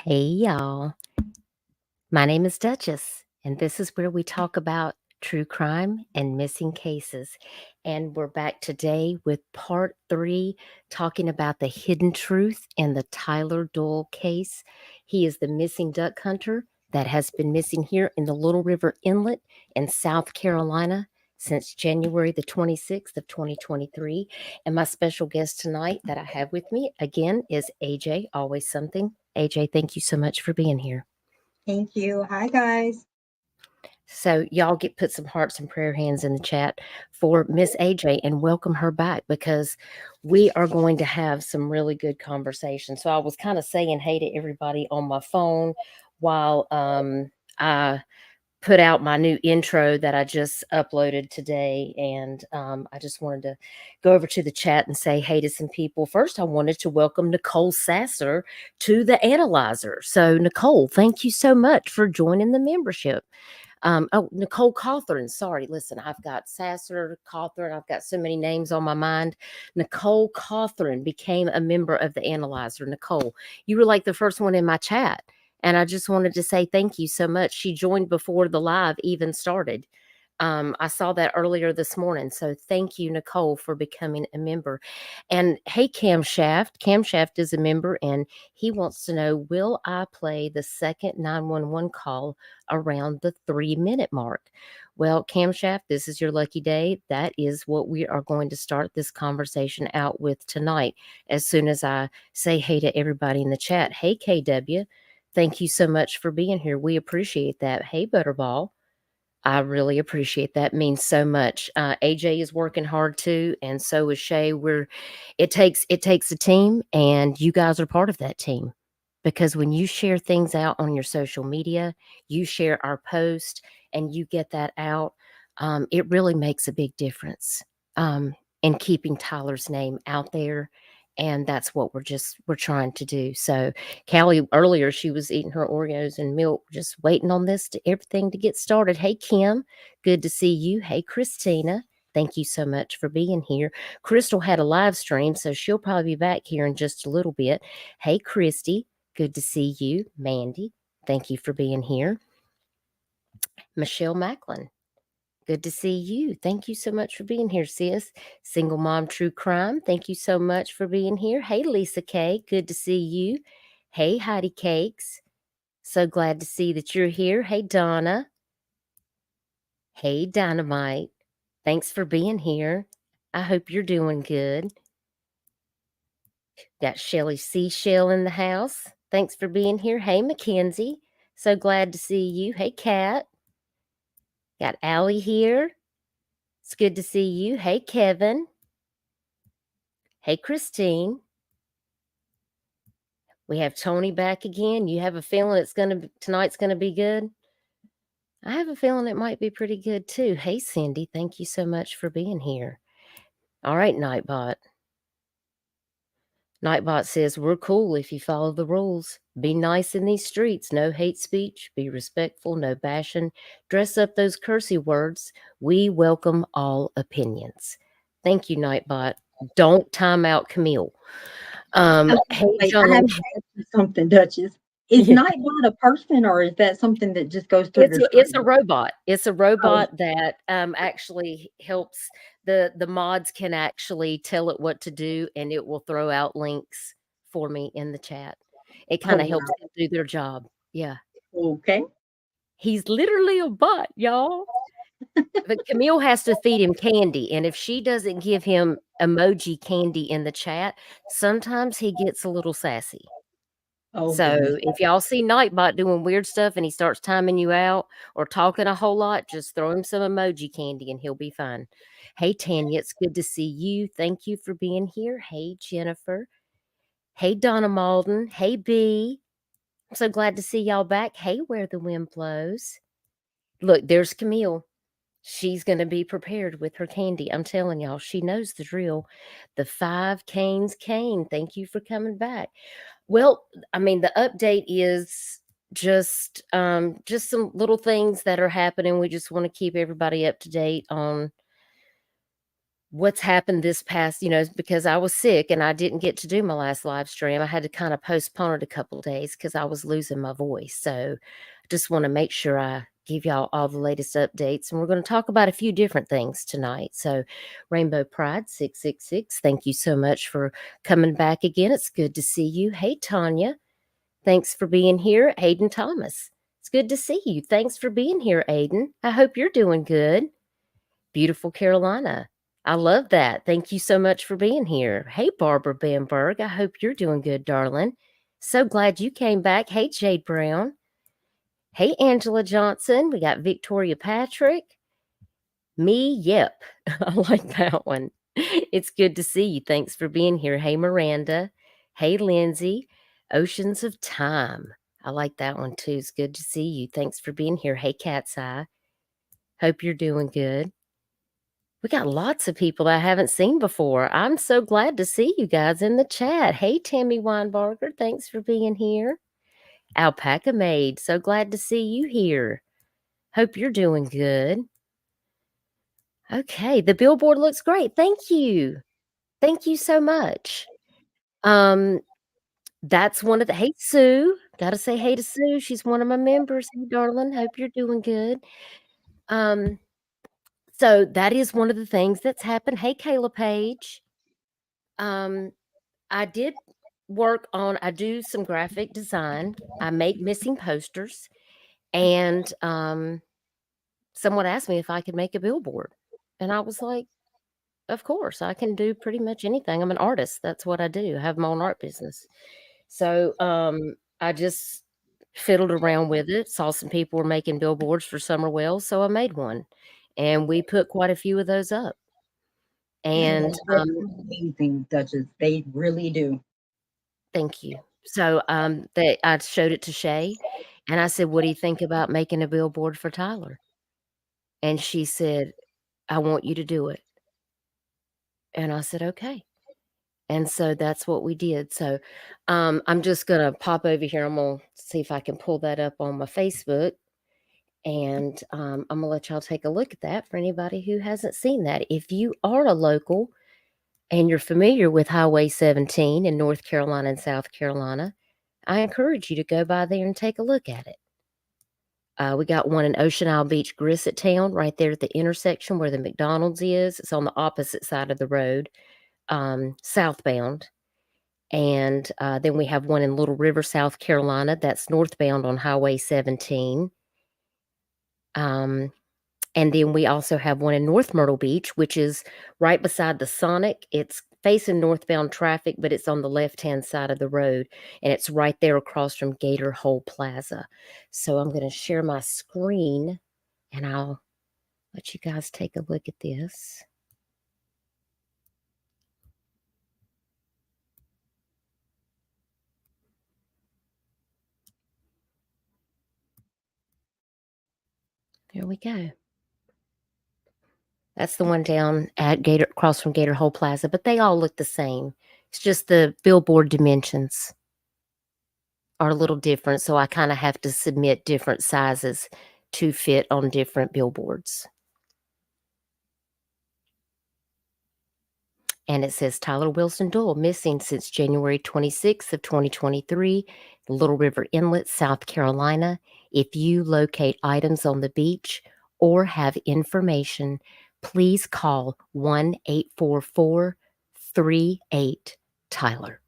Hey, y'all. My name is Duchess, and this is where we talk about true crime and missing cases. And we're back today with part 3, talking about the hidden truth in the Tyler Doyle case. He is the missing duck hunter that has been missing here in the Little River Inlet in South Carolina since January the 26th of 2023. And my special guest tonight that I have with me again is AJ, Always Something. AJ, thank you so much for being here. Thank you. Hi, guys. So y'all put some hearts and prayer hands in the chat for Miss AJ and welcome her back, because we are going to have some really good conversation. So I was kind of saying hey to everybody on my phone while I put out my new intro that I just uploaded today. And I just wanted to go over to the chat and say hey to some people. First, I wanted to welcome Nicole Sasser to the Analyzer. So Nicole, thank you so much for joining the membership. Nicole Cawthorn. Sorry, listen, I've got Sasser, Cawthorn. I've got so many names on my mind. Nicole Cawthorn became a member of the Analyzer. Nicole, you were like the first one in my chat. And I just wanted to say thank you so much. She joined before the live even started. I saw that earlier this morning. So thank you, Nicole, for becoming a member. And hey, Camshaft. Camshaft is a member, and he wants to know, will I play the second 911 call around the 3-minute mark? Well, Camshaft, this is your lucky day. That is what we are going to start this conversation out with tonight. As soon as I say hey to everybody in the chat. Hey, KW. Thank you so much for being here. We appreciate that. Hey, Butterball. I really appreciate that. Means so much. AJ is working hard too, and so is Shay. It takes a team, and you guys are part of that team, because when you share things out on your social media, you share our post, and you get that out, it really makes a big difference in keeping Tyler's name out there. And that's what we're trying to do. So Callie, earlier, she was eating her Oreos and milk, just waiting on everything to get started. Hey, Kim, good to see you. Hey, Christina, thank you so much for being here. Crystal had a live stream, so she'll probably be back here in just a little bit. Hey, Christy, good to see you. Mandy, thank you for being here. Michelle Macklin, good to see you. Thank you so much for being here, sis. Single Mom True Crime, thank you so much for being here. Hey, Lisa K, good to see you. Hey, Heidi Cakes, so glad to see that you're here. Hey, Donna. Hey, Dynamite. Thanks for being here. I hope you're doing good. Got Shelly Seashell in the house. Thanks for being here. Hey, Mackenzie. So glad to see you. Hey, Kat. Got Allie here. It's good to see you. Hey, Kevin. Hey, Christine. We have Tony back again. You have a feeling tonight's gonna be good? I have a feeling it might be pretty good too. Hey, Cindy, thank you so much for being here. All right, Nightbot. Nightbot says, we're cool if you follow the rules. Be nice in these streets. No hate speech. Be respectful. No bashing. Dress up those cursey words. We welcome all opinions. Thank you, Nightbot. Don't time out Camille. Hey, John. I have to ask you something, Duchess. Is Nightbot a person, or is that something that just goes through the screen? It's a robot. It's a robot that actually helps. The mods can actually tell it what to do, and it will throw out links for me in the chat. It kind of helps them do their job. Yeah. Okay. He's literally a bot, y'all. But Camille has to feed him candy, and if she doesn't give him emoji candy in the chat, sometimes he gets a little sassy. Oh, So goodness. if y'all see Nightbot doing weird stuff and he starts timing you out or talking a whole lot, just throw him some emoji candy and he'll be fine. Hey, Tanya, it's good to see you. Thank you for being here. Hey, Jennifer. Hey, Donna Malden. Hey, B. I'm so glad to see y'all back. Hey, Where the Wind Blows. Look, there's Camille. She's going to be prepared with her candy. I'm telling y'all, she knows the drill. The 5 Canes Cane. Thank you for coming back. Well, I mean, the update is just some little things that are happening. We just want to keep everybody up to date on what's happened this past, because I was sick and I didn't get to do my last live stream. I had to kind of postpone it a couple of days because I was losing my voice. So I just want to make sure I give y'all all the latest updates. And we're going to talk about a few different things tonight. So Rainbow Pride 666, thank you so much for coming back again. It's good to see you. Hey, Tanya. Thanks for being here. Aiden Thomas. It's good to see you. Thanks for being here, Aiden. I hope you're doing good. Beautiful Carolina. I love that. Thank you so much for being here. Hey, Barbara Bamberg. I hope you're doing good, darling. So glad you came back. Hey, Jade Brown. Hey, Angela Johnson. We got Victoria Patrick. Me, yep. I like that one. It's good to see you. Thanks for being here. Hey, Miranda. Hey, Lindsay. Oceans of Time. I like that one too. It's good to see you. Thanks for being here. Hey, Cat's Eye. Hope you're doing good. We got lots of people I haven't seen before. I'm so glad to see you guys in the chat. Hey, Tammy Weinbarger, thanks for being here. Alpaca Maid, so glad to see you here. Hope you're doing good. Okay, the billboard looks great. Thank you. Thank you so much. That's one of the hey, Sue. Gotta say hey to Sue. She's one of my members. Hey, darling. Hope you're doing good. So that is one of the things that's happened. Hey, Kayla Page. I did I do some graphic design. I make missing posters, and someone asked me if I could make a billboard. And I was like, of course, I can do pretty much anything. I'm an artist. That's what I do. I have my own art business. So I just fiddled around with it, saw some people were making billboards for summer wells, so I made one. And we put quite a few of those up. And They look amazing, Duchess. They really do. thank you. So, I showed it to Shay, and I said, "What do you think about making a billboard for Tyler?" And she said, "I want you to do it." And I said, "Okay." And so that's what we did. So, I'm just gonna pop over here. I'm gonna see if I can pull that up on my Facebook, and, I'm gonna let y'all take a look at that for anybody who hasn't seen that. If you are a local and you're familiar with Highway 17 in North Carolina and South Carolina, I encourage you to go by there and take a look at it. We got one in Ocean Isle Beach, Grisset Town, right there at the intersection where the McDonald's is. It's on the opposite side of the road, southbound. And then we have one in Little River, South Carolina. That's northbound on Highway 17. And then we also have one in North Myrtle Beach, which is right beside the Sonic. It's facing northbound traffic, but it's on the left-hand side of the road, and it's right there across from Gator Hole Plaza. So I'm going to share my screen, and I'll let you guys take a look at this. There we go. That's the one down at Gator, across from Gator Hole Plaza, but they all look the same. It's just the billboard dimensions are a little different, so I kind of have to submit different sizes to fit on different billboards. And it says Tyler Wilson Doyle missing since January 26th of 2023, Little River Inlet, South Carolina. If you locate items on the beach or have information, please call 1-844-38-TYLER.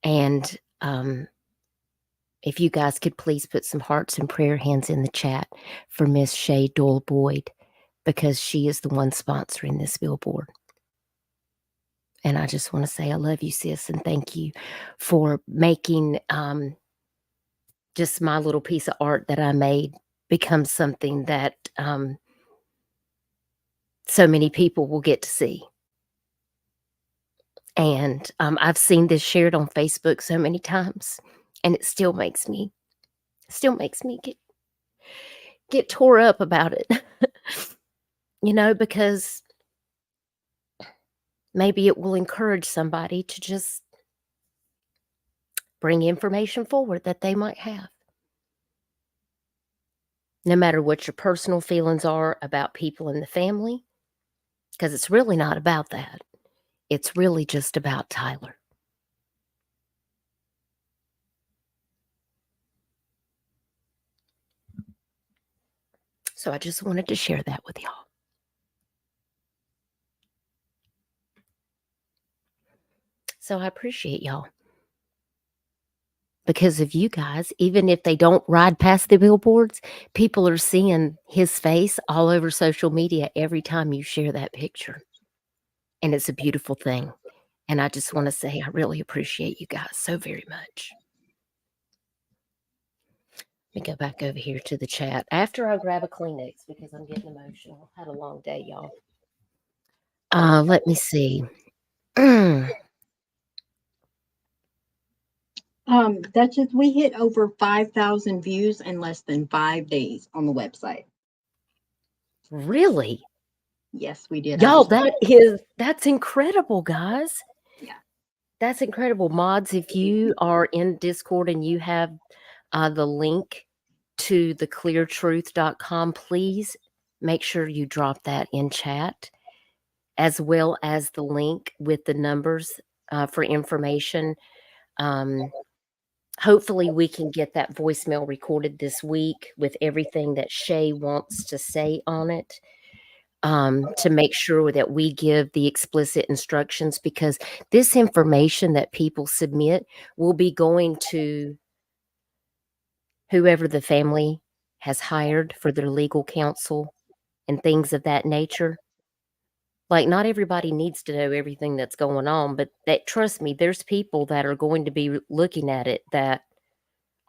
And if you guys could please put some hearts and prayer hands in the chat for Miss Shay Doyle Boyd, because she is the one sponsoring this billboard. And I just want to say I love you, sis, and thank you for making just my little piece of art that I made become something that so many people will get to see. And I've seen this shared on Facebook so many times, and it still makes me get tore up about it. Because maybe it will encourage somebody to just bring information forward that they might have. No matter what your personal feelings are about people in the family, because it's really not about that. It's really just about Tyler. So I just wanted to share that with y'all. So I appreciate y'all. Because of you guys, even if they don't ride past the billboards, people are seeing his face all over social media every time you share that picture. And it's a beautiful thing. And I just want to say I really appreciate you guys so very much. Let me go back over here to the chat. After I grab a Kleenex because I'm getting emotional. Had a long day, y'all. Let me see. Duchess, we hit over 5,000 views in less than 5 days on the website. Really? Yes, we did. Y'all, that's incredible, guys. Yeah. That's incredible. Mods, if you are in Discord and you have the link to thecleartruth.com, please make sure you drop that in chat, as well as the link with the numbers for information. Hopefully we can get that voicemail recorded this week with everything that Shay wants to say on it, to make sure that we give the explicit instructions, because this information that people submit will be going to whoever the family has hired for their legal counsel and things of that nature. Like, not everybody needs to know everything that's going on, but trust me, there's people that are going to be looking at it that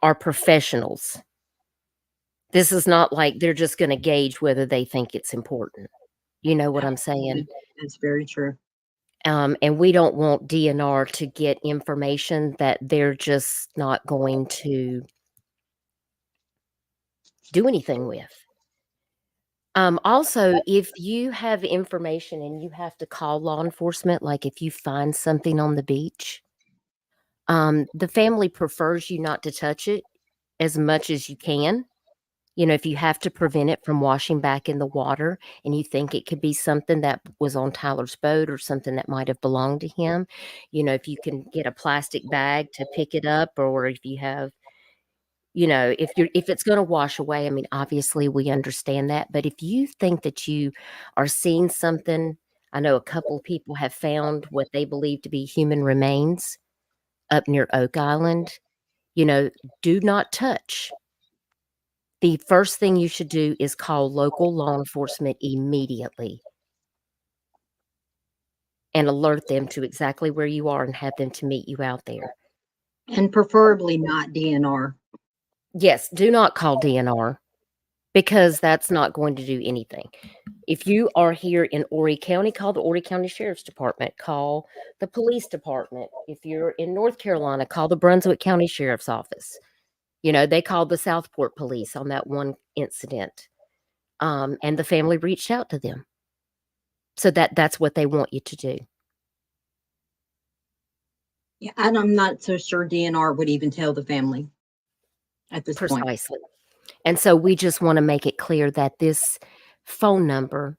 are professionals. This is not like they're just going to gauge whether they think it's important. You know what I'm saying? That's very true. And we don't want DNR to get information that they're just not going to do anything with. Also, if you have information and you have to call law enforcement, like if you find something on the beach, the family prefers you not to touch it as much as you can. You know, if you have to prevent it from washing back in the water and you think it could be something that was on Tyler's boat or something that might have belonged to him, you know, if you can get a plastic bag to pick it up, or if you have, you know, if it's going to wash away, I mean, obviously we understand that. But if you think that you are seeing something, I know a couple of people have found what they believe to be human remains up near Oak Island. You know, do not touch. The first thing you should do is call local law enforcement immediately and alert them to exactly where you are and have them to meet you out there. And preferably not DNR. Yes, do not call DNR, because that's not going to do anything. If you are here in Horry County, call the Horry County Sheriff's Department, call the police department. If you're in North Carolina, call the Brunswick County Sheriff's Office. You know, they called the Southport police on that one incident. And the family reached out to them. So that's what they want you to do. Yeah, and I'm not so sure DNR would even tell the family at this point. Precisely. And so we just want to make it clear that this phone number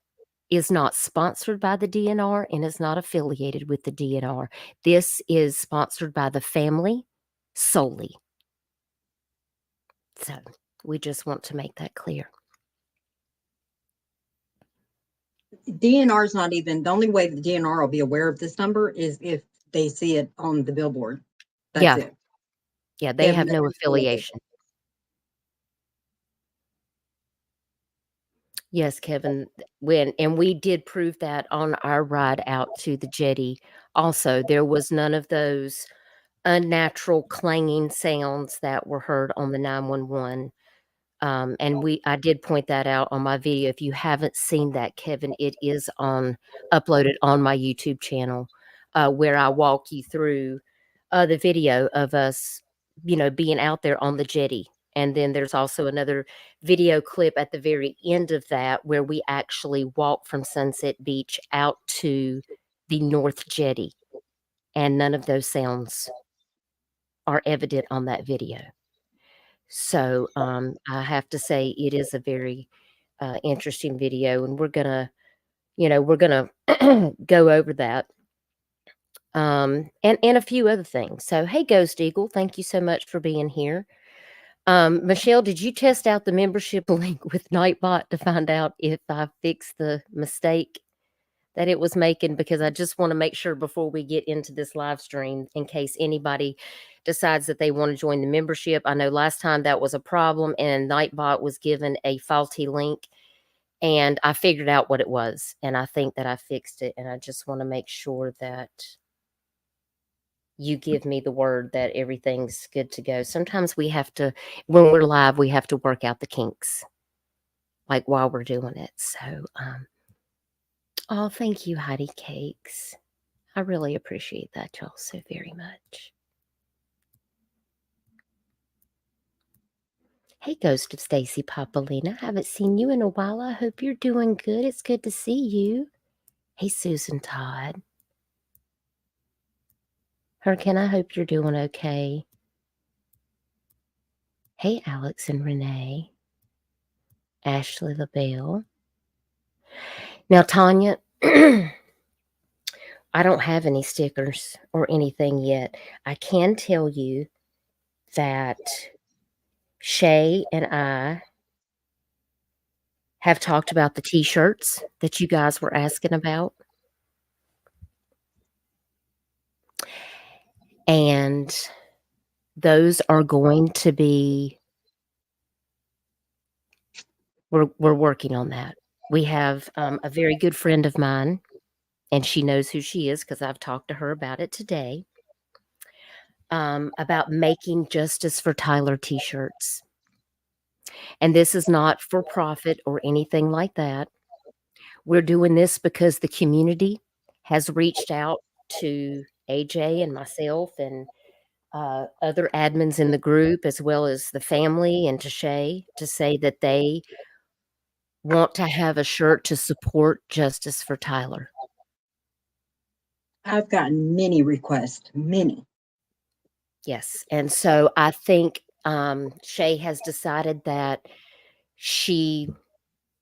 is not sponsored by the DNR and is not affiliated with the DNR. This is sponsored by the family solely. So we just want to make that clear. DNR is not even, the only way the DNR will be aware of this number is if they see it on the billboard. That's it. Yeah, they have no affiliation. Yes, Kevin, and we did prove that on our ride out to the jetty. Also, there was none of those unnatural clanging sounds that were heard on the 911. And I did point that out on my video. If you haven't seen that, Kevin, it is uploaded on my YouTube channel, where I walk you through the video of us, you know, being out there on the jetty. And then there's also another video clip at the very end of that where we actually walk from Sunset Beach out to the North Jetty, and none of those sounds are evident on that video. So, I have to say it is a very, interesting video, and we're gonna, we're gonna go over that, and a few other things. So, hey, Ghost Eagle, thank you so much for being here. Michelle, did you test out the membership link with Nightbot to find out if I fixed the mistake that it was making? Because I just want to make sure before we get into this live stream, in case anybody decides that they want to join the membership. I know last time that was a problem and Nightbot was given a faulty link, and I figured out what it was, and I think that I fixed it, and I just want to make sure that you give me the word that everything's good to go. Sometimes we have to, when we're live, we have to work out the kinks, like while we're doing it. So, oh, thank you, Heidi Cakes. I really appreciate that, y'all, so very much. Hey, Ghost of Stacy Papalina. Haven't seen you in a while. I hope you're doing good. It's good to see you. Hey, Susan Todd. Hurricane, I hope you're doing okay. Hey, Alex and Renee. Ashley LaBelle. Now, Tanya, I don't have any stickers or anything yet. I can tell you that Shay and I have talked about the t-shirts that you guys were asking about. And those are going to be, we're working on that. We have a very good friend of mine, and she knows who she is because I've talked to her about it today, about making Justice for Tyler t-shirts. And this is not for profit or anything like that. We're doing this because the community has reached out to AJ and myself and other admins in the group, as well as the family and to Shay, to say that they want to have a shirt to support Justice for Tyler. I've gotten many requests, many. Yes. And so I think Shay has decided that she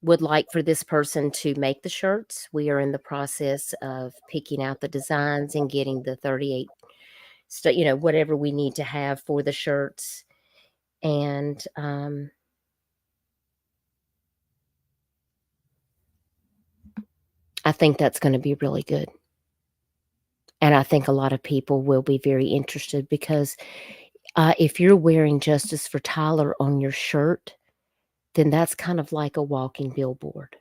would like for this person to make the shirts. We are in the process of picking out the designs and getting the 38, whatever we need to have for the shirts. And I think that's going to be really good. And I think a lot of people will be very interested because if you're wearing Justice for Tyler on your shirt, then that's kind of like a walking billboard.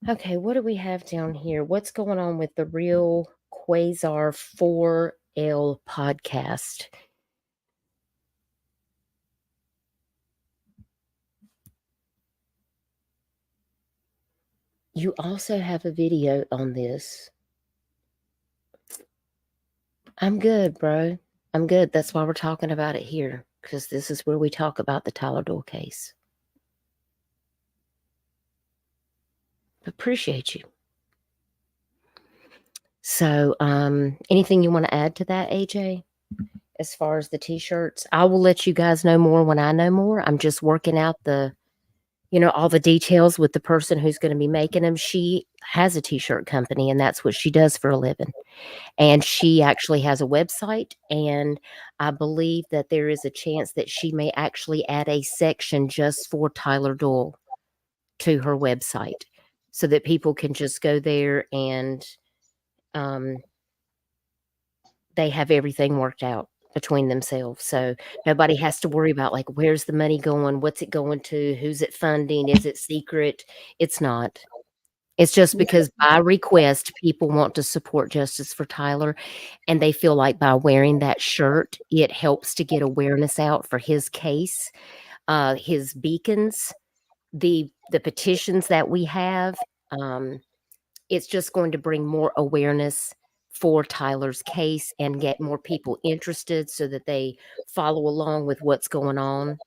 Okay, what do we have down here? What's going on with the Real Quasar 4L podcast? You also have a video on this. I'm good, bro. I'm good. That's why we're talking about it here, because this is where we talk about the Tyler Doyle case. Appreciate you. So, anything you want to add to that, AJ, as far as the t-shirts? I will let you guys know more when I know more. I'm just working out all the details with the person who's going to be making them. She has a t-shirt company, and that's what she does for a living. And she actually has a website, and I believe that there is a chance that she may actually add a section just for Tyler Doyle to her website so that people can just go there and they have everything worked out between themselves. So nobody has to worry about, like, where's the money going? What's it going to? Who's it funding? Is it secret? It's not. It's just because by request, people want to support Justice for Tyler, and they feel like by wearing that shirt, it helps to get awareness out for his case, his beacons, the petitions that we have. It's just going to bring more awareness for Tyler's case and get more people interested so that they follow along with what's going on.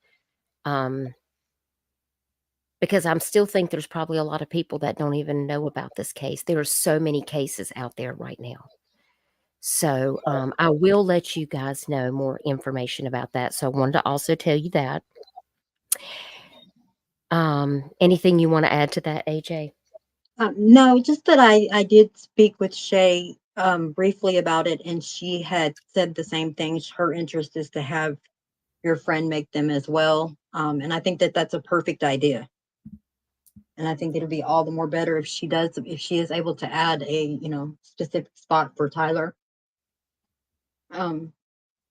because I'm still think there's probably a lot of people that don't even know about this case. There are so many cases out there right now. So I will let you guys know more information about that. So I wanted to also tell you that. Anything you want to add to that, AJ? No, just that I did speak with Shay briefly about it, and she had said the same thing. Her interest is to have your friend make them as well, and I think that that's a perfect idea. And I think it'll be all the more better if she is able to add a specific spot for Tyler. I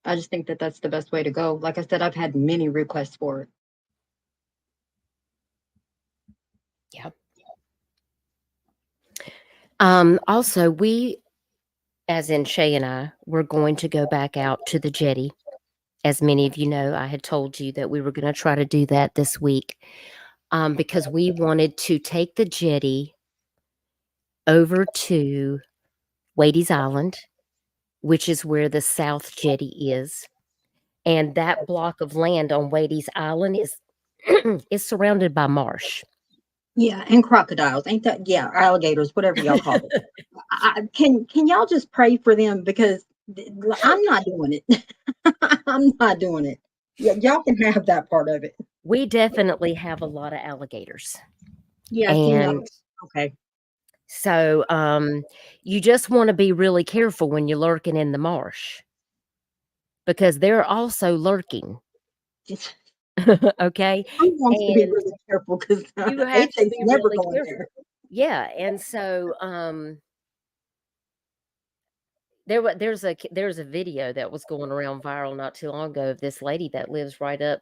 just think that that's the best way to go. Like I said, I've had many requests for it. Yeah. Also, we, as in Shay and I, we're going to go back out to the jetty. As many of you know, I had told you that we were going to try to do that this week because we wanted to take the jetty over to Wadey's Island, which is where the South Jetty is. And that block of land on Wadey's Island is is surrounded by marsh. Yeah, and crocodiles, ain't that? Yeah, alligators, whatever y'all call it. Can y'all just pray for them, because I'm not doing it. I'm not doing it. Yeah, y'all can have that part of it. We definitely have a lot of alligators. Yeah, And okay. so you just want to be really careful when you're lurking in the marsh, because they're also lurking. Okay. Who wants to be And really careful, because you have to AJ's be never really going careful. there. Yeah. And so there's a video that was going around viral not too long ago of this lady that lives right up,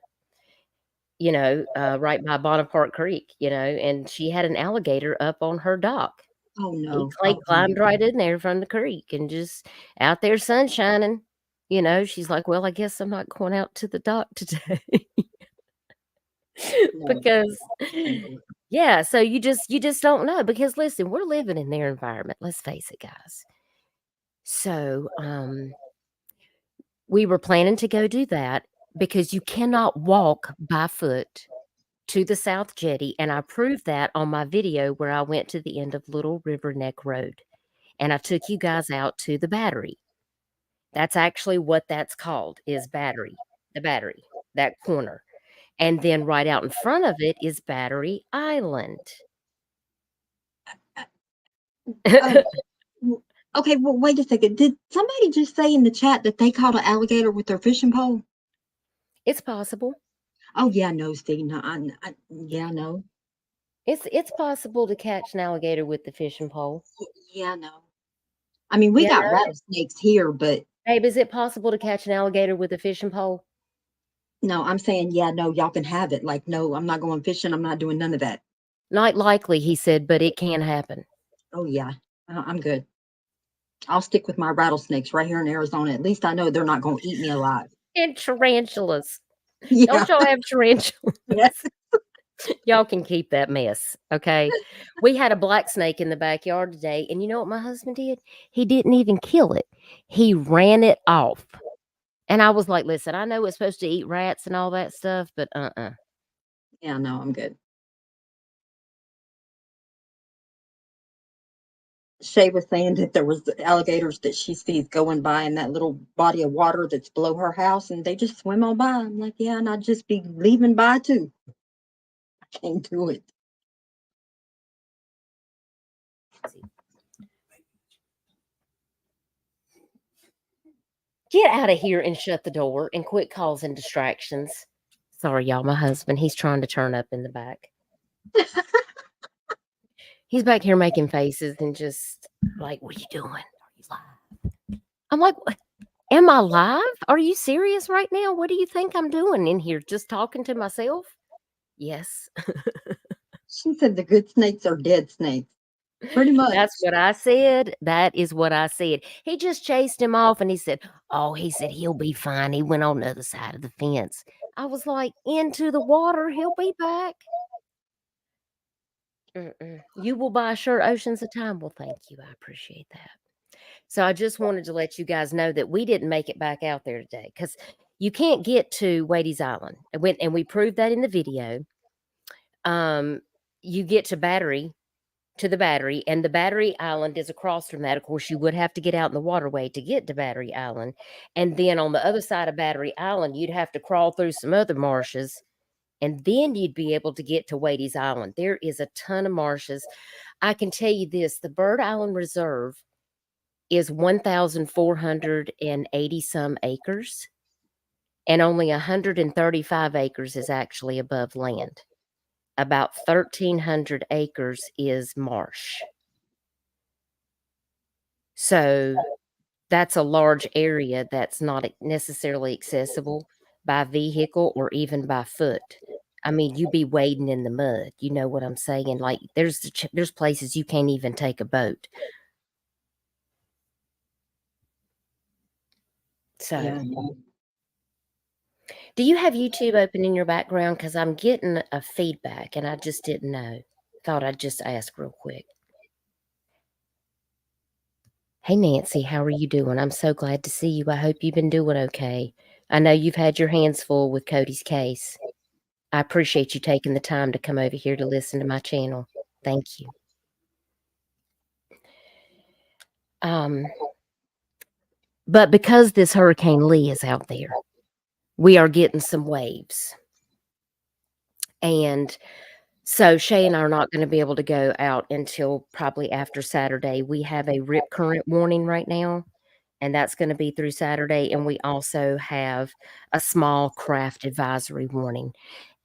right by Bonaparte Creek, and she had an alligator up on her dock. Oh He no. climbed right in there from the creek and just out there sun shining. She's like, well, I guess I'm not going out to the dock today. No. Because yeah, so you just don't know, because listen, we're living in their environment. Let's face it, guys. So we were planning to go do that because you cannot walk by foot to the South Jetty, and I proved that on my video where I went to the end of Little River Neck Road, and I took you guys out to the Battery. That's actually what that's called, is Battery, the Battery, that corner. And then right out in front of it is Battery Island. Okay, well, wait a second. Did somebody just say in the chat that they caught an alligator with their fishing pole? It's possible. Oh yeah, no, Steve. No, yeah, no. It's possible to catch an alligator with the fishing pole. Yeah, no. I mean, we Yeah, got no. rattlesnakes here, but Babe, is it possible to catch an alligator with a fishing pole? no, I'm saying, yeah, no, y'all can have it. Like, no, I'm not going fishing. I'm not doing none of that. Not likely, he said, but it can happen. Oh yeah, I'm good. I'll stick with my rattlesnakes right here in Arizona. At least I know they're not going to eat me alive. And tarantulas. Yeah. Don't y'all have tarantulas? Yes. Y'all can keep that mess, okay? We had a black snake in the backyard today, and you know what my husband did? He didn't even kill it. He ran it off. And I was like, listen, I know it's supposed to eat rats and all that stuff, but Yeah, no, I'm good. Shay was saying that there was alligators that she sees going by in that little body of water that's below her house, and they just swim on by. I'm like, yeah, and I'd just be leaving by too. I can't do it. get out of here and shut the door and quit causing distractions. Sorry, y'all. My husband, he's trying to turn up in the back. He's back here making faces and just like, what are you doing? Are you live? I'm like, am I live? Are you serious right now? What do you think I'm doing in here? Just talking to myself? Yes. She said the good snakes are dead snakes. Pretty much. That's what I said. That is what I said. He just chased him off and he said, oh, he said he'll be fine. He went on the other side of the fence. I was like, into the water. He'll be back. You will buy a shirt Oceans of Time. Well, thank you. I appreciate that. So I just wanted to let you guys know that we didn't make it back out there today because you can't get to Wadey's Island. And we proved that in the video. You get to the battery, and the battery island is across from that. Of course, you would have to get out in the waterway to get to Battery Island, and then on the other side of Battery Island, you'd have to crawl through some other marshes, and then you'd be able to get to Wadey's Island. There is a ton of marshes. I can tell you this, the Bird Island Reserve is 1,480 some acres, and only 135 acres is actually above land. About 1,300 acres is marsh. So that's a large area that's not necessarily accessible by vehicle or even by foot. I mean, you be wading in the mud. You know what I'm saying? Like there's places you can't even take a boat. So, Yeah. do you have YouTube open in your background? Because I'm getting a feedback and I just didn't know. Thought I'd just ask real quick. Hey, Nancy, how are you doing? I'm so glad to see you. I hope you've been doing okay. I know you've had your hands full with Cody's case. I appreciate you taking the time to come over here to listen to my channel. Thank you. But because this Hurricane Lee is out there, we are getting some waves. And so Shay and I are not going to be able to go out until probably after Saturday. We have a rip current warning right now, and that's going to be through Saturday. And we also have a small craft advisory warning.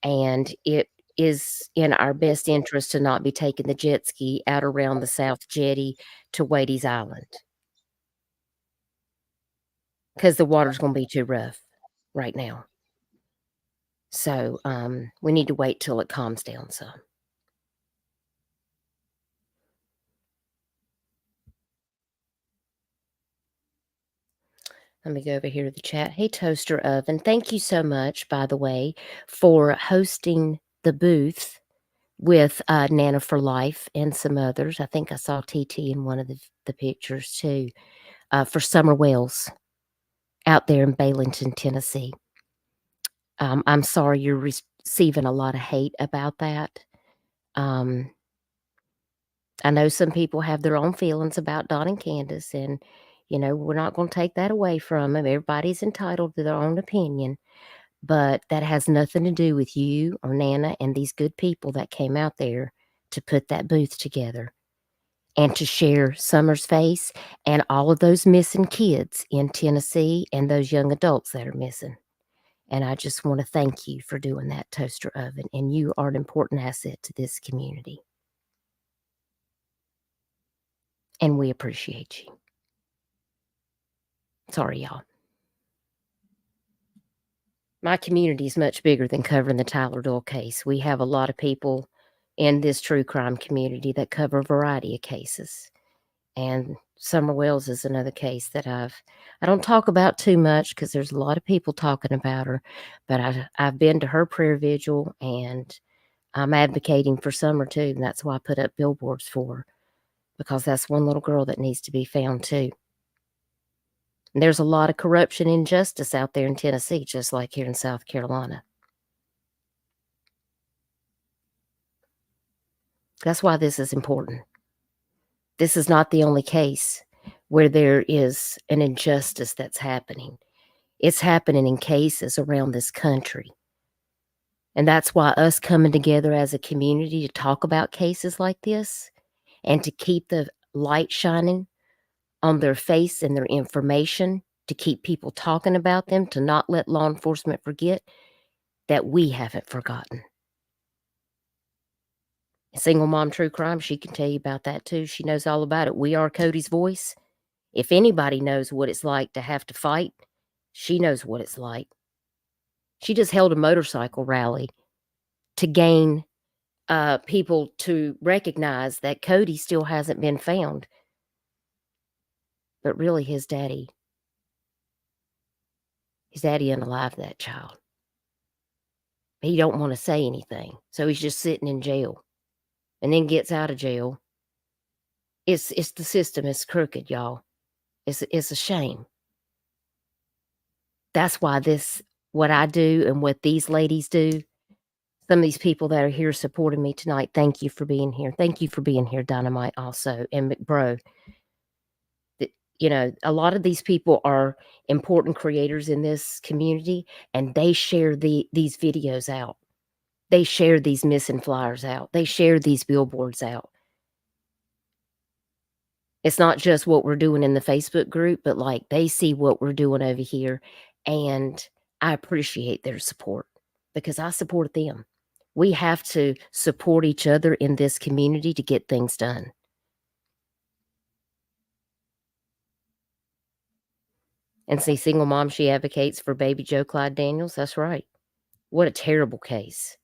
And it is in our best interest to not be taking the jet ski out around the South Jetty to Wadey's Island, because the water's going to be too rough right now. So we need to wait till it calms down some. Let me go over here to the chat. Hey, Toaster Oven. Thank you so much, by the way, for hosting the booth with Nana for Life and some others. I think I saw TT in one of the pictures too, for Summer Wells out there in Baileyton, Tennessee. I'm sorry you're receiving a lot of hate about that. I know some people have their own feelings about Don and Candace, and, you know, we're not going to take that away from them. Everybody's entitled to their own opinion, but that has nothing to do with you or Nana and these good people that came out there to put that booth together and to share Summer's face and all of those missing kids in Tennessee and those young adults that are missing. And I just want to thank you for doing that, Toaster Oven, and you are an important asset to this community. And we appreciate you. Sorry, y'all. My community is much bigger than covering the Tyler Doyle case. We have a lot of people in this true crime community that cover a variety of cases. And Summer Wells is another case that I don't talk about too much because there's a lot of people talking about her, but I've been to her prayer vigil, and I'm advocating for Summer too, and that's why I put up billboards for her, because that's one little girl that needs to be found too. And there's a lot of corruption and injustice out there in Tennessee, just like here in South Carolina. That's why this is important. This is not the only case where there is an injustice that's happening. It's happening in cases around this country. And that's why us coming together as a community to talk about cases like this and to keep the light shining on their face and their information, to keep people talking about them, to not let law enforcement forget that we haven't forgotten. Single Mom True Crime, she can tell you about that too. She knows all about it. We are Cody's voice. If anybody knows what it's like to have to fight, she knows what it's like. She just held a motorcycle rally to gain people to recognize that Cody still hasn't been found. But really, his daddy unalived that child. He don't want to say anything, so he's just sitting in jail, and then gets out of jail. It's the system is crooked, y'all. It's a shame. That's why what I do and what these ladies do, Some of these people that are here supporting me tonight, thank you for being here. Thank you for being here, Dynamite, also, and McBro. You know, a lot of these people are important creators in this community, and they share these videos out. They share these missing flyers out. They share these billboards out. It's not just what we're doing in the Facebook group, but like they see what we're doing over here, and I appreciate their support because I support them. We have to support each other in this community to get things done. And see, single mom, she advocates for baby Joe Clyde Daniels. That's right. What a terrible case.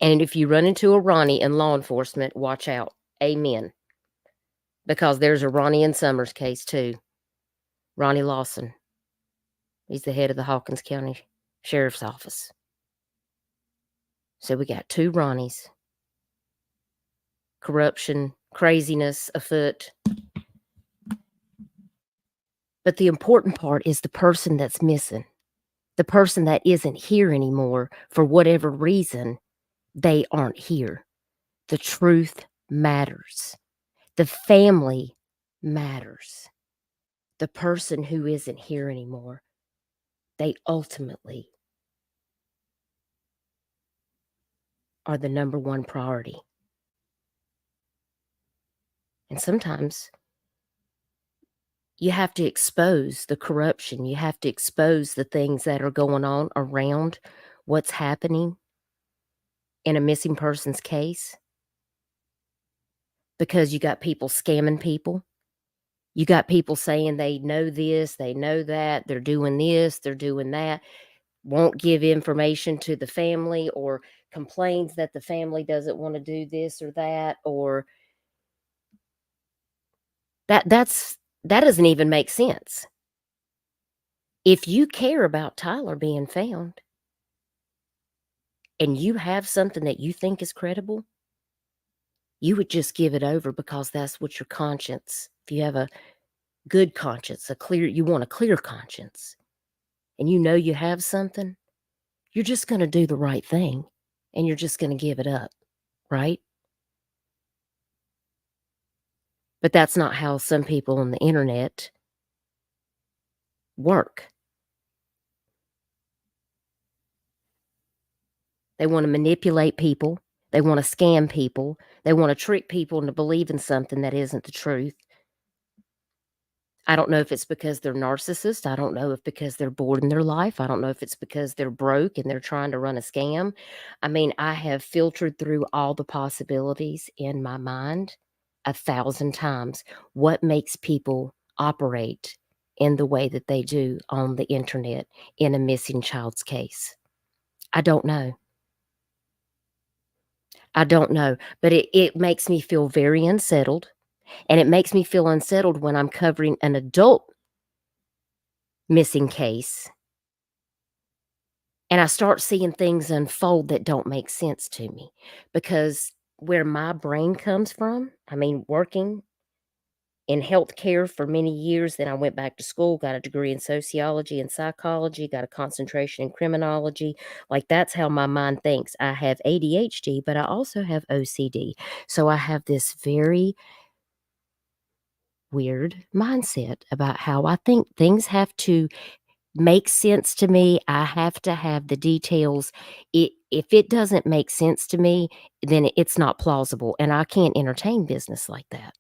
And if you run into a Ronnie in law enforcement, watch out. Amen. Because there's a Ronnie and Summers case too. Ronnie Lawson. He's the head of the Hawkins County Sheriff's Office. So we got 2 Ronnies. Corruption, craziness afoot. But the important part is the person that's missing. The person that isn't here anymore for whatever reason, they aren't here. The truth matters. The family matters. The person who isn't here anymore, they ultimately are the number one priority. And sometimes you have to expose the corruption. You have to expose the things that are going on around what's happening in a missing persons case. Because you got people scamming people. You got people saying they know this, they know that, they're doing this, they're doing that, won't give information to the family, or complains that the family doesn't want to do this or that, or that doesn't even make sense. If you care about Tyler being found and you have something that you think is credible, you would just give it over because that's what your conscience, if you have a good conscience, you want a clear conscience, and you know you have something, you're just going to do the right thing and you're just going to give it up, right? But that's not how some people on the internet work. They want to manipulate people. They want to scam people. They want to trick people into believing something that isn't the truth. I don't know if it's because they're narcissists. I don't know if because they're bored in their life. I don't know if it's because they're broke and they're trying to run a scam. I mean, I have filtered through all the possibilities in my mind 1,000 times. What makes people operate in the way that they do on the internet in a missing child's case? I don't know. I don't know, but it makes me feel very unsettled, and it makes me feel unsettled when I'm covering an adult missing case, and I start seeing things unfold that don't make sense to me, because where my brain comes from, I mean, working in healthcare for many years, then I went back to school, got a degree in sociology and psychology, got a concentration in criminology. Like, that's how my mind thinks. I have ADHD, but I also have OCD. So I have this very weird mindset about how I think things have to make sense to me. I have to have the details. If it doesn't make sense to me, then it's not plausible, and I can't entertain business like that.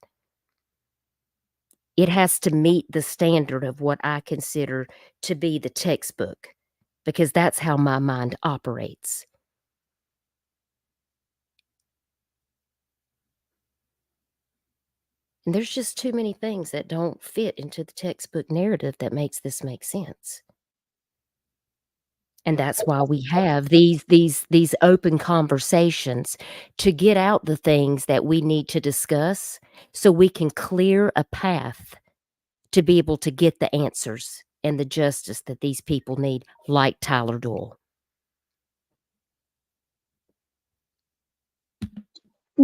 It has to meet the standard of what I consider to be the textbook, because that's how my mind operates. And there's just too many things that don't fit into the textbook narrative that makes this make sense. And that's why we have these open conversations to get out the things that we need to discuss so we can clear a path to be able to get the answers and the justice that these people need, like Tyler Doyle.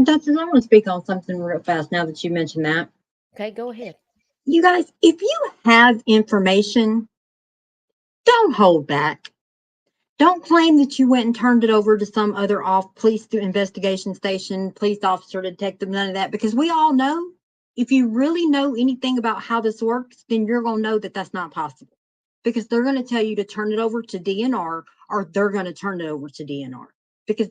Dustin, I want to speak on something real fast now that you mentioned that. Okay, go ahead. You guys, if you have information, don't hold back. Don't claim that you went and turned it over to some other police investigation station, police officer, detective, none of that, because we all know, if you really know anything about how this works, then you're going to know that that's not possible, because they're going to tell you to turn it over to DNR, or they're going to turn it over to DNR, because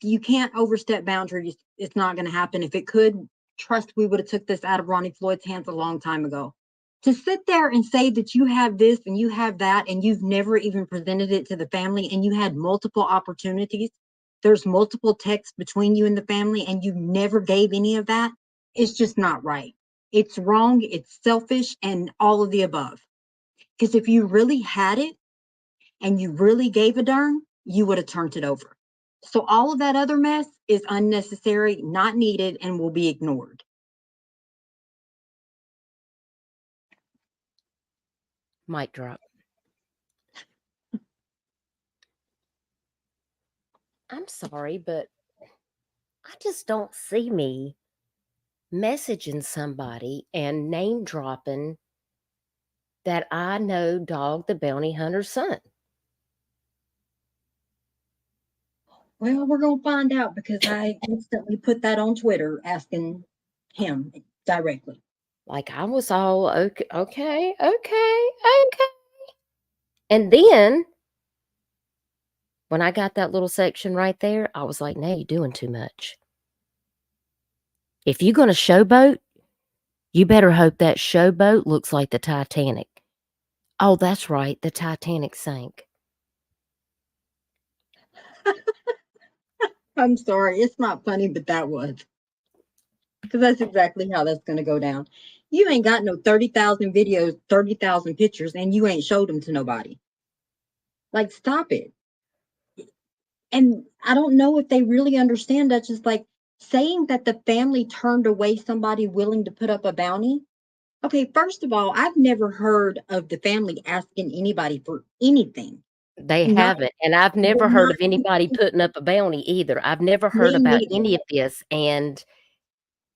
you can't overstep boundaries. It's not going to happen. If it could, trust, we would have took this out of Ronnie Floyd's hands a long time ago. To sit there and say that you have this and you have that and you've never even presented it to the family, and you had multiple opportunities, there's multiple texts between you and the family, and you never gave any of that, it's just not right. It's wrong, it's selfish, and all of the above. Because if you really had it and you really gave a darn, you would have turned it over. So all of that other mess is unnecessary, not needed, and will be ignored. Mic drop. I'm sorry, but I just don't see me messaging somebody and name dropping that I know Dog the Bounty Hunter's son. Well, we're going to find out, because I instantly put that on Twitter asking him directly. Like, I was all, okay. And then when I got that little section right there, I was like, now you're doing too much. If you're going to showboat, you better hope that showboat looks like the Titanic. Oh, that's right. The Titanic sank. I'm sorry. It's not funny, but that was. Because that's exactly how that's going to go down. You ain't got no 30,000 videos, 30,000 pictures, and you ain't showed them to nobody. Like, stop it. And I don't know if they really understand that. Just like saying that the family turned away somebody willing to put up a bounty. Okay, first of all, I've never heard of the family asking anybody for anything. They Not, haven't. And I've never heard not of anybody putting up a bounty either. I've never heard me about neither. any of this. And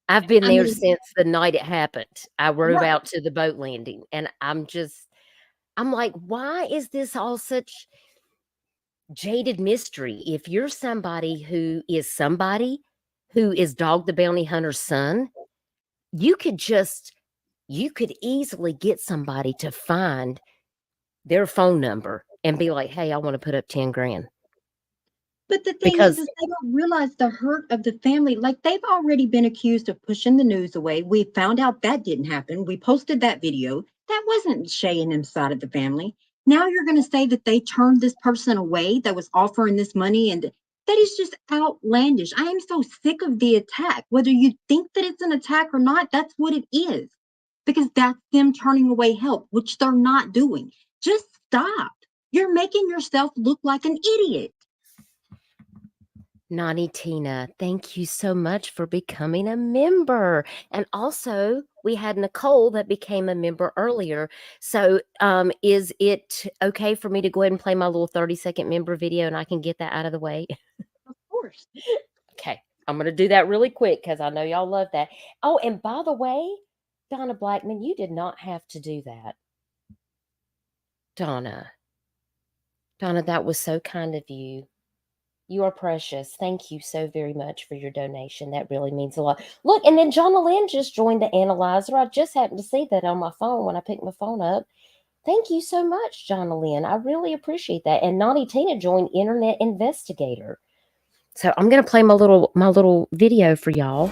I've been I there mean, since the night it happened. I rode right. out to the boat landing, and I'm like, why is this all such jaded mystery? If you're somebody who is Dog the Bounty Hunter's son, you could easily get somebody to find their phone number and be like, hey, I want to put up 10 grand. But the thing is Because they don't realize the hurt of the family. Like, they've already been accused of pushing the news away. We found out that didn't happen. We posted that video. That wasn't Shay and inside of the family. Now you're going to say that they turned this person away that was offering this money, and that is just outlandish. I am so sick of the attack. Whether you think that it's an attack or not, that's what it is. Because that's them turning away help, which they're not doing. Just stop. You're making yourself look like an idiot. Nani Tina, thank you so much for becoming a member. And also, we had Nicole that became a member earlier. So, is it okay for me to go ahead and play my little 30-second member video, and I can get that out of the way? Of course. Okay, I'm going to do that really quick because I know y'all love that. Oh, and by the way, Donna Blackman, you did not have to do that. Donna, that was so kind of you. You are precious. Thank you so very much for your donation. That really means a lot. Look, and then Jonna Lynn just joined the analyzer. I just happened to see that on my phone when I picked my phone up. Thank you so much, Jonna Lynn. I really appreciate that. And Nani Tina joined Internet Investigator. So I'm gonna play my little video for y'all.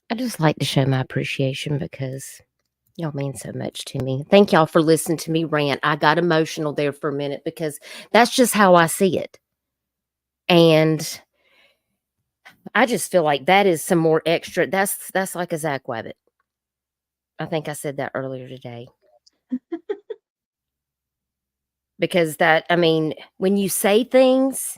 I just like to show my appreciation because y'all mean so much to me. Thank y'all for listening to me rant. I got emotional there for a minute because that's just how I see it. And I just feel like that is some more extra. That's like a Zach Wabbit. I think I said that earlier today. because that, I mean, when you say things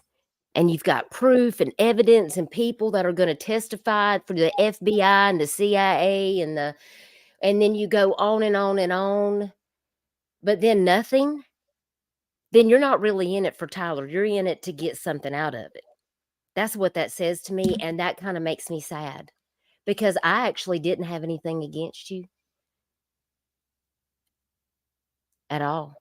and you've got proof and evidence and people that are going to testify for the FBI and the CIA and then you go on and on and on, but then nothing, then you're not really in it for Tyler. You're in it to get something out of it. That's what that says to me, and that kind of makes me sad because I actually didn't have anything against you at all.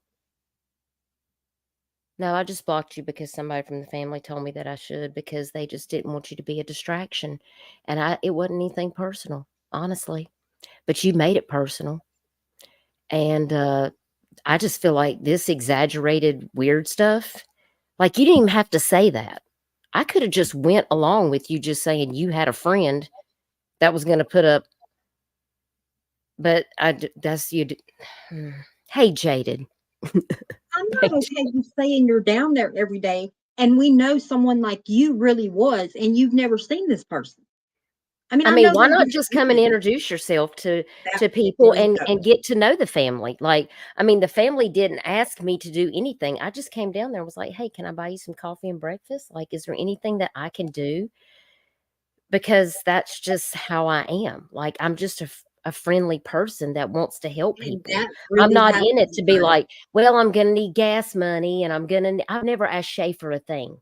No, I just blocked you because somebody from the family told me that I should because they just didn't want you to be a distraction, and it wasn't anything personal, honestly, but you made it personal, and, I just feel like this exaggerated weird stuff, like, you didn't even have to say that. I coulda just went along with you just saying you had a friend that was gonna put up, but that's you d Hey, Jaded. I'm Hey, not okay with saying you're down there every day, and we know someone like you really was, and you've never seen this person. I mean, I I mean, know why they're not your just come and friend. introduce yourself That to people there you go. and get to know the family? Like, I mean, the family didn't ask me to do anything. I just came down there and was like, "Hey, can I buy you some coffee and breakfast? Like, is there anything that I can do?" Because that's just how I am. Like, I'm just a friendly person that wants to help And people. that I'm really not in it happens, to be guys. like, "Well, I'm gonna need gas money and I've never asked Shay for a thing.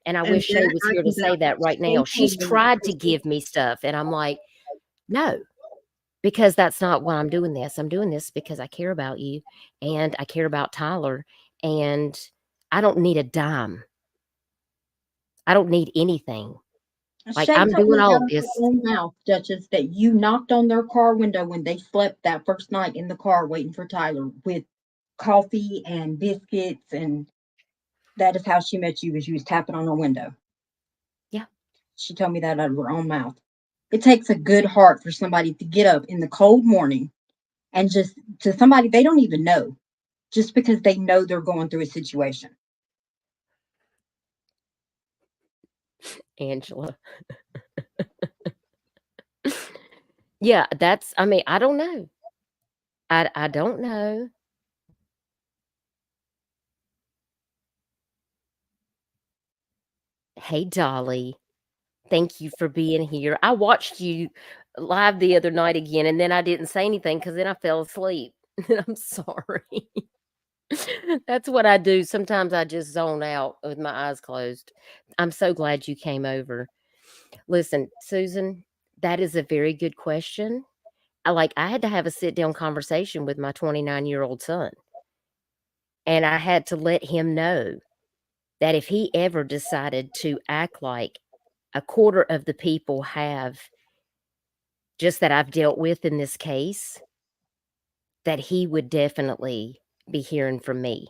And I And wish Shay that was I here to can say vouch that right for. She now. told She's me tried to that she give me stuff, and I'm like, "No, because that's not why I'm doing this. I'm doing this because I care about you, and I care about Tyler, and I don't need a dime. I don't need anything. Like, Shay I'm told doing me all out of of her this." own mouth, Duchess, that you knocked on their car window when they slept that first night in the car waiting for Tyler with coffee and biscuits, and that is how she met you, was you was tapping on her window. Yeah. She told me that out of her own mouth. It takes a good heart for somebody to get up in the cold morning and just to somebody they don't even know, just because they know they're going through a situation. Angela. Yeah, that's I mean, I don't know. I don't know. Hey, Dolly. Thank you for being here. I watched you live the other night again, and then I didn't say anything because then I fell asleep. I'm sorry. That's what I do. Sometimes I just zone out with my eyes closed. I'm so glad you came over. Listen, Susan, that is a very good question. I had to have a sit down conversation with my 29-year-old son, and I had to let him know that if he ever decided to act like a quarter of the people have just that I've dealt with in this case, that he would definitely be hearing from me.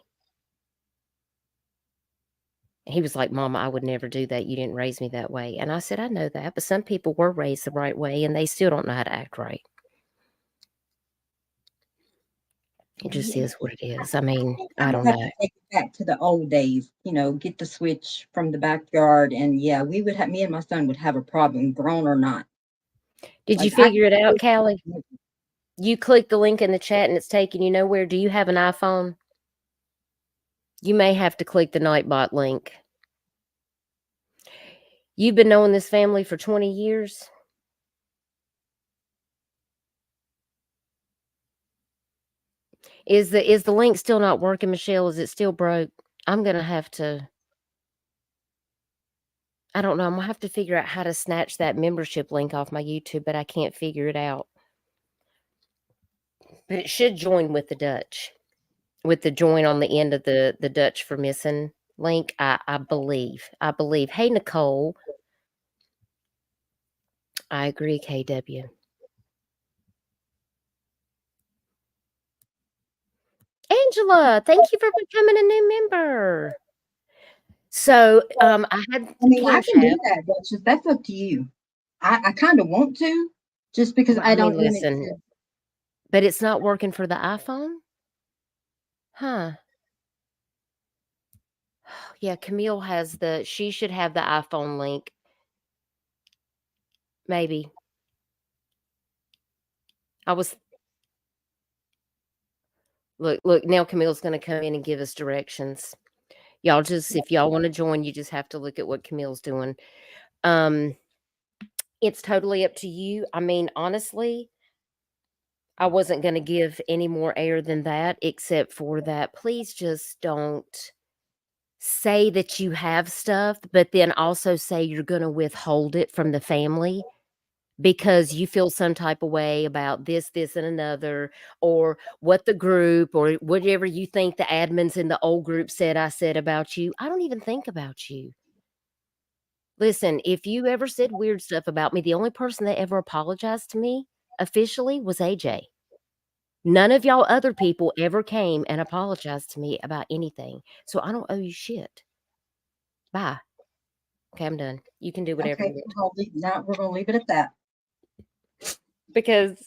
He was like, "Mama, I would never do that. You didn't raise me that way." And I said, "I know that, but some people were raised the right way and they still don't know how to act right." It just Yeah, is what it is. I mean, think I I would don't have know. to take it back to the old days, get the switch from the backyard, and yeah, we would have me and my son would have a problem, grown or not. Did you Like, I figure it out, Callie? can You click the link in the chat and it's taking you nowhere. Do you have an iPhone? You may have to click the Nightbot link. You've been knowing this family for 20 years? Is the link still not working, Michelle? Is it still broke? I'm gonna have to I don't know, I'm gonna have to figure out how to snatch that membership link off my YouTube, but I can't figure it out. But it should join with the Dutch, with the join on the end of the Dutch for missing link, I believe. I believe. Hey, Nicole. I agree, KW. Angela, thank you for becoming a new member. So, I had I mean, I can do Camshaft. that, that's up to you. I kinda want to, just because Well, I I mean, don't want it listen, to. but it's not working for the iPhone? Huh. Yeah, Camille has she should have the iPhone link. Maybe. I was Look, now Camille's gonna come in and give us directions. Y'all just if y'all wanna join, you just have to look at what Camille's doing. Um, it's totally up to you. I mean, honestly, I wasn't gonna give any more air than that, except for that please just don't say that you have stuff, but then also say you're gonna withhold it from the family because you feel some type of way about this, and another, or what the group or whatever you think the admins in the old group said I said about you. I don't even think about you. Listen, if you ever said weird stuff about me, the only person that ever apologized to me officially was AJ. None of y'all other people ever came and apologized to me about anything. So I don't owe you shit. Bye. Okay, I'm done. You can do whatever Okay, you want. now we're gonna leave it at that. Because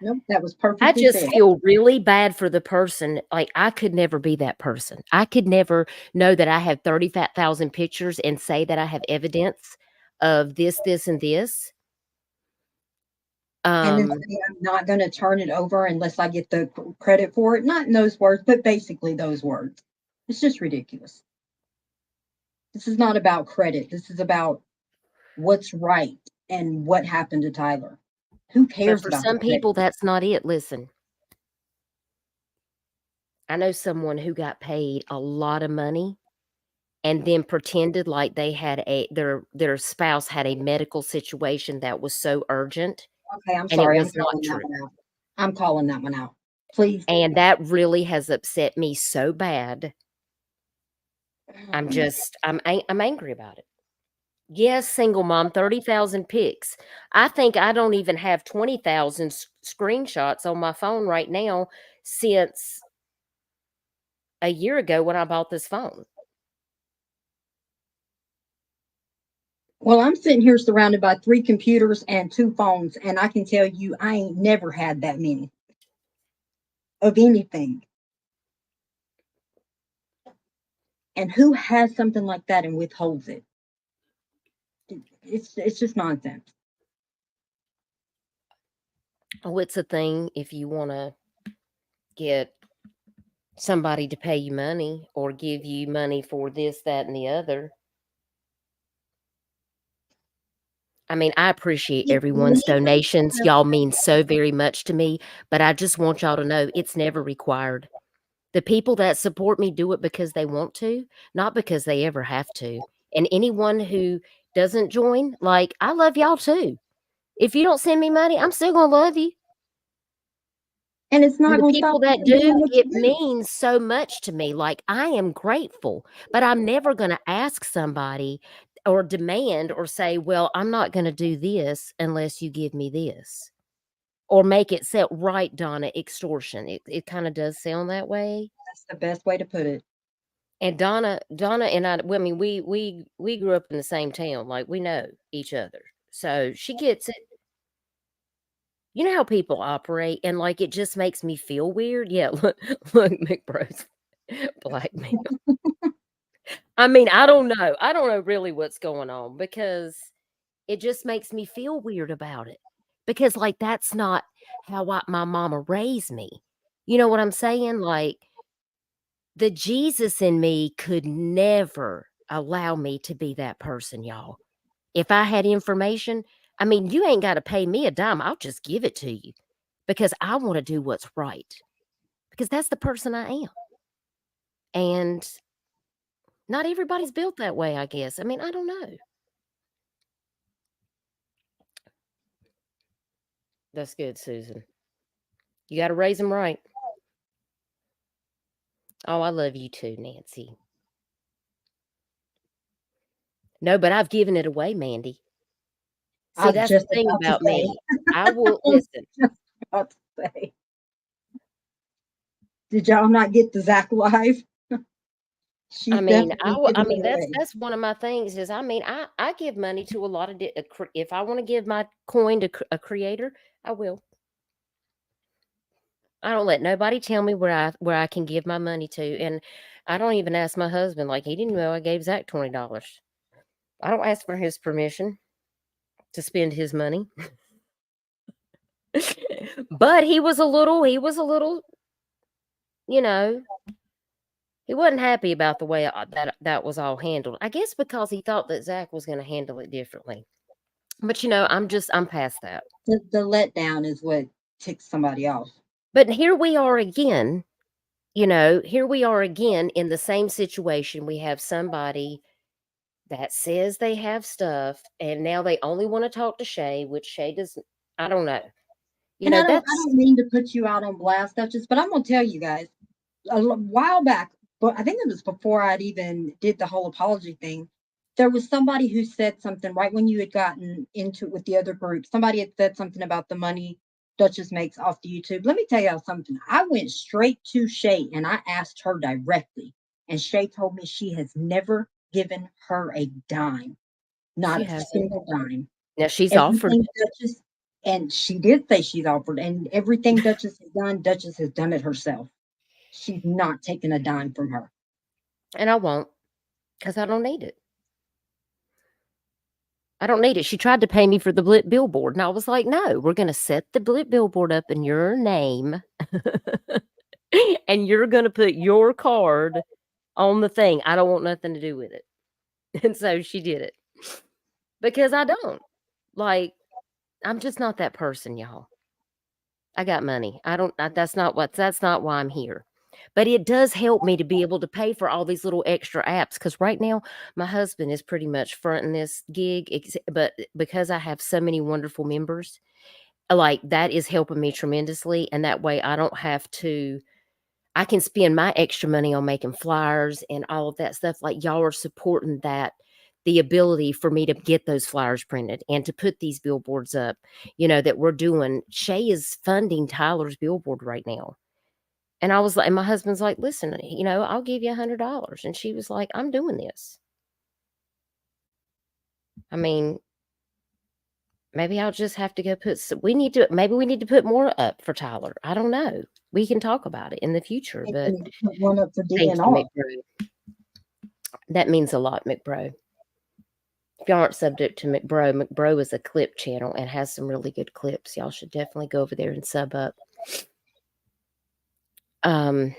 Nope, that was I perfectly just said. feel really bad for the person. Like, I could never be that person. I could never know that I have 35,000 pictures and say that I have evidence of this, and this. And then Um, say I'm not gonna turn it over unless I get the credit for it. Not in those words, but basically those words. It's just ridiculous. This is not about credit. This is about what's right and what happened to Tyler. Who but cares for about the some credit? people, that's not it. Listen, I know someone who got paid a lot of money and then pretended like they had their spouse had a medical situation that was so urgent, Okay, I'm and it sorry. I'm was not calling that true. one out. I'm calling that one out. Please. And that really has upset me so bad. Oh, I'm angry about it. Yes, single mom, 30,000 pics. I think I don't even have 20,000 screenshots on my phone right now since a year ago when I bought this phone. well, I'm sitting here surrounded by 3 computers and 2 phones, and I can tell you I ain't never had that many of anything. And who has something like that and withholds it? It's just nonsense. Oh, it's a thing if you want to get somebody to pay you money or give you money for this, that, and the other. I mean, I appreciate It's everyone's legal. donations. Y'all mean so very much to me, but I just want y'all to know it's never required. The people that support me do it because they want to, not because they ever have to. And anyone who doesn't join, like, I love y'all too. If you don't send me money, I'm still gonna love you. And it's And not the gonna stop people you that from doing do, what it you do. means so much to me. Like, I am grateful, but I'm never gonna ask somebody or demand or say, well, I'm not gonna do this unless you give me this. Or make it sound right, Donna, extortion. It kind of does sound that way. That's the best way to put it. And Donna and I, well, I mean, we grew up in the same town, like, we know each other. So, she gets it. You know how people operate, and, like, it just makes me feel weird. Yeah, look, McBro's blackmail. I mean, I don't know really what's going on because it just makes me feel weird about it. Because, like, that's not how my mama raised me. You know what I'm saying? Like, the Jesus in me could never allow me to be that person, y'all. If I had information, I mean, you ain't gotta pay me a dime, I'll just give it to you because I wanna do what's right, because that's the person I am, and not everybody's built that way, I guess. I mean, I don't know. That's good, Susan. You gotta raise them right. Oh, I love you too, Nancy. No, but I've given it away, Mandy. I See, was that's the just thing about to about say. me. I will I was listen. just about to say. Did y'all not get the Zach Live? I She's mean, definitely giving it that's away. one of my things is, I mean, I give money to a lot of if I wanna give my coin to a creator, I will. I don't let nobody tell me where I can give my money to, and I don't even ask my husband, like, he didn't know I gave Zach $20. I don't ask for his permission to spend his money. But he was a little you know, he wasn't happy about the way that was all handled. I guess because he thought that Zach was going to handle it differently. But I'm past that. The letdown is what ticks somebody off. But here we are again. Here we are again in the same situation. We have somebody that says they have stuff, and now they only want to talk to Shay, which Shay doesn't. I don't know. And I That's don't mean to put you out on blast, Duchess, but I'm gonna tell you guys while back, but I think it was before I'd even did the whole apology thing. There was somebody who said something right when you had gotten into it with the other group. Somebody had said something about the money Duchess makes off the YouTube. Let me tell y'all something. I went straight to Shay and I asked her directly, and Shay told me she has never given her a dime, not she a hasn't. single dime. Now she's offered. Duchess, and she did say she's offered, and everything Duchess has done it herself. She's not taking a dime from her. And I won't, because I don't need it. I don't need it. She tried to pay me for the billboard, and I was like, no, we're going to set the billboard up in your name, and you're going to put your card on the thing. I don't want nothing to do with it. And so she did it. Because I don't. Like, I'm just not that person, y'all. I got money. That's not why I'm here. But it does help me to be able to pay for all these little extra apps, because right now my husband is pretty much fronting this gig, but because I have so many wonderful members, like, that is helping me tremendously. And that way I can spend my extra money on making flyers and all of that stuff. Like, y'all are supporting the ability for me to get those flyers printed and to put these billboards up, that we're doing. Shay is funding Tyler's billboard right now. And I was like, and my husband's like, listen, I'll give you $100. And she was like, I'm doing this. I mean, maybe I'll just have to go maybe we need to put more up for Tyler. I don't know. We can talk about it in the future, but one up for thank you, DNR. McBro. That means a lot, McBro. If y'all aren't subject to McBro is a clip channel and has some really good clips. Y'all should definitely go over there and sub up. And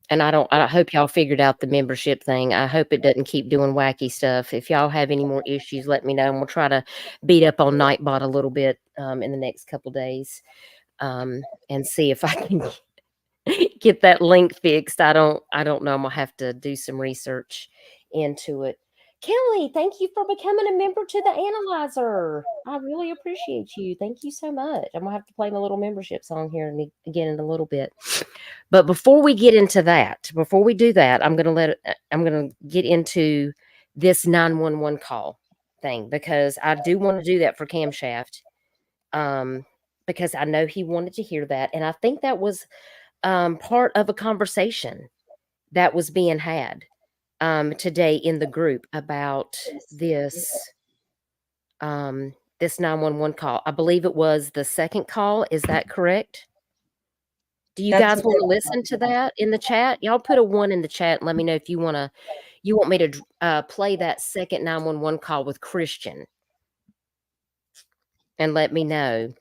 I hope y'all figured out the membership thing. I hope it doesn't keep doing wacky stuff. If y'all have any more issues, let me know, and we'll try to beat up on Nightbot a little bit in the next couple days, and see if I can get that link fixed. I don't know. I'm gonna have to do some research into it. Kelly, thank you for becoming a member to the Analyzer. I really appreciate you. Thank you so much. I'm gonna have to play my little membership song here again in a little bit. But before we get into that, before we do that, I'm gonna get into this 911 call thing, because I do want to do that for Camshaft. Because I know he wanted to hear that, and I think that was part of a conversation that was being had today in the group about this 911 call. I believe it was the second call. Is that correct? Do you guys want to listen to that in the chat? Y'all put a 1 in the chat and let me know if you want me to play that second 911 call with Christian, and let me know.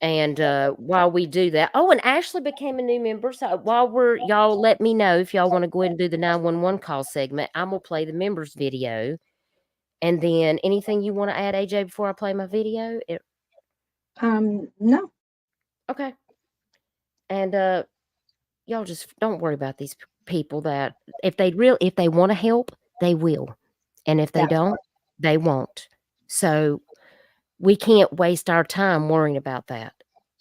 And while we do that, and Ashley became a new member. So while y'all let me know if y'all want to go ahead and do the 911 call segment, I'm gonna play the members video. And then anything you want to add, AJ, before I play my video? No. Okay. And y'all just don't worry about these people, that if they want to help, they will. And if they don't, they won't. So we can't waste our time worrying about that.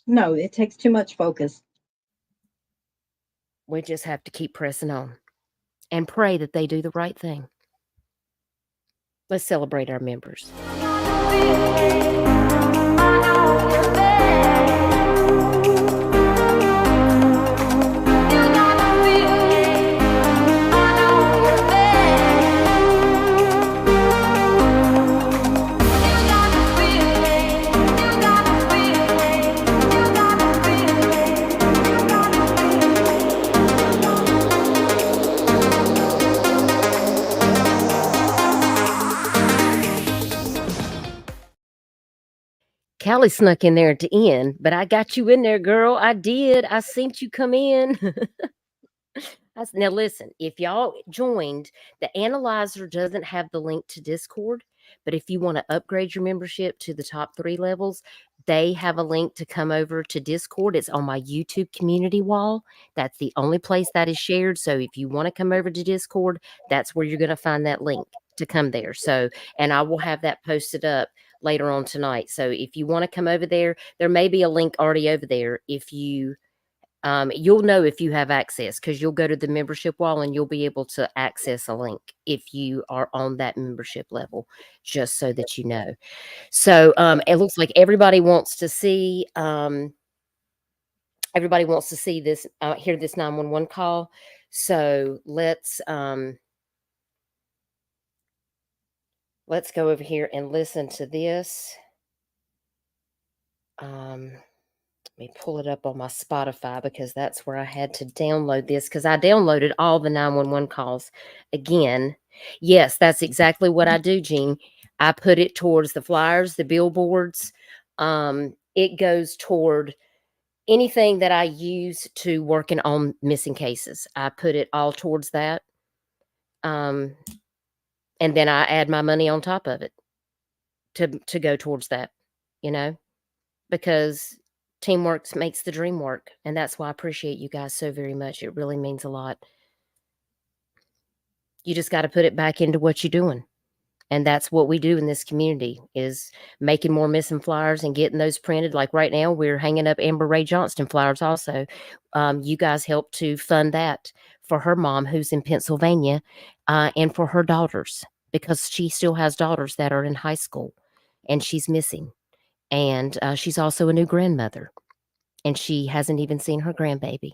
No, it takes too much focus. We just have to keep pressing on and pray that they do the right thing. Let's celebrate our members. Callie snuck in there at the end, but I got you in there, girl. I did. I seen you come in. Now listen, if y'all joined, the analyzer doesn't have the link to Discord, but if you want to upgrade your membership to the top 3 levels, they have a link to come over to Discord. It's on my YouTube community wall. That's the only place that is shared. So if you want to come over to Discord, that's where you're going to find that link to come there. So, and I will have that posted up later on tonight. So if you want to come over there, there may be a link already over there. If you you'll know if you have access, because you'll go to the membership wall and you'll be able to access a link if you are on that membership level, just so that you know. So it looks like everybody wants to see this, hear this 911 call. So let's go over here and listen to this. Let me pull it up on my Spotify, because that's where I had to download this, because I downloaded all the 911 calls again. Yes, that's exactly what I do, Jean. I put it towards the flyers, the billboards. It goes toward anything that I use to working on missing cases. I put it all towards that. And then I add my money on top of it to go towards that, because teamwork makes the dream work. And that's why I appreciate you guys so very much. It really means a lot. You just got to put it back into what you're doing. And that's what we do in this community, is making more missing flyers and getting those printed. Like right now, we're hanging up Amber Ray Johnston flyers also. You guys helped to fund that for her mom, who's in Pennsylvania, and for her daughters, because she still has daughters that are in high school and she's missing. And she's also a new grandmother, and she hasn't even seen her grandbaby.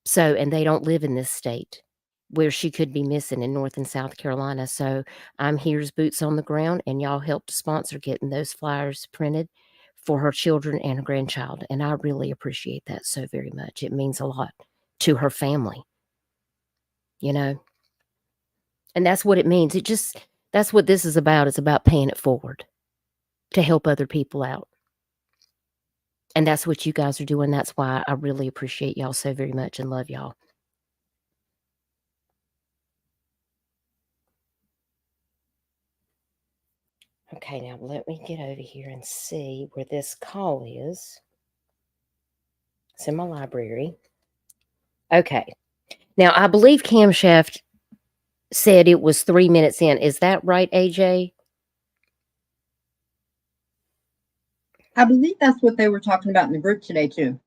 So, and they don't live in this state where she could be missing, in North and South Carolina. So I'm here's boots on the ground, and y'all helped sponsor getting those flyers printed for her children and her grandchild. And I really appreciate that so very much. It means a lot to her family, And that's what it means. That's what this is about. It's about paying it forward to help other people out. And that's what you guys are doing. That's why I really appreciate y'all so very much and love y'all. Okay, now let me get over here and see where this call is. It's in my library. Okay. Now, I believe Camshaft said it was 3 minutes in. Is that right, AJ? I believe that's what they were talking about in the group today, too.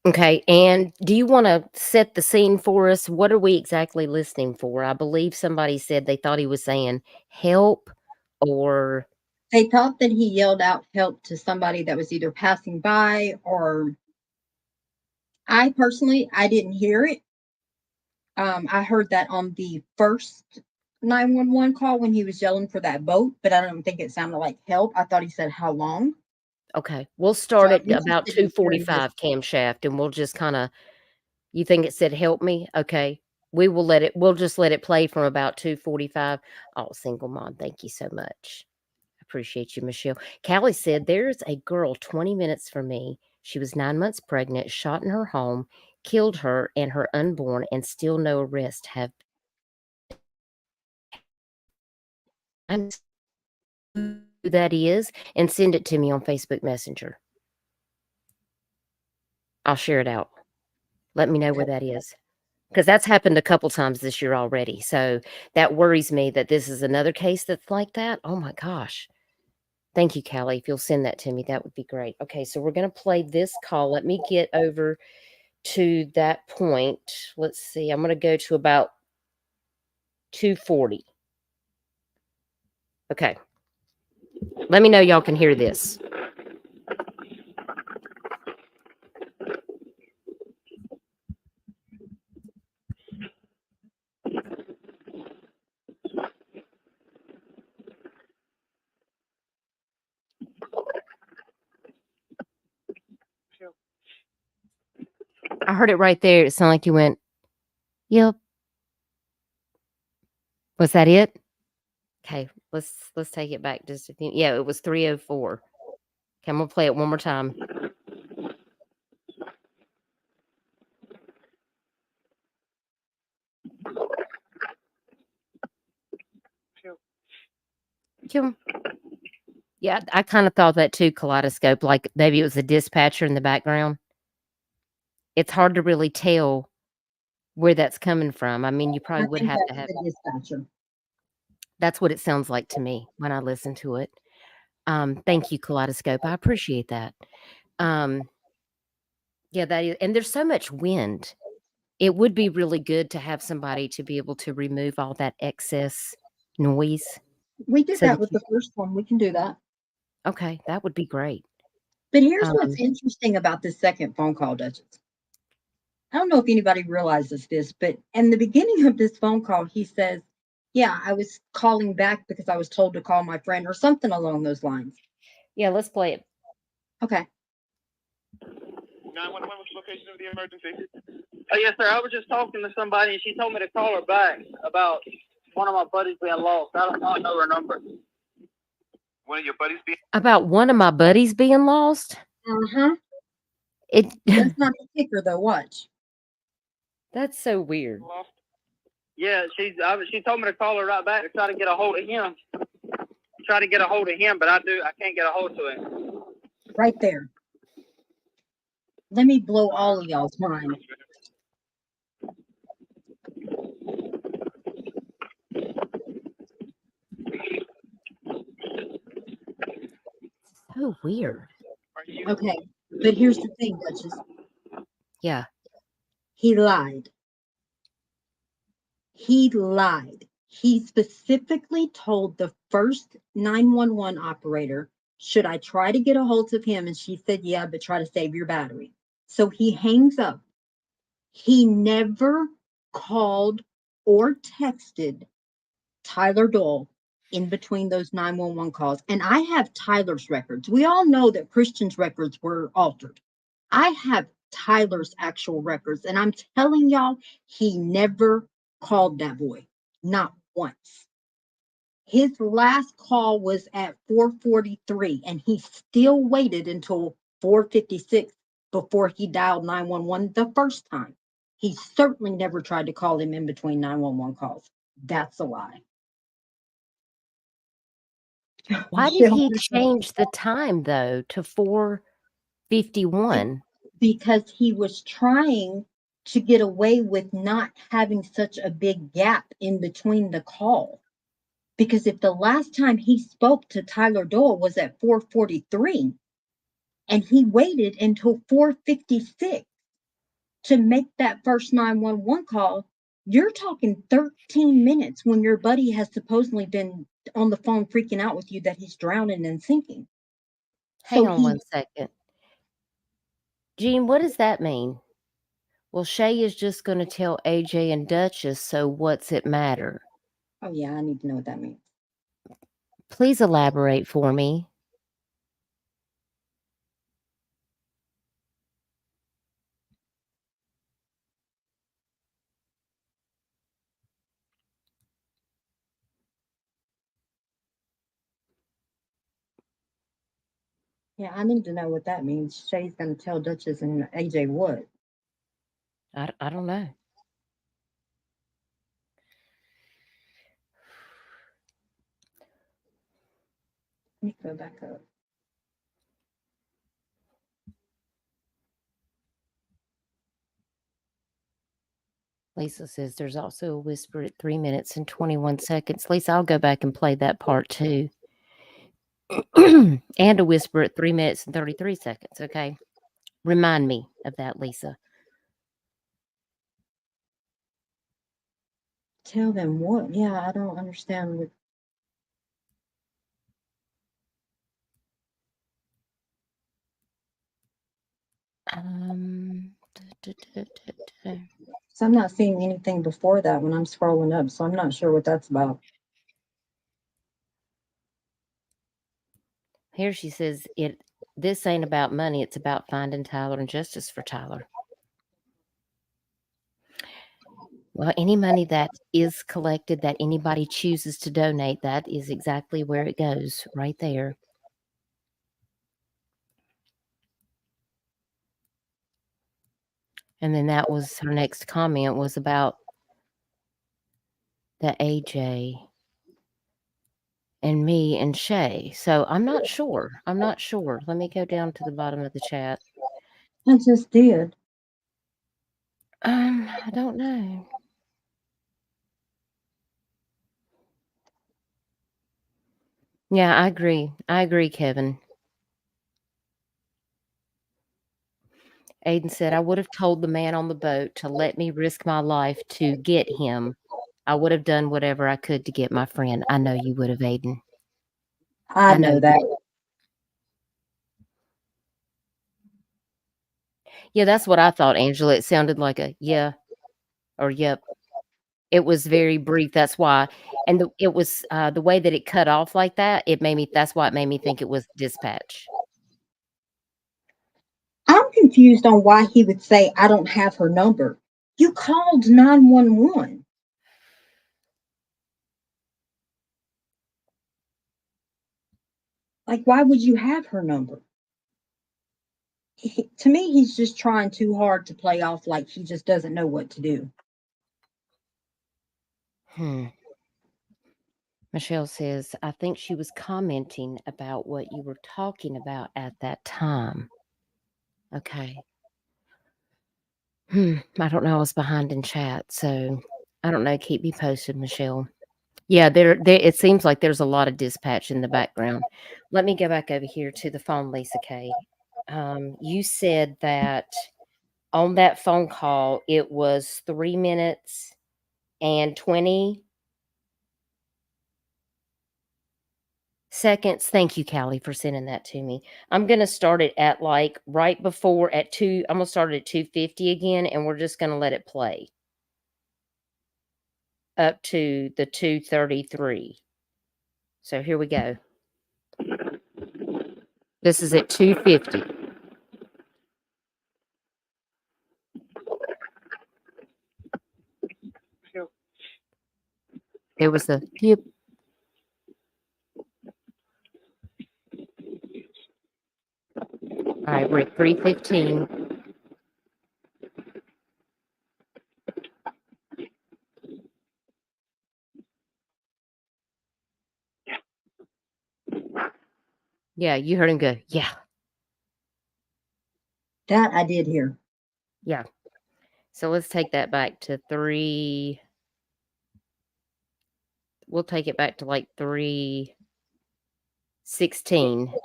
Okay. And do you want to set the scene for us? What are we exactly listening for? I believe somebody said they thought he was saying help, or... They thought that he yelled out help to somebody that was either passing by, or I personally, I didn't hear it. I heard that on the first 911 call when he was yelling for that boat, but I don't think it sounded like help. I thought he said how long. Okay. We'll start at I'm about interested in hearing 2:45, Camshaft, and we'll just kind of... You think it said help me? Okay. We'll just let it play from about 2:45. Oh, single mom, thank you so much. Appreciate you, Michelle. Callie said, there's a girl 20 minutes from me. She was 9 months pregnant, shot in her home, killed her and her unborn, and still no arrest have. I'm who that is, and send it to me on Facebook Messenger. I'll share it out. Let me know where that is, because that's happened a couple times this year already. So that worries me that this is another case that's like that. Oh my gosh. Thank you, Callie. If you'll send that to me, that would be great. Okay, so we're going to play this call. Let me get over to that point. Let's see. I'm going to go to about 2:40. Okay. Let me know y'all can hear this. I heard it right there. It sounded like you went, yep. Was that it? Okay, let's take it back just a few. Yeah, it was 3:04. Okay, I'm going to play it one more time. Kim. Yeah, I kind of thought that too, Kaleidoscope, like maybe it was a dispatcher in the background. It's hard to really tell where that's coming from. I mean, you probably I would think have to that's have. the dispatcher. That's what it sounds like to me when I listen to it. Thank you, Kaleidoscope. I appreciate that. Yeah, that is, and there's so much wind. It would be really good to have somebody to be able to remove all that excess noise. We did So that that with you, the first one. We can do that. okay, that would be great. But here's Um, what's interesting about this second phone call, Duchess. I don't know if anybody realizes this, but in the beginning of this phone call, he says, yeah, I was calling back because I was told to call my friend or something along those lines. yeah, let's play it. Okay. 911, what's the location of the emergency? Yes, sir. I was just talking to somebody, and she told me to call her back about one of my buddies being lost. I don't know her number. One of your buddies being About one of my buddies being lost. Uh-huh. It That's not the kicker, though. Watch. That's so weird. lost? Yeah, she told me to call her right back to try to get a hold of him. Try to get a hold of him, but I can't get a hold of him. Right there. Let me blow all of y'all's mind. So weird. Okay. But here's the thing, Duchess. Yeah. He lied. He lied. He specifically told the first 911 operator, should I try to get a hold of him? And she said, yeah, but try to save your battery. So he hangs up. He never called or texted Tyler Doyle in between those 911 calls. And I have Tyler's records. We all know that Christian's records were altered. I have Tyler's actual records. And I'm telling y'all, he never called that boy. Not once. His last call was at 4:43, and he still waited until 4:56 before he dialed 911 the first time. He certainly never tried to call him in between 911 calls. That's a lie. Why did he change the time though to 4:51? Because he was trying to get away with not having such a big gap in between the call. Because if the last time he spoke to Tyler Doyle was at 4:43 and he waited until 4:56 to make that first 911 call, you're talking 13 minutes when your buddy has supposedly been on the phone freaking out with you that he's drowning and sinking. Hang So on one second. Gene, what does that mean? Well, Shay is just going to tell AJ and Duchess, so what's it matter? Oh, yeah, I need to know what that means. Please elaborate for me. Yeah, I need to know what that means. Shay's going to tell Duchess and AJ what? I don't know. Let me go back up. Lisa says there's also a whisper at 3 minutes and 21 seconds. Lisa, I'll go back and play that part too. And a whisper at 3 minutes and 33 seconds. Okay. Remind me of that, Lisa. Tell them what? Yeah, I don't understand what. So I'm not seeing anything before that when I'm scrolling up, so I'm not sure what that's about. Here she says this ain't about money, it's about finding Tyler and justice for Tyler. Well, any money that is collected that anybody chooses to donate, that is exactly where it goes, right there. And then that was her next comment was about the AJ and me and Shay. So I'm not sure. I'm not sure. Let me go down to the bottom of the chat. I just did. I don't know. Yeah, I agree. I agree, Kevin. Aiden said, I would have told the man on the boat to let me risk my life to get him. I would have done whatever I could to get my friend. I know you would have, Aiden. I know that. Yeah, that's what I thought, Angela. It sounded like a yeah or yep. It was very brief. That's why. And it was the way that it cut off like that. That's why it made me think it was dispatch. I'm confused on why he would say, I don't have her number. You called 911. Like, why would you have her number? To me, he's just trying too hard to play off like he just doesn't know what to do. Michelle says, I think she was commenting about what you were talking about at that time. Okay. I don't know. I was behind in chat, so I don't know. Keep me posted, Michelle. Yeah, there. It seems like there's a lot of dispatch in the background. Let me go back over here to the phone, Lisa K. You said that on that phone call, it was 3 minutes and 20 seconds. Thank you, Callie, for sending that to me. I'm going to start it at like right before at 2. I'm going to start it at 2:50 again, and we're just going to let it play up to the 2:33. So here we go. This is at 2:50. It was the yep. All right, we're at 3:15. Yeah, you heard him go, yeah. That I did hear. Yeah. So let's take that back to 3. We'll take it back to like 3:16,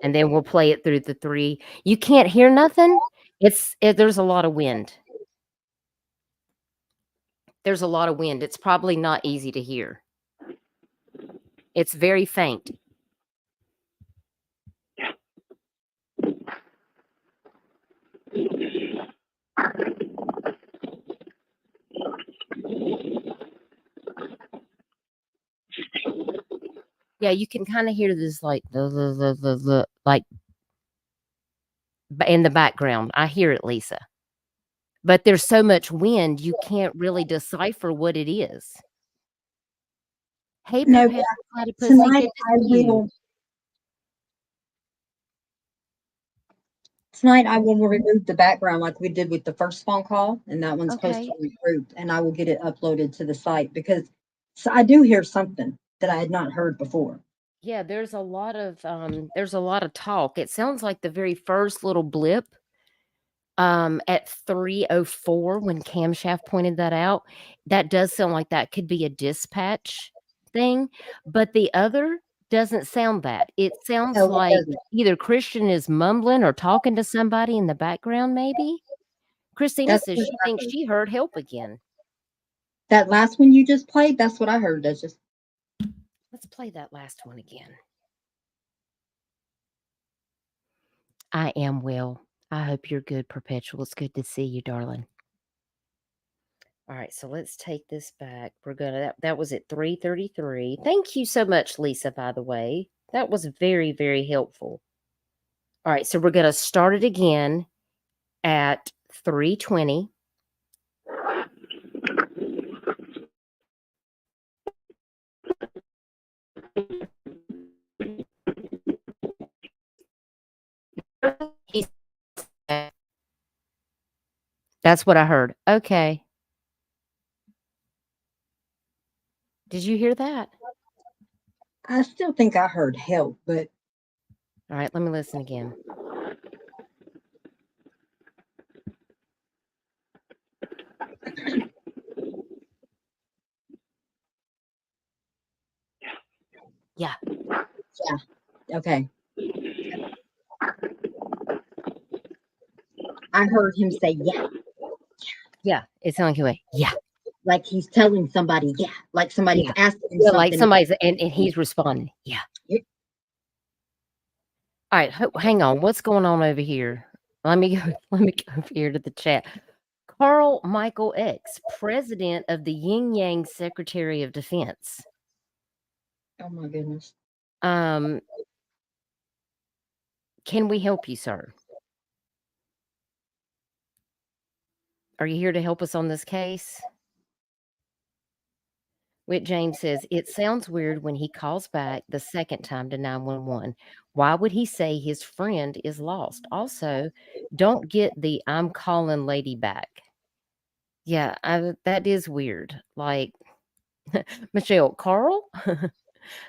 and then we'll play it through the 3. You can't hear nothing? There's a lot of wind. There's a lot of wind. It's probably not easy to hear. It's very faint. Yeah, you can kind of hear this like the like in the background. I hear it, Lisa. But there's so much wind, you can't really decipher what it is. Hey, No, Perpetual Platypus, tonight good to I see you. will. Tonight I will remove the background like we did with the first phone call, and that one's Okay. posted in the group, and I will get it uploaded to the site because I do hear something that I had not heard before. Yeah, there's a lot of talk. It sounds like the very first little blip at 3:04 when Camshaft pointed that out. That does sound like that could be a dispatch thing, but the other doesn't sound that. It sounds No, it like doesn't. either Christian is mumbling or talking to somebody in the background, maybe. Christina That's says what she I thinks heard. she heard help again. That last one you just played, that's what I heard. That's just Let's play that last one again. I am well. I hope you're good, Perpetual. It's good to see you, darling. All right, so let's take this back. We're gonna that was at 3:33. Thank you so much, Lisa, by the way. That was very, very helpful. All right, so we're gonna start it again at 3:20. That's what I heard. Okay. Did you hear that? I still think I heard help, but All right, let me listen again. Yeah. okay. I heard him say, yeah, Yeah. It sounded like he went, yeah. like he's telling somebody, yeah, like somebody's Yeah. asking him Yeah, something. like somebody's, and he's responding. Yeah. Yeah. All right, hang on. What's going on over here? Let me go over here to the chat. Carl Michael X, president of the Yin Yang Secretary of Defense. Oh my goodness. Can we help you, sir? Are you here to help us on this case? Whit James says, it sounds weird when he calls back the second time to 911. Why would he say his friend is lost? Also, don't get the I'm calling lady back. Yeah, that is weird. Like, Michelle, Carl?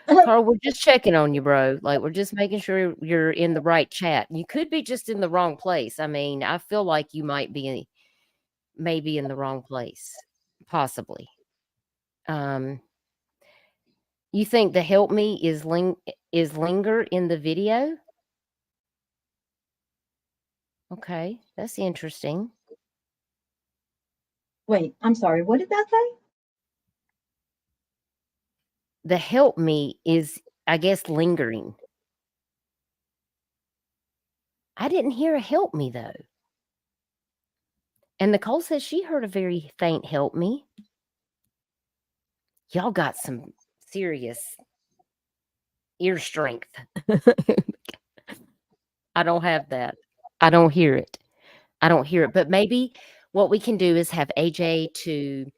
Carl, we're just checking on you, bro. Like, we're just making sure you're in the right chat. You could be just in the wrong place. I mean, I feel like you might be maybe in the wrong place, possibly. You think the help me is linger in the video? Okay, that's interesting. Wait, I'm sorry. What did that say? The help me is, I guess, lingering. I didn't hear a help me, though. And Nicole says she heard a very faint help me. Y'all got some serious ear strength. I don't have that. I don't hear it. But maybe what we can do is have AJ to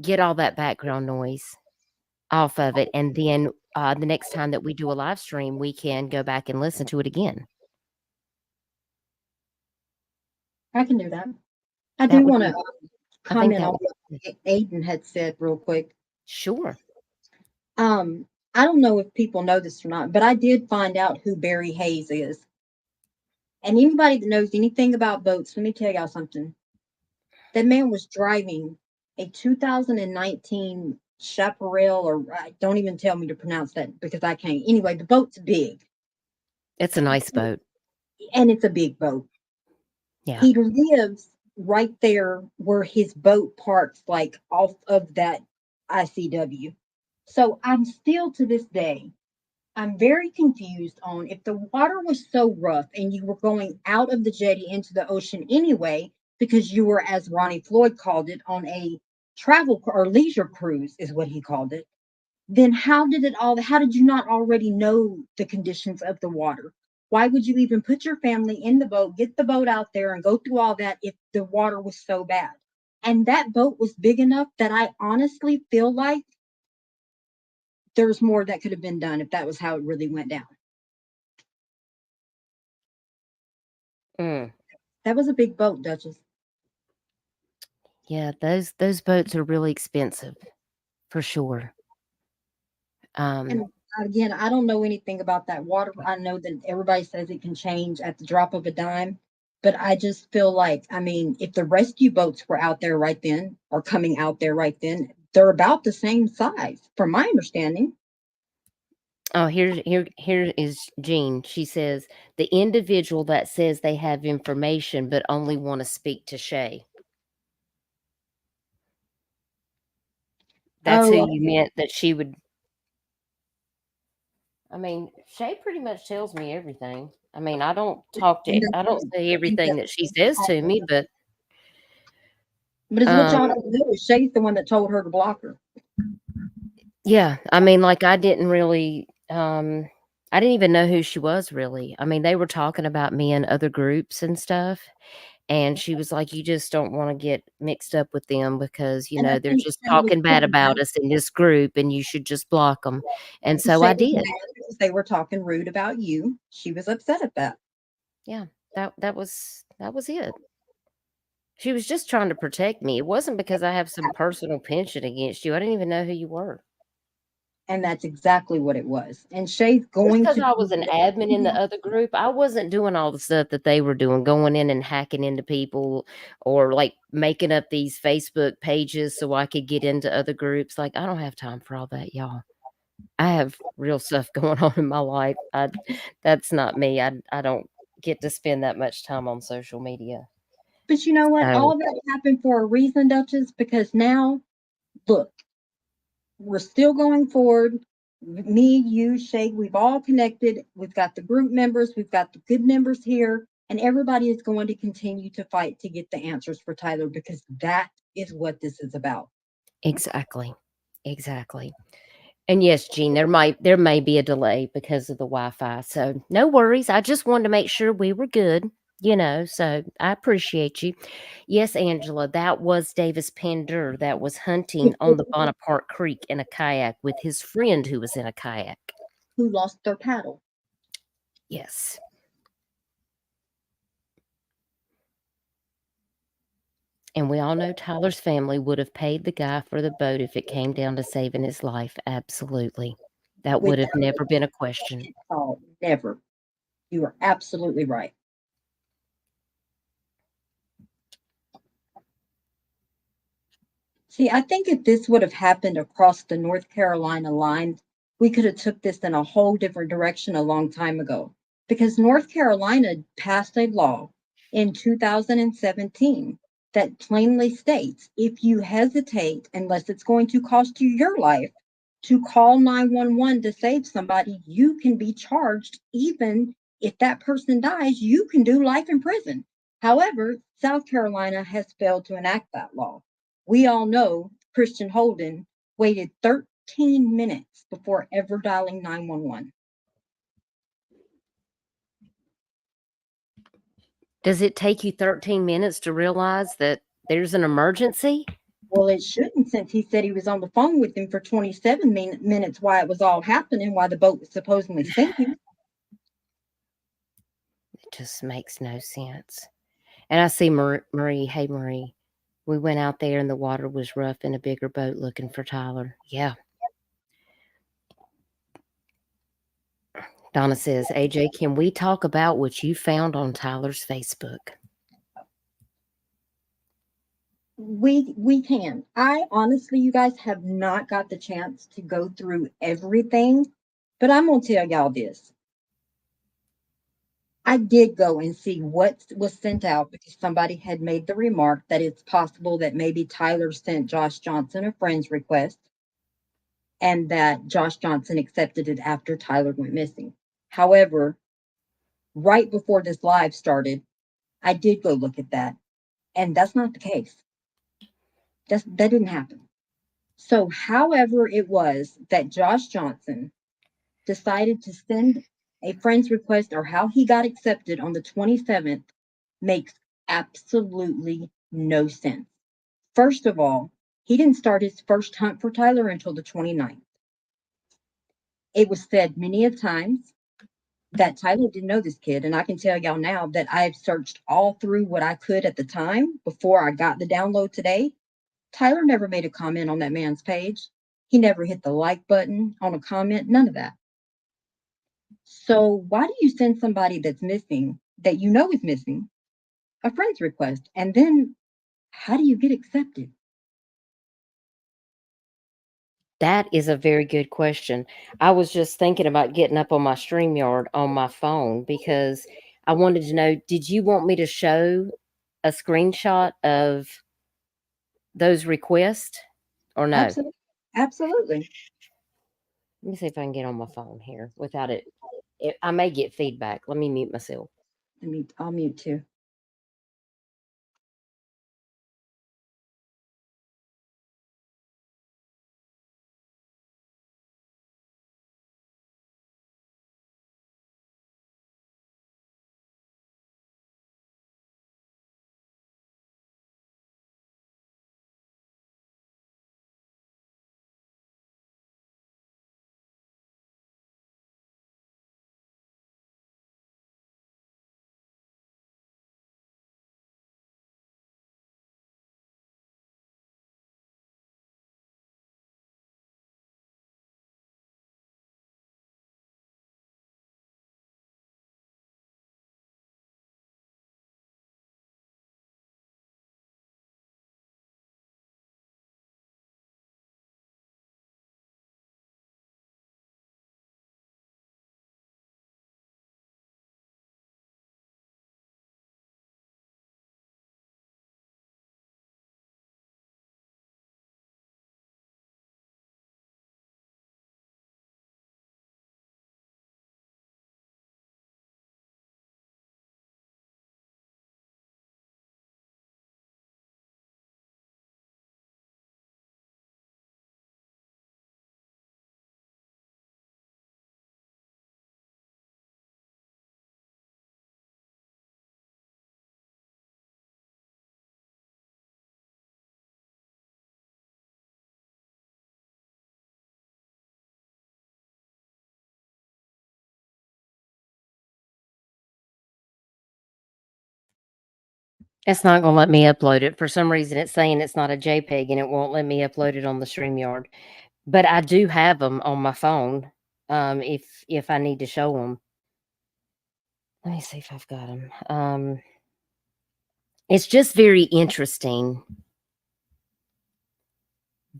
get all that background noise off of it. And then the next time that we do a live stream, we can go back and listen to it again. I can do that. I do want to comment on be- what Aiden had said real quick. Sure. I don't know if people know this or not, but I did find out who Barry Hayes is. And anybody that knows anything about boats, let me tell y'all something. That man was driving a 2019 Chaparral, or don't even tell me to pronounce that because I can't. Anyway, the boat's big. It's a nice boat. And it's a big boat. Yeah. He lives right there where his boat parks, like off of that ICW. So I'm still to this day, I'm very confused on if the water was so rough and you were going out of the jetty into the ocean anyway, because you were, as Ronnie Floyd called it, on a travel or leisure cruise, is what he called it. Then how did you not already know the conditions of the water? Why would you even put your family in the boat, get the boat out there and go through all that if the water was so bad? And that boat was big enough that I honestly feel like there's more that could have been done if that was how it really went down. That was a big boat, Duchess. Yeah, those boats are really expensive, for sure. And again, I don't know anything about that water. I know that everybody says it can change at the drop of a dime, but I just feel like, I mean, if the rescue boats were out there right then or coming out there right then, they're about the same size, from my understanding. Oh, here is Jean. She says the individual that says they have information but only want to speak to Shay. That's who you meant that she would. I mean, Shay pretty much tells me everything. I mean, I don't say everything that she says to me, but it's what y'all don't do. Shay's the one that told her to block her. Yeah, I mean, like I didn't really I didn't even know who she was really. I mean, they were talking about me in other groups and stuff. And she was like, you just don't want to get mixed up with them because, you know, they're just talking bad about us in this group and you should just block them. And so I did. They were talking rude about you. She was upset at that. Yeah, that was it. She was just trying to protect me. It wasn't because I have some personal penchant against you. I didn't even know who you were. And that's exactly what it was. And Shay's Just going because to I was an admin in the other group, I wasn't doing all the stuff that they were doing, going in and hacking into people or like making up these Facebook pages so I could get into other groups. Like, I don't have time for all that, y'all. I have real stuff going on in my life. That's not me. I don't get to spend that much time on social media. But you know what? So All that happened for a reason, Duchess, because now, look, we're still going forward. Me, you, Shay, we've all connected. We've got the group members, we've got the good members here, and everybody is going to continue to fight to get the answers for Tyler because that is what this is about. exactly. Exactly. And yes, Jean, there may be a delay because of the Wi-Fi. So no worries. I just wanted to make sure we were good, so I appreciate you. Yes, Angela, that was Davis Pender that was hunting on the Bonaparte Creek in a kayak with his friend who was in a kayak. Who lost their paddle. Yes. And we all know Tyler's family would have paid the guy for the boat if it came down to saving his life. Absolutely. That would have never been a question. Oh, never. You are absolutely right. See, I think if this would have happened across the North Carolina line, we could have took this in a whole different direction a long time ago. Because North Carolina passed a law in 2017 that plainly states if you hesitate, unless it's going to cost you your life, to call 911 to save somebody, you can be charged. Even if that person dies, you can do life in prison. However, South Carolina has failed to enact that law. We all know Christian Holden waited 13 minutes before ever dialing 911. Does it take you 13 minutes to realize that there's an emergency? Well, it shouldn't, since he said he was on the phone with him for 27 minutes while it was all happening, while the boat was supposedly sinking. It just makes no sense. And I see Marie. Hey, Marie. We went out there and the water was rough in a bigger boat looking for Tyler. Yeah. Donna says, AJ, can we talk about what you found on Tyler's Facebook? We can. I honestly, you guys have not got the chance to go through everything, but I'm gonna tell y'all this. I did go and see what was sent out because somebody had made the remark that it's possible that maybe Tyler sent Josh Johnson a friend's request and that Josh Johnson accepted it after Tyler went missing. However, right before this live started, I did go look at that, and that's not the case. That didn't happen. So, however, it was that Josh Johnson decided to send a friend's request or how he got accepted on the 27th makes absolutely no sense. First of all, he didn't start his first hunt for Tyler until the 29th. It was said many a times that Tyler didn't know this kid, and I can tell y'all now that I've searched all through what I could at the time before I got the download today. Tyler never made a comment on that man's page. He never hit the like button on a comment, none of that. So why do you send somebody that's missing, that you know is missing, a friend's request? And then how do you get accepted? That is a very good question. I was just thinking about getting up on my StreamYard on my phone because I wanted to know, did you want me to show a screenshot of those requests or no? Absolutely. Absolutely. Let me see if I can get on my phone here without it. I may get feedback. Let me mute myself. I'll mute too. It's not gonna let me upload it. For some reason, it's saying it's not a JPEG, and it won't let me upload it on the StreamYard. But I do have them on my phone, if I need to show them. Let me see if I've got them. It's just very interesting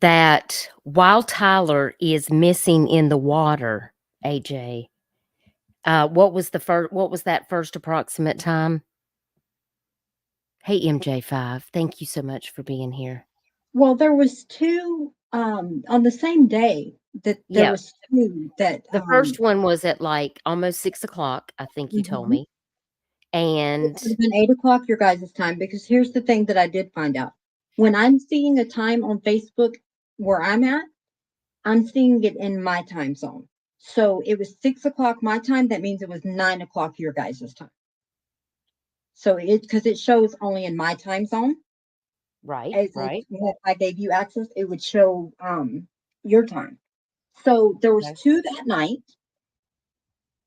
that while Tyler is missing in the water, AJ, what was that first approximate time? Hey, MJ5, thank you so much for being here. Well, there was two on the same day that there Yeah. was two that The first one was at like almost 6 o'clock, I think you told me. And it would have been 8 o'clock your guys' time, because here's the thing that I did find out. When I'm seeing a time on Facebook where I'm at, I'm seeing it in my time zone. So it was 6 o'clock my time. That means it was 9 o'clock your guys' time. So because it shows only in my time zone. right. If I gave you access, it would show your time. So there was Okay. two that night.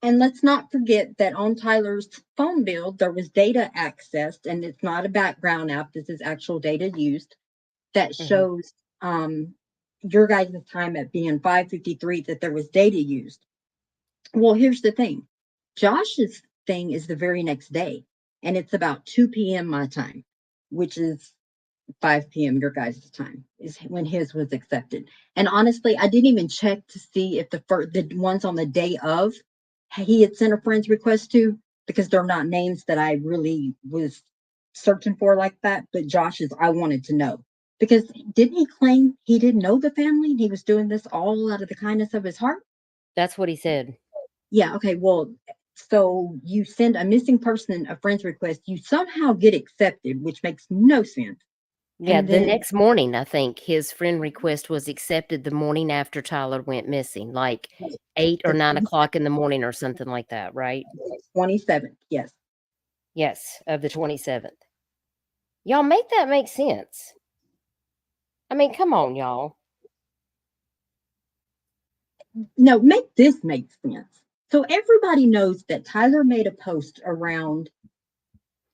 And let's not forget that on Tyler's phone bill, there was data accessed, and it's not a background app. This is actual data used that shows your guys' time at being 5:53 that there was data used. Well, here's the thing. Josh's thing is the very next day, and it's about 2 p.m. my time, which is 5 p.m. your guys' time is when his was accepted. And honestly, I didn't even check to see if the ones on the day of he had sent a friend's request to, because they're not names that I really was searching for like that. But Josh's, I wanted to know, because didn't he claim he didn't know the family? He was doing this all out of the kindness of his heart. That's what he said. Yeah. Okay. Well, so you send a missing person a friend's request, you somehow get accepted, which makes no sense. Yeah, And the then next morning, I think his friend request was accepted the morning after Tyler went missing, like 8 or the 9 o'clock in the morning or something like that, right? 27th, yes. Yes, of the 27th. Y'all make that make sense. I mean, come on, y'all. No, make this make sense. So everybody knows that Tyler made a post around,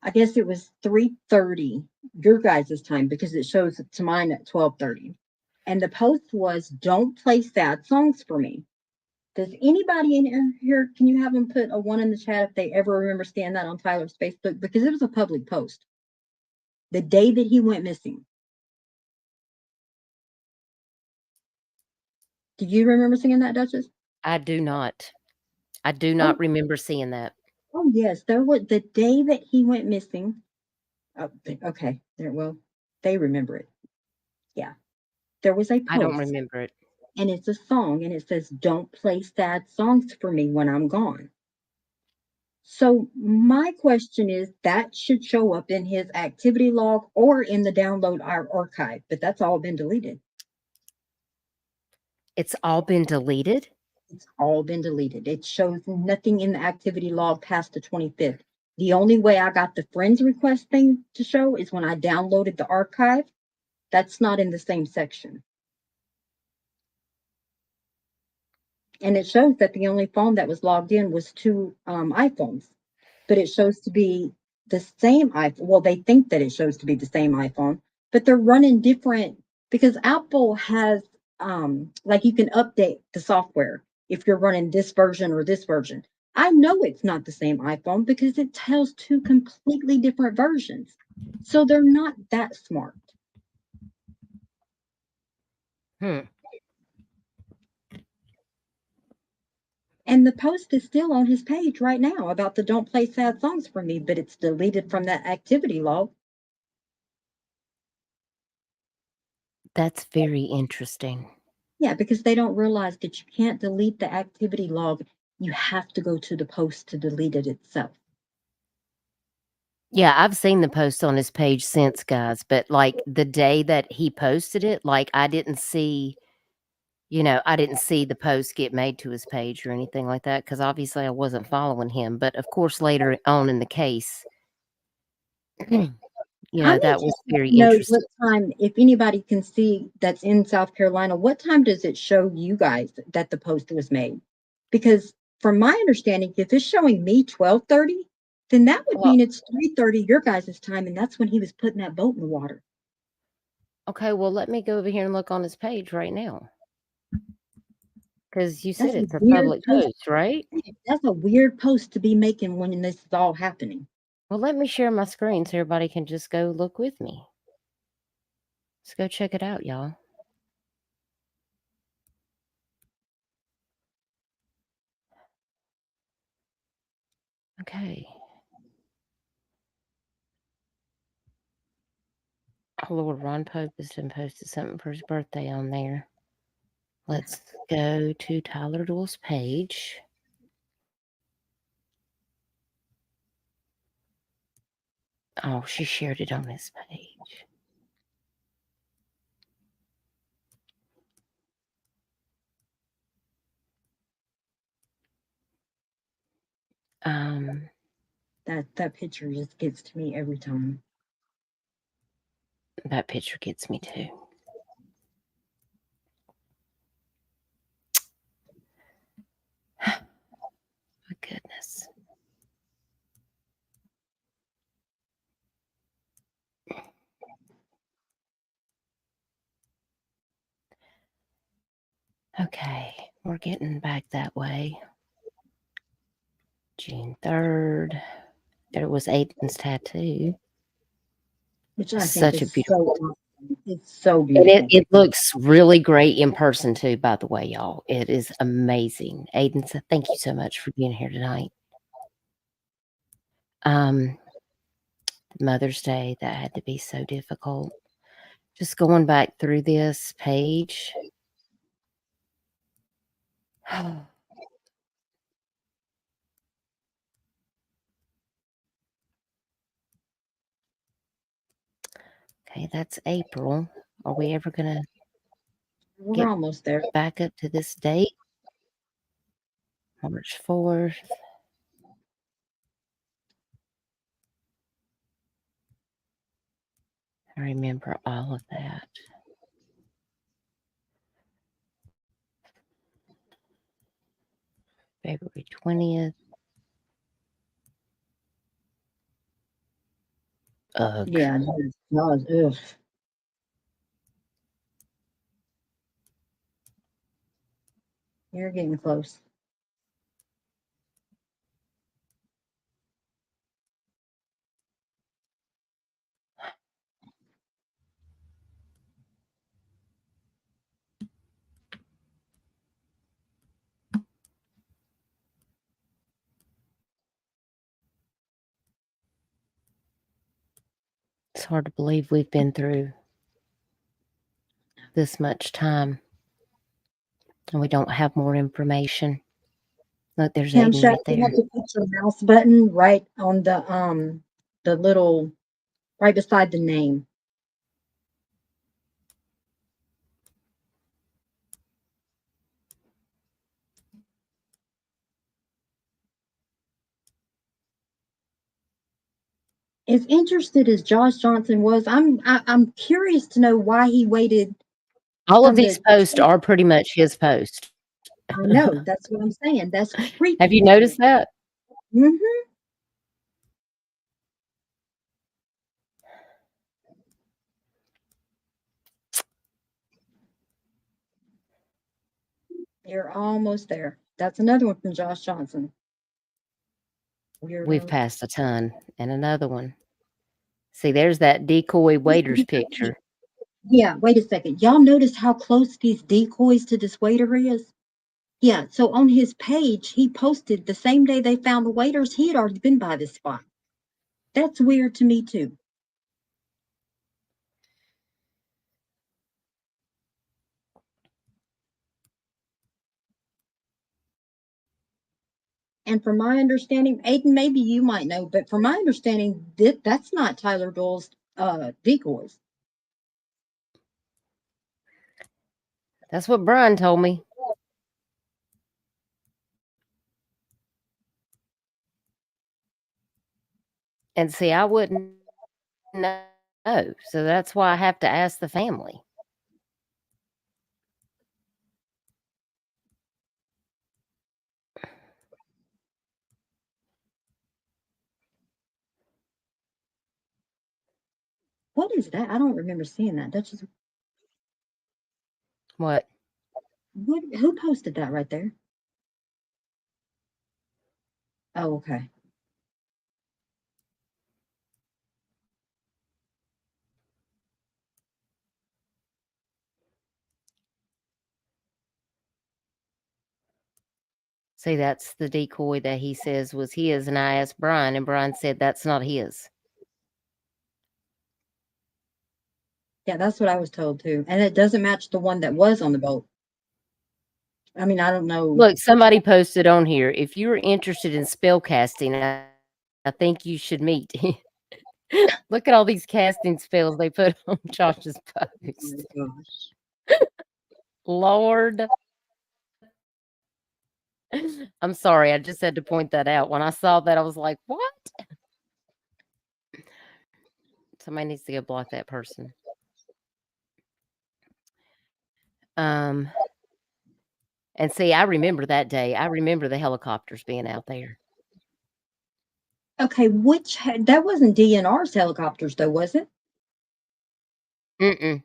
I guess it was 3:30 your guys' time, because it shows to mine at 12:30. And the post was, "Don't play sad songs for me." Does anybody in here, can you have them put a 1 in the chat if they ever remember seeing that on Tyler's Facebook? Because it was a public post the day that he went missing. Do you remember seeing that, Duchess? I do not. I do not remember seeing that. Oh, yes, there was the day that he went missing. Oh, okay. Well, they remember it. Yeah. There was a post. I don't remember it. And it's a song, and it says, "Don't play sad songs for me when I'm gone." So my question is, that should show up in his activity log or in the download archive, but that's all been deleted. It's all been deleted? It's all been deleted. It shows nothing in the activity log past the 25th. The only way I got the friends request thing to show is when I downloaded the archive. That's not in the same section. And it shows that the only phone that was logged in was two iPhones, but it shows to be the same iPhone. Well, they think that it shows to be the same iPhone, but they're running different, because Apple has like you can update the software if you're running this version or this version. I know it's not the same iPhone because it tells two completely different versions. So they're not that smart. And the post is still on his page right now about the "Don't play sad songs for me," but it's deleted from that activity log. That's very interesting. Yeah, because they don't realize that you can't delete the activity log. You have to go to the post to delete it itself. Yeah, I've seen the post on his page since, guys, but like the day that he posted it, like I didn't see the post get made to his page or anything like that, because obviously I wasn't following him. But of course, later on in the case, that was very interesting. What time, if anybody can see that's in South Carolina, what time does it show you guys that the post was made? Because from my understanding, if it's showing me 12:30, then that would Well, mean it's 3:30 your guys' time, and that's when he was putting that boat in the water. okay, well, let me go over here and look on his page right now. Because you said That's a it's a weird public post. post, right? That's a weird post to be making when this is all happening. Well, let me share my screen so everybody can just go look with me. Let's go check it out, y'all. Okay. Oh, Lord, Ron Pope has been posted something for his birthday on there. Let's go to Tyler Doyle's page. Oh, she shared it on his page. That picture just gets to me every time. That picture gets me too. My goodness. Okay, we're getting back that way. June 3rd. There was Aiden's tattoo. Which I think Such a is beautiful. so awesome. It's so And beautiful. it looks really great in person too, by the way, y'all. It is amazing. Aiden, thank you so much for being here tonight. Mother's Day, that had to be so difficult. Just going back through this page. Okay, that's April. Are we ever going to We're get almost there. back up to this date? March 4th. I remember all of that. February 20th. Ugh. Yeah, ugh. You're getting close. It's hard to believe we've been through this much time and we don't have more information. Look, there's Cam Aiden Shack, right you there. have to put your mouse button right on the little right beside the name. As interested as Josh Johnson was, I'm curious to know why he waited. All of From these the posts are pretty much his post. I know, that's what I'm saying. That's creepy. Have you noticed that? Mm-hmm. You're almost there. That's another one from Josh Johnson. We've Weirdo. passed a ton. And another one. See, there's that decoy waiter's picture. Yeah, wait a second. Y'all notice how close these decoys to this waiter is? Yeah, so on his page, he posted the same day they found the waiters, he had already been by this spot. That's weird to me too. And from my understanding, Aiden, maybe you might know, but from my understanding, that's not Tyler Doyle's decoys. That's what Brian told me. And see, I wouldn't know. So that's why I have to ask the family. What is that? I don't remember seeing that. That's just What? who posted that right there? Oh, okay. See, that's the decoy that he says was his, and I asked Brian, and Brian said that's not his. Yeah, that's what I was told too. And it doesn't match the one that was on the boat. I mean, I don't know. Look, somebody posted on here, if you're interested in spell casting, I think you should meet. Look at all these casting spells they put on Josh's Oh post. my gosh. Lord. I'm sorry. I just had to point that out. When I saw that, I was like, what? Somebody needs to go block that person. And see, I remember that day. I remember the helicopters being out there. Okay, that wasn't DNR's helicopters though, was it? Mm-mm.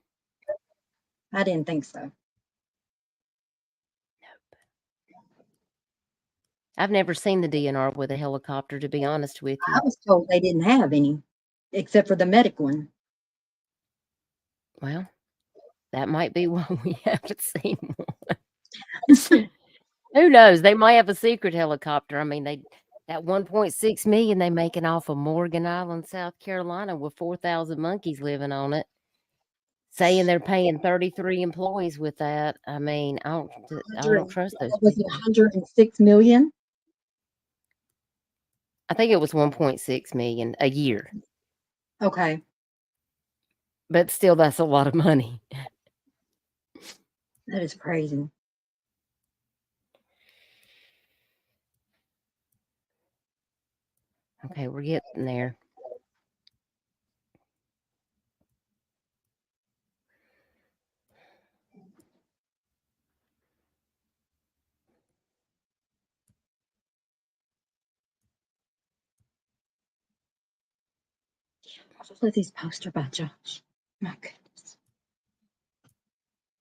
I didn't think so. I've never seen the DNR with a helicopter, to be honest with you. I was told they didn't have any, except for the medic one. Well, that might be why we haven't seen one. Who knows? They might have a secret helicopter. I mean, that 1.6 million they making off of Morgan Island, South Carolina, with 4,000 monkeys living on it, saying they're paying 33 employees with that. I mean, I don't trust those Was it people. 106 million? I think it was 1.6 million a year, Okay. but still, that's a lot of money. That is crazy. Okay, we're getting there. Just let these poster by Josh. My goodness.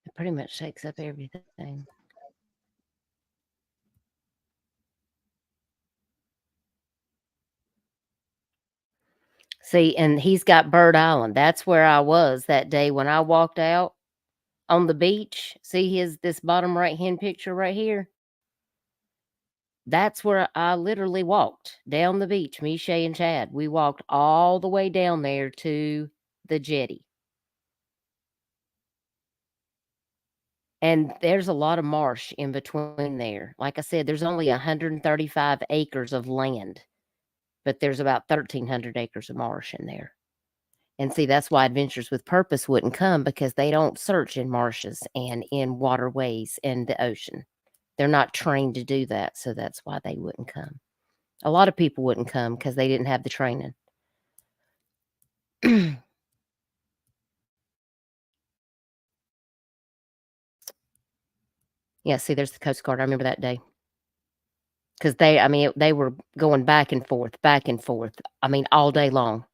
It pretty much shakes up everything. See, and he's got Bird Island. That's where I was that day when I walked out on the beach. See this bottom right-hand picture right here? That's where I literally walked down the beach, me, Shay, and Chad. We walked all the way down there to the jetty. And there's a lot of marsh in between there. Like I said, there's only 135 acres of land, but there's about 1,300 acres of marsh in there. And see, that's why Adventures with Purpose wouldn't come, because they don't search in marshes and in waterways and the ocean. They're not trained to do that, so that's why they wouldn't come. A lot of people wouldn't come because they didn't have the training. Yeah, see, there's the Coast Guard. I remember that day. Because they were going back and forth, I mean, all day long.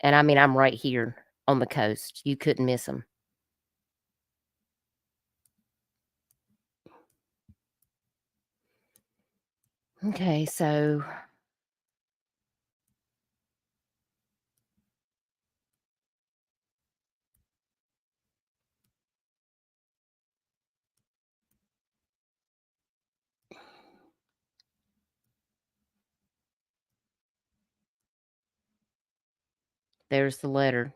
And I mean, I'm right here on the coast. You couldn't miss them. Okay, so there's the letter.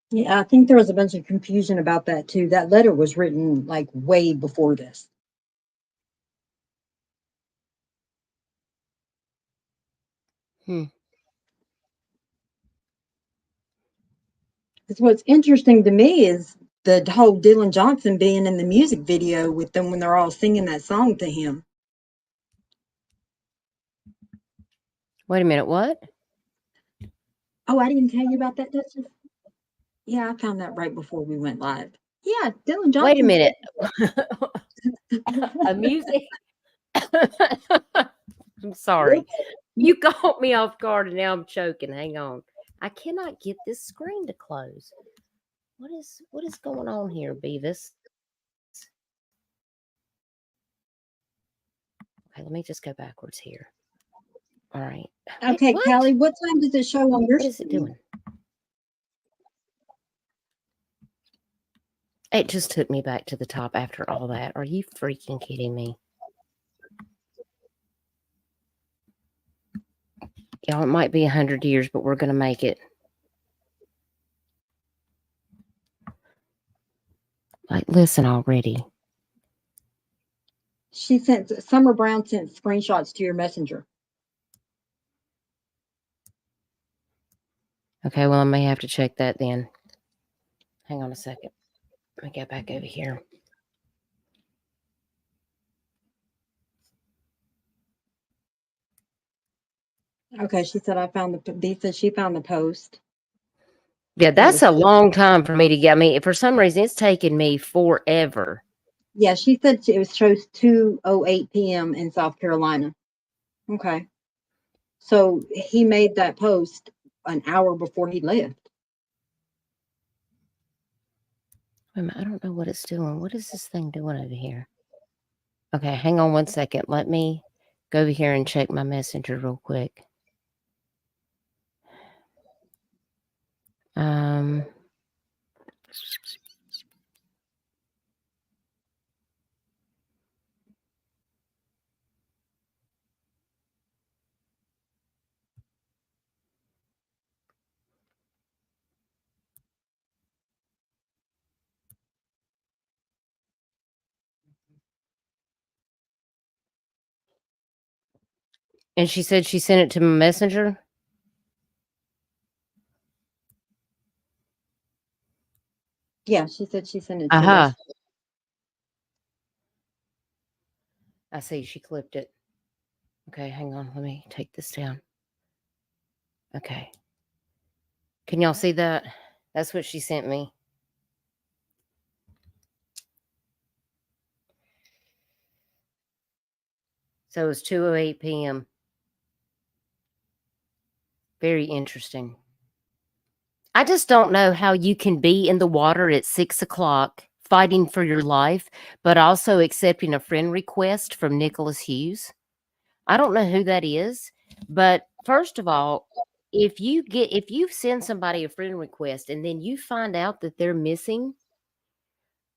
Yeah, I think there was a bunch of confusion about that too. That letter was written like way before this. Because what's interesting to me is the whole Dylan Johnson being in the music video with them when they're all singing that song to him. Wait a minute, what? Oh, I didn't tell you about that, Duchess? Yeah, I found that right before we went live. Yeah, Dylan Johnson. Wait a minute. A music I'm sorry. You caught me off guard and now I'm choking. Hang on. I cannot get this screen to close. What is going on here, Beavis? Okay, let me just go backwards here. All right. Okay, What? Callie, what time does it show on your What is it screen? doing? It just took me back to the top after all that. Are you freaking kidding me? Y'all, it might be 100 years, but we're going to make it. Like, listen already. Summer Brown sent screenshots to your messenger. Okay, well, I may have to check that then. Hang on a second. Let me get back over here. Okay, she said she found the post. Yeah, that's a long time for me to get. I mean, for some reason, it's taken me forever. Yeah, she said it shows 2:08 p.m. in South Carolina. Okay. So he made that post an hour before he left. Wait a minute, I don't know what it's doing. What is this thing doing over here? Okay, hang on 1 second. Let me go over here and check my messenger real quick. And she said she sent it to my messenger? Yeah, she said she sent it to us. I see, she clipped it. Okay, hang on. Let me take this down. Okay. Can y'all see that? That's what she sent me. So it was 2:08 p.m. Very interesting. I just don't know how you can be in the water at 6 o'clock fighting for your life, but also accepting a friend request from Nicholas Hughes. I don't know who that is, but first of all, if you send somebody a friend request and then you find out that they're missing,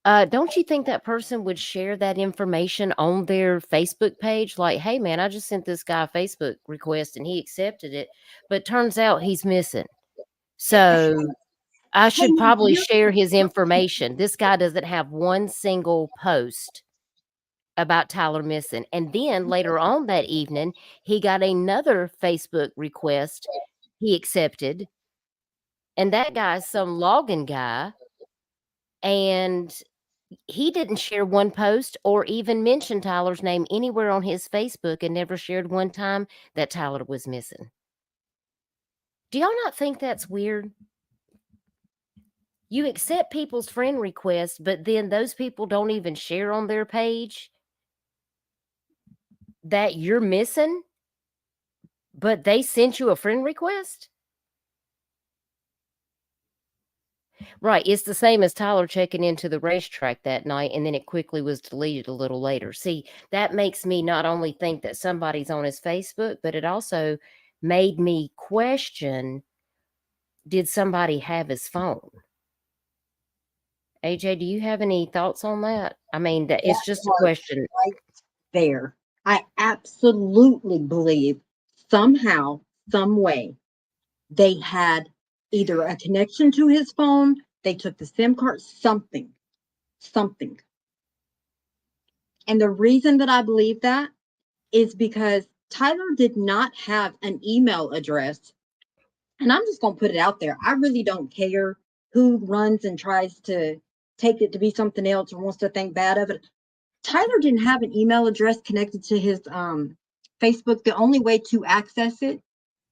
don't you think that person would share that information on their Facebook page? Like, hey man, I just sent this guy a Facebook request and he accepted it, but turns out he's missing. So I should probably share his information. This guy doesn't have one single post about Tyler missing. And then later on that evening, he got another Facebook request he accepted. And that guy's some logging guy. And he didn't share one post or even mention Tyler's name anywhere on his Facebook and never shared one time that Tyler was missing. Do y'all not think that's weird? You accept people's friend requests, but then those people don't even share on their page that you're missing, but they sent you a friend request? Right. It's the same as Tyler checking into the racetrack that night, and then it quickly was deleted a little later. See, that makes me not only think that somebody's on his Facebook, but it also made me question, did somebody have his phone? AJ, do you have any thoughts on that? I mean, it's just a question. Right there. I absolutely believe somehow, some way, they had either a connection to his phone, they took the SIM card, something. And the reason that I believe that is because Tyler did not have an email address. And I'm just going to put it out there. I really don't care who runs and tries to take it to be something else or wants to think bad of it. Tyler didn't have an email address connected to his Facebook. The only way to access it,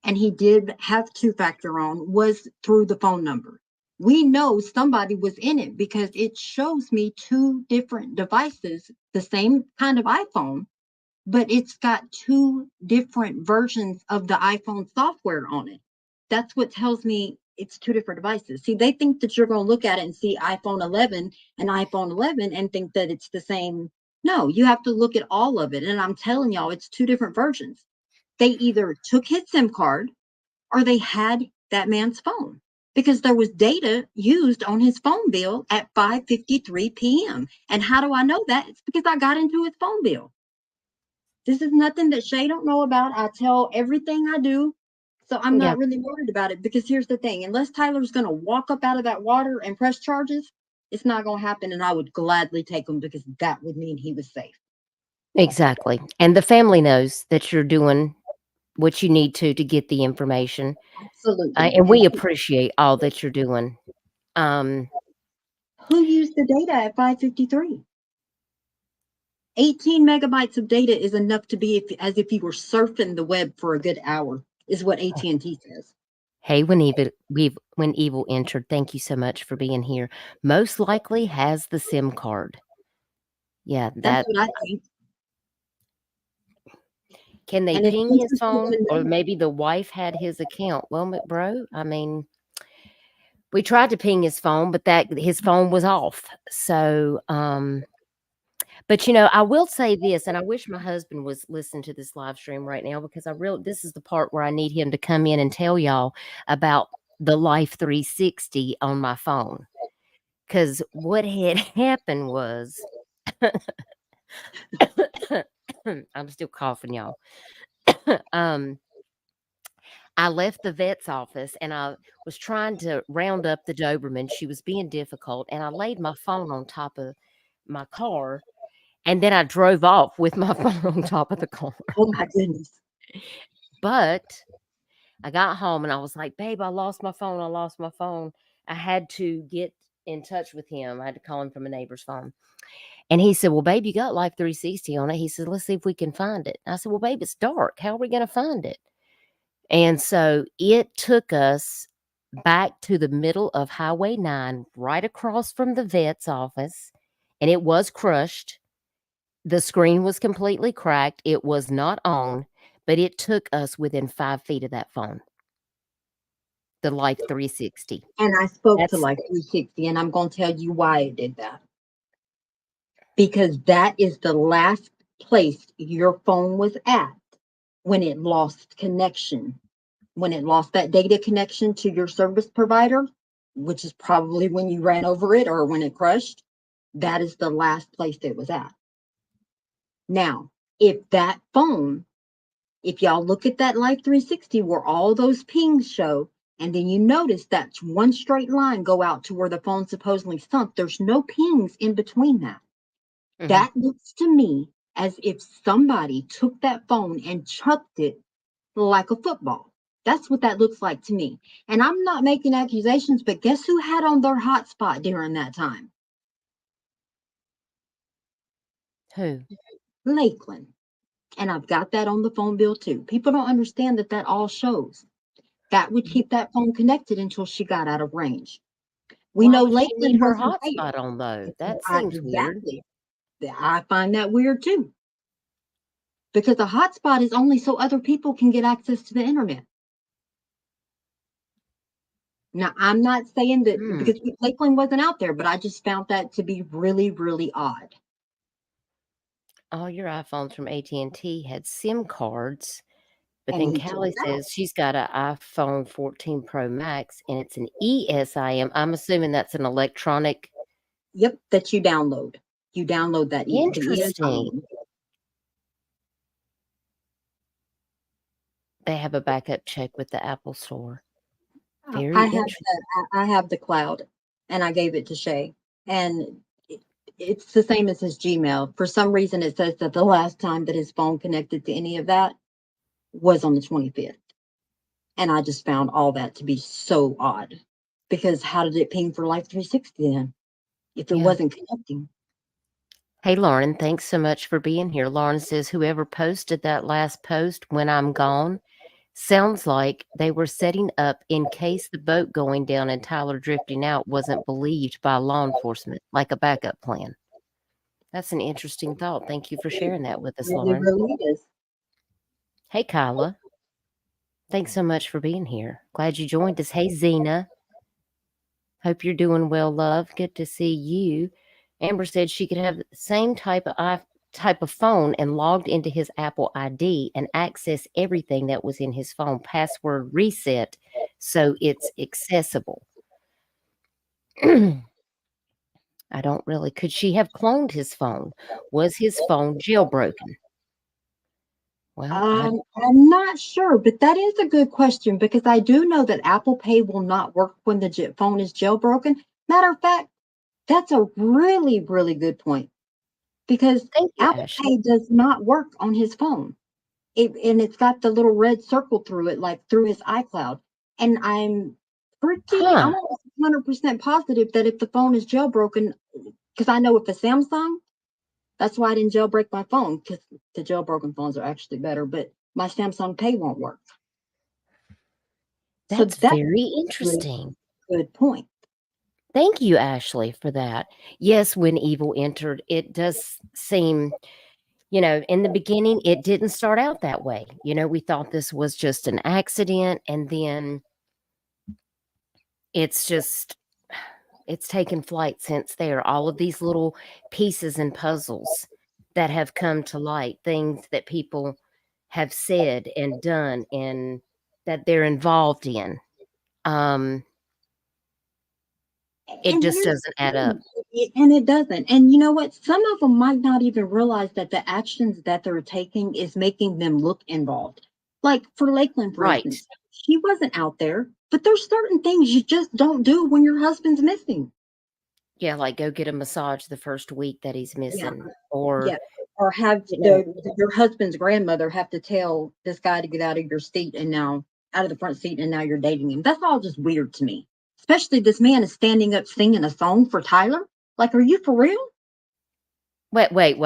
and he did have two-factor on, was through the phone number. We know somebody was in it because it shows me two different devices, the same kind of iPhone, but it's got 2 different versions of the iPhone software on it. That's what tells me it's 2 different devices. See, they think that you're going to look at it and see iPhone 11 and iPhone 11 and think that it's the same. No, you have to look at all of it. And I'm telling y'all, it's 2 different versions. They either took his SIM card or they had that man's phone, because there was data used on his phone bill at 5:53 p.m. And how do I know that? It's because I got into his phone bill. This is nothing that Shay don't know about. I tell everything I do. So I'm Yeah. not really worried about it, because here's the thing. Unless Tyler's going to walk up out of that water and press charges, it's not going to happen. And I would gladly take him, because that would mean he was safe. Exactly. And the family knows that you're doing what you need to get the information. Absolutely. And we appreciate all that you're doing. Who used the data at 5:53? 18 megabytes of data is enough to be as if you were surfing the web for a good hour, is what AT&T says. Hey, when evil entered, thank you so much for being here. Most likely has the SIM card. Yeah, That's what I think. Can they And it's ping his interesting phone? to Or know. maybe the wife had his account. Well, bro, I mean, we tried to ping his phone, but his phone was off. So, but I will say this, and I wish my husband was listening to this live stream right now, because this is the part where I need him to come in and tell y'all about the Life 360 on my phone. Because what had happened was, I'm still coughing, y'all. I left the vet's office and I was trying to round up the Doberman. She was being difficult, and I laid my phone on top of my car, and then I drove off with my phone on top of the car. Oh my goodness. But I got home and I was like, babe, I lost my phone. I lost my phone. I had to get in touch with him. I had to call him from a neighbor's phone. And he said, well, babe, you got Life 360 on it. He said, let's see if we can find it. I said, well, babe, it's dark. How are we going to find it? And so it took us back to the middle of Highway 9, right across from the vet's office. And it was crushed. The screen was completely cracked. It was not on, but it took us within 5 feet of that phone. The Life 360. And I spoke to Life 360, and I'm going to tell you why it did that. Because that is the last place your phone was at when it lost connection. When it lost that data connection to your service provider, which is probably when you ran over it or when it crushed, that is the last place it was at. Now, if y'all look at that Life 360 where all those pings show, and then you notice that one straight line go out to where the phone supposedly sunk, there's no pings in between that. Mm-hmm. That looks to me as if somebody took that phone and chucked it like a football. That's what that looks like to me. And I'm not making accusations, but guess who had on their hotspot during that time? Who? Lakeland. And I've got that on the phone bill too. People don't understand that all shows. That would keep that phone connected until she got out of range. We know Lakeland need her wasn't hotspot on though. That seems weird. I find that weird too. Because a hotspot is only so other people can get access to the internet. Now, I'm not saying that because Lakeland wasn't out there, but I just found that to be really, really odd. All your iPhones from AT&T had SIM cards, but then Callie says she's got an iPhone 14 Pro Max, and it's an ESIM. I'm assuming that's an electronic. Yep, that you download. You download that. Interesting. They have a backup check with the Apple Store. Very interesting. I have the cloud, and I gave it to Shay, and it's the same as his Gmail. For some reason, it says that the last time that his phone connected to any of that was on the 25th. And I just found all that to be so odd, because how did it ping for Life 360 then if it wasn't connecting? Hey, Lauren, thanks so much for being here. Lauren says, whoever posted that last post, when I'm gone, sounds like they were setting up in case the boat going down and Tyler drifting out wasn't believed by law enforcement, like a backup plan. That's an interesting thought. Thank you for sharing that with us, It Lauren. really is. Hey, Kyla. Thanks so much for being here. Glad you joined us. Hey, Zena. Hope you're doing well, love. Good to see you. Amber said she could have the same type of phone and logged into his Apple ID and access everything that was in his phone, password reset, so it's accessible. I don't really. Could she have cloned his phone? Was his phone jailbroken? Well, I'm not sure, but that is a good question because I do know that Apple Pay will not work when the phone is jailbroken. Matter of fact, that's a really, really good point because thank you, Apple Ashley. Pay does not work on his phone. And it's got the little red circle through it, like through his iCloud. And I'm Huh. almost 100% positive that if the phone is jailbroken, because I know if a Samsung, that's why I didn't jailbreak my phone because the jailbroken phones are actually better, but my Samsung Pay won't work. So That's that's very a interesting. good point. Thank you, Ashley, for that. Yes, when evil entered, it does seem, in the beginning, it didn't start out that way. We thought this was just an accident, and then it's taken flight since there. All of these little pieces and puzzles that have come to light, things that people have said and done and that they're involved in. It And just here's doesn't add up. and it doesn't. And you know what? Some of them might not even realize that the actions that they're taking is making them look involved. Like for Lakeland, for Right. instance, she wasn't out there, but there's certain things you just don't do when your husband's missing. Yeah, like go get a massage the first week that he's Yeah. missing, or or have your husband's grandmother have to tell this guy to get out of your seat and now out of the front seat and now you're dating him. That's all just weird to me. Especially this man is standing up singing a song for Tyler. Like, are you for real? wait,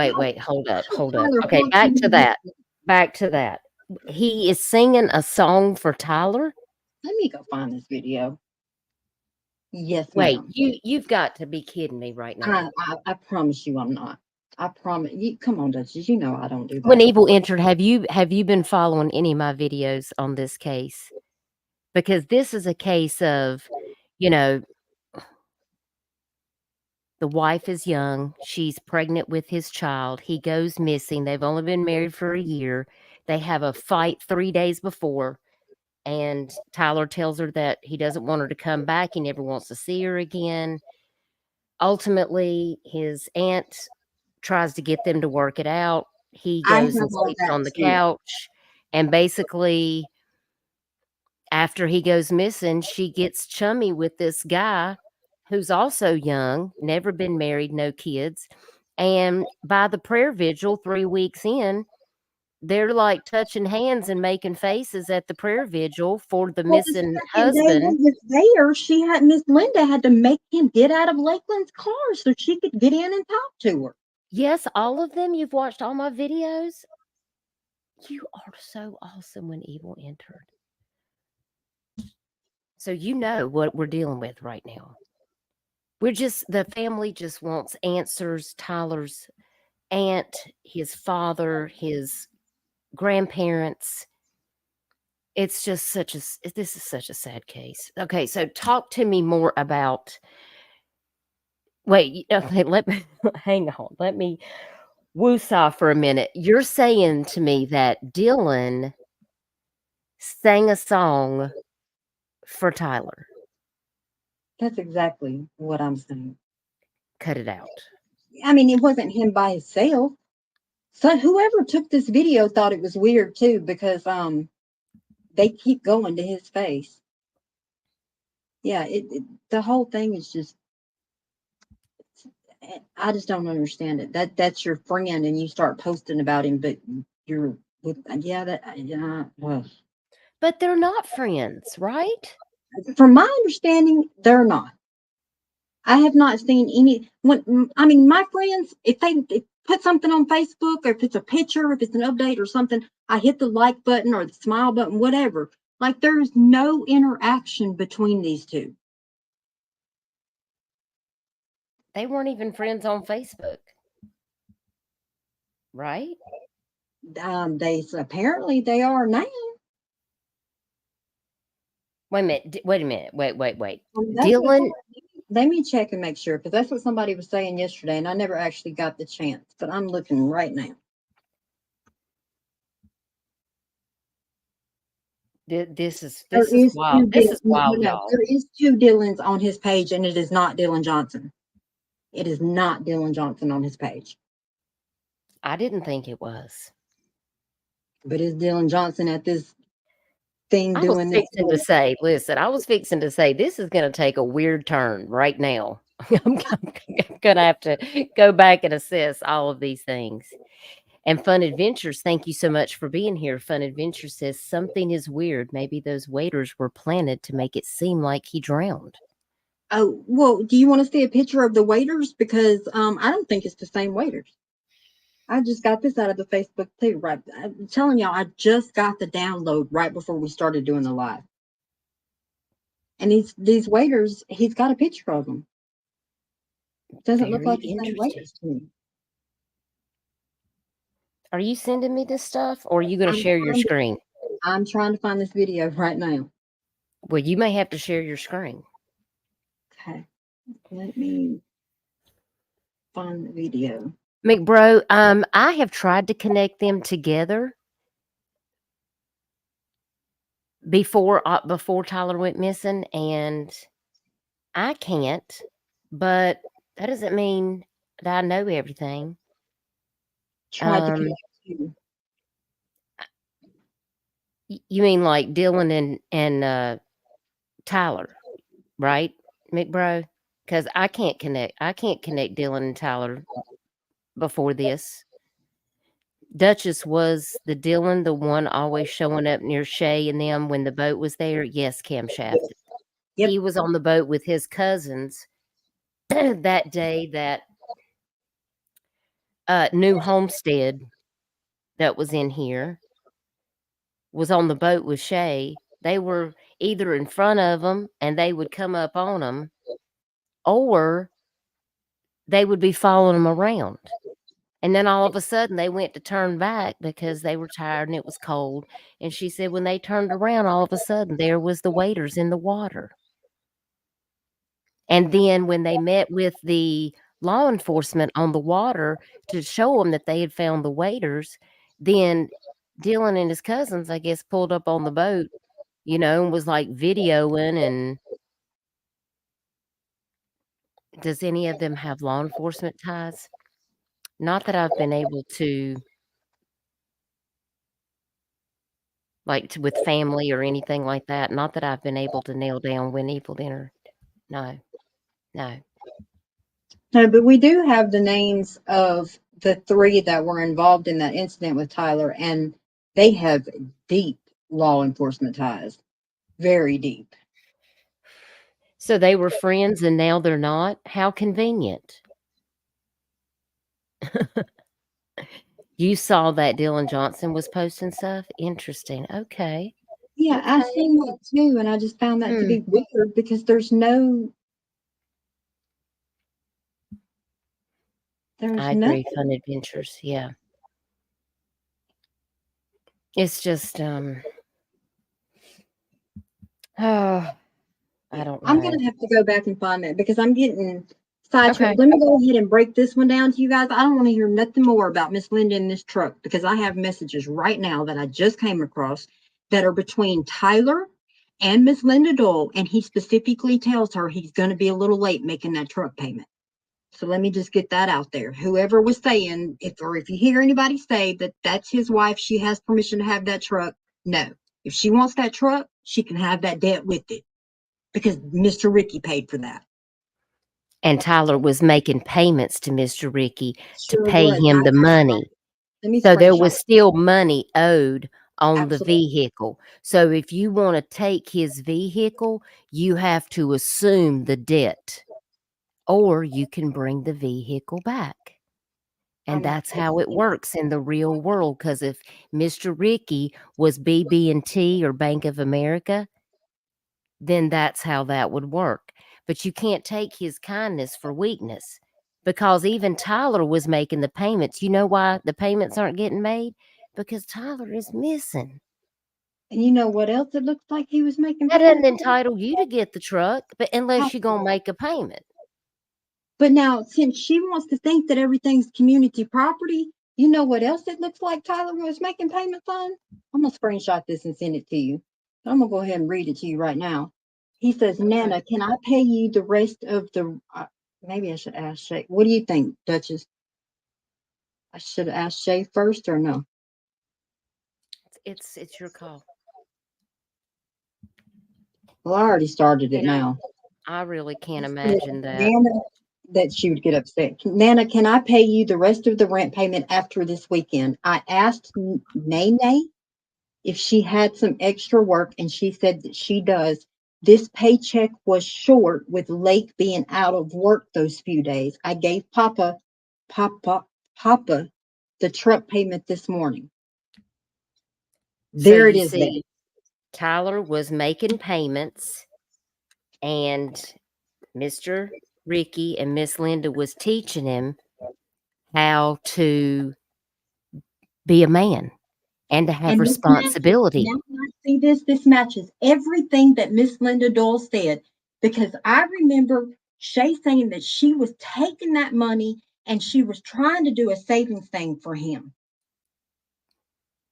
hold up. Tyler Okay, wants back you to to- that. He is singing a song for Tyler? Let me go find this video. Yes, Wait, ma'am. you've got to be kidding me right now. I promise you I'm not. I promise you. Come on, Duchess. You know I don't do When that. evil entered, have you been following any of my videos on this case? Because this is a case of, you know, the wife is young, she's pregnant with his child, he goes missing, they've only been married for a year, they have a fight 3 days before, and Tyler tells her that he doesn't want her to come back, he never wants to see her again. Ultimately, his aunt tries to get them to work it out. He I goes have and all sleeps that on the too. couch, and basically, after he goes missing, she gets chummy with this guy who's also young, never been married, no kids. And by the prayer vigil, 3 weeks in, they're like touching hands and making faces at the prayer vigil for the Well, the missing second day he husband. was there, Miss Linda had to make him get out of Lakeland's car so she could get in and talk to her. Yes, all of them. You've watched all my videos. You are so awesome when evil entered. So you know what we're dealing with right now. The family just wants answers. Tyler's aunt, his father, his grandparents. It's just this is such a sad case. Okay, so talk to me more about. Wait, okay, let me hang on. Let me woosah for a minute. You're saying to me that Dylan sang a song for Tyler. That's exactly what I'm saying. Cut it out. I mean, it wasn't him by himself. So whoever took this video thought it was weird too because they keep going to his face. Yeah, the whole thing is just I just don't understand it. That's your friend and you start posting about him, but you're with well, But they're not friends, right? from my understanding, they're not. I have not seen any. I mean, my friends, if they put something on Facebook, or if it's a picture, if it's an update or something, I hit the like button or the smile button, whatever. Like there's no interaction between these two. They weren't even friends on Facebook. right? Apparently they are now. Wait a minute. Wait a minute. Wait. That's what Dylan, let me check and make sure, because that's what somebody was saying yesterday, and I never actually got the chance. But I'm looking right now. this is There is wild. This is wild, no, y'all. there is 2 Dylans on his page, and it is not Dylan Johnson. It is not Dylan Johnson on his page. I didn't think it was. But it's Dylan Johnson at this thing I was doing this. fixing to say, listen, I was fixing to say this is going to take a weird turn right now. I'm going to have to go back and assess all of these things. And Fun Adventures, thank you so much for being here. Fun Adventures says something is weird. Maybe those waiters were planted to make it seem like he drowned. Oh, well, do you want to see a picture of the waiters? Because I don't think it's the same waiters. I just got this out of the Facebook too, right? I'm telling y'all, I just got the download right before we started doing the live. And these waiters, he's got a picture of them. Doesn't look like the same waiters to me. Are you sending me this stuff, or are you going to share your screen? I'm trying to find this video right now. Well, you may have to share your screen. Okay, let me find the video. McBro, I have tried to connect them together before Tyler went missing, and I can't. But that doesn't mean that I know everything. Tried to connect you. You mean like Dylan and Tyler, right, McBro? Because I can't connect Dylan and Tyler before this. Duchess was the Dylan, the one always showing up near Shay and them when the boat was there. Yes, camshafted. Yep. He was on the boat with his cousins that day that New Homestead that was in here was on the boat with Shay. They were either in front of them and they would come up on them, or they would be following them around. And then all of a sudden they went to turn back because they were tired and it was cold. And she said when they turned around, all of a sudden there was the waiters in the water. And then when they met with the law enforcement on the water to show them that they had found the waiters, then Dylan and his cousins, I guess, pulled up on the boat, and was like videoing. And does any of them have law enforcement ties? Not that I've been able to, with family or anything like that. Not that I've been able to nail down when evil dinner. No. No, but we do have the names of the 3 that were involved in that incident with Tyler, and they have deep law enforcement ties. Very deep. So they were friends and now they're not? How convenient. You saw that Dylan Johnson was posting stuff? Interesting. Okay. Yeah, Okay. I've seen that too, and I just found that to be weird because there's no. I agree. Fun Adventures. Yeah. It's just, oh, I don't know. I'm going to have to go back and find that because I'm getting sidetracked. Okay. Let me go ahead and break this one down to you guys. I don't want to hear nothing more about Miss Linda in this truck because I have messages right now that I just came across that are between Tyler and Miss Linda Doyle, and he specifically tells her he's going to be a little late making that truck payment. So let me just get that out there. Whoever was saying, if you hear anybody say that that's his wife, she has permission to have that truck. No, if she wants that truck, she can have that debt with it because Mr. Ricky paid for that. And Tyler was making payments to Mr. Ricky to pay him the money. So there was still money owed on the vehicle. So if you want to take his vehicle, you have to assume the debt, or you can bring the vehicle back. And that's how it works in the real world. Because if Mr. Ricky was BB&T or Bank of America, then that's how that would work. But you can't take his kindness for weakness. because even Tyler was making the payments. You know why the payments aren't getting made? Because Tyler is missing. And you know what else it looks like he was making That doesn't payments on? entitle you to get the truck, but unless you're gonna make a payment. But now, since she wants to think that everything's community property, you know what else it looks like Tyler was making payments on? I'm gonna screenshot this and send it to you. I'm gonna go ahead and read it to you right now. He says, "Nana, can I pay you the rest of the?" Maybe I should ask Shay. What do you think, Duchess? I should ask Shay first or no? It's your call. Well, I already started it now. I really can't imagine that. Nana, that she would get upset. Nana, can I pay you the rest of the rent payment after this weekend? I asked Nene if she had some extra work, and she said that she does. This paycheck was short with Lake being out of work those few days. I gave Papa the truck payment this morning. There it is. See, Tyler was making payments, and Mr. Ricky and Miss Linda was teaching him how to be a man and to have responsibility. See this? This matches everything that Miss Linda Doyle said, because I remember Shay saying that she was taking that money and she was trying to do a savings thing for him.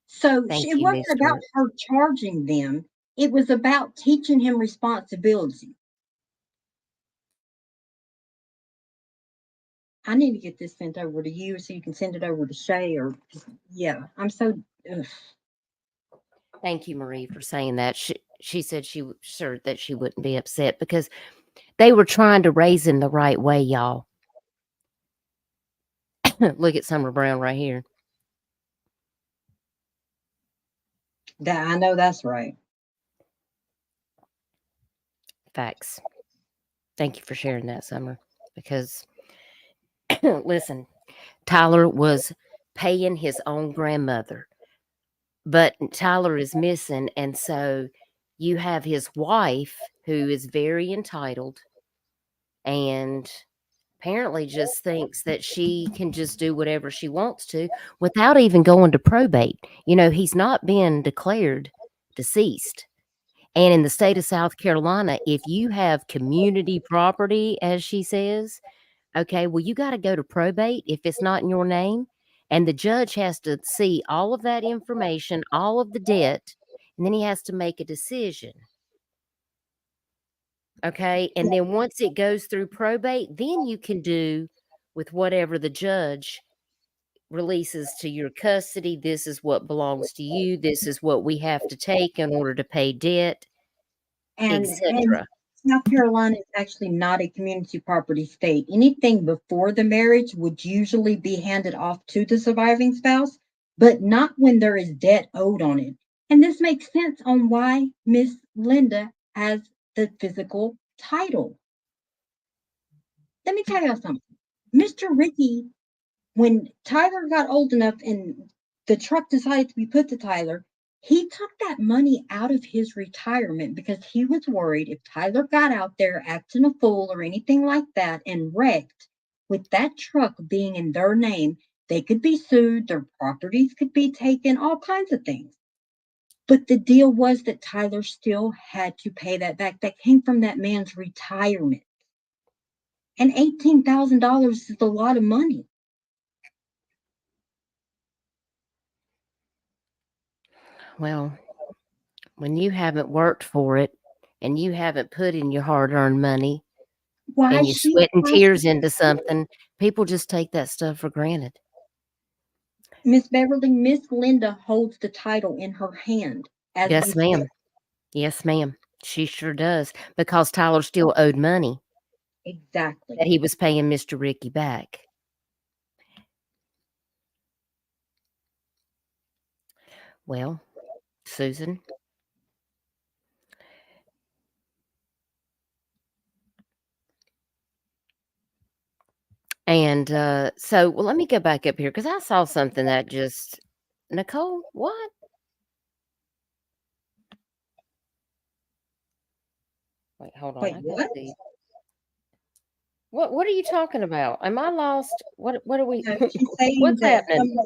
So it wasn't about her charging them. It was about teaching him responsibility. I need to get this sent over to you so you can send it over to Shay, or yeah, I'm so. Ugh. Thank you, Marie, for saying that. She said she was sure that she wouldn't be upset because they were trying to raise him the right way, y'all. Look at Summer Brown right here. That I know that's right. Facts. Thank you for sharing that, Summer. Because listen, Tyler was paying his own grandmother, but Tyler is missing, and so you have his wife who is very entitled and apparently just thinks that she can just do whatever she wants to without even going to probate. You know, he's not been declared deceased. And in the state of South Carolina, if you have community property, as she says, okay, well, you got to go to probate if it's not in your name. And the judge has to see all of that information, all of the debt, and then he has to make a decision. Okay. And then once it goes through probate, then you can do with whatever the judge releases to your custody. This is what belongs to you. This is what we have to take in order to pay debt, etc. South Carolina is actually not a community property state. Anything before the marriage would usually be handed off to the surviving spouse, but not when there is debt owed on it. And this makes sense on why Miss Linda has the physical title. Let me tell you something. Mr. Ricky, when Tyler got old enough and the truck decided to be put to Tyler, he took that money out of his retirement because he was worried if Tyler got out there acting a fool or anything like that and wrecked, with that truck being in their name, they could be sued, their properties could be taken, all kinds of things. But the deal was that Tyler still had to pay that back. That came from that man's retirement. And $18,000 is a lot of money. Well, when you haven't worked for it and you haven't put in your hard-earned money and you sweat and tears into something, people just take that stuff for granted. Miss Beverly, Miss Linda holds the title in her hand. Yes, ma'am. Yes, ma'am. She sure does, because Tyler still owed money. Exactly. That he was paying Mr. Ricky back. Well, Susan. And so, well, let me go back up here because I saw something that just, Nicole, what? Wait, hold on. Wait, what? What are you talking about? Am I lost? What are we? No, she's saying What's that happening?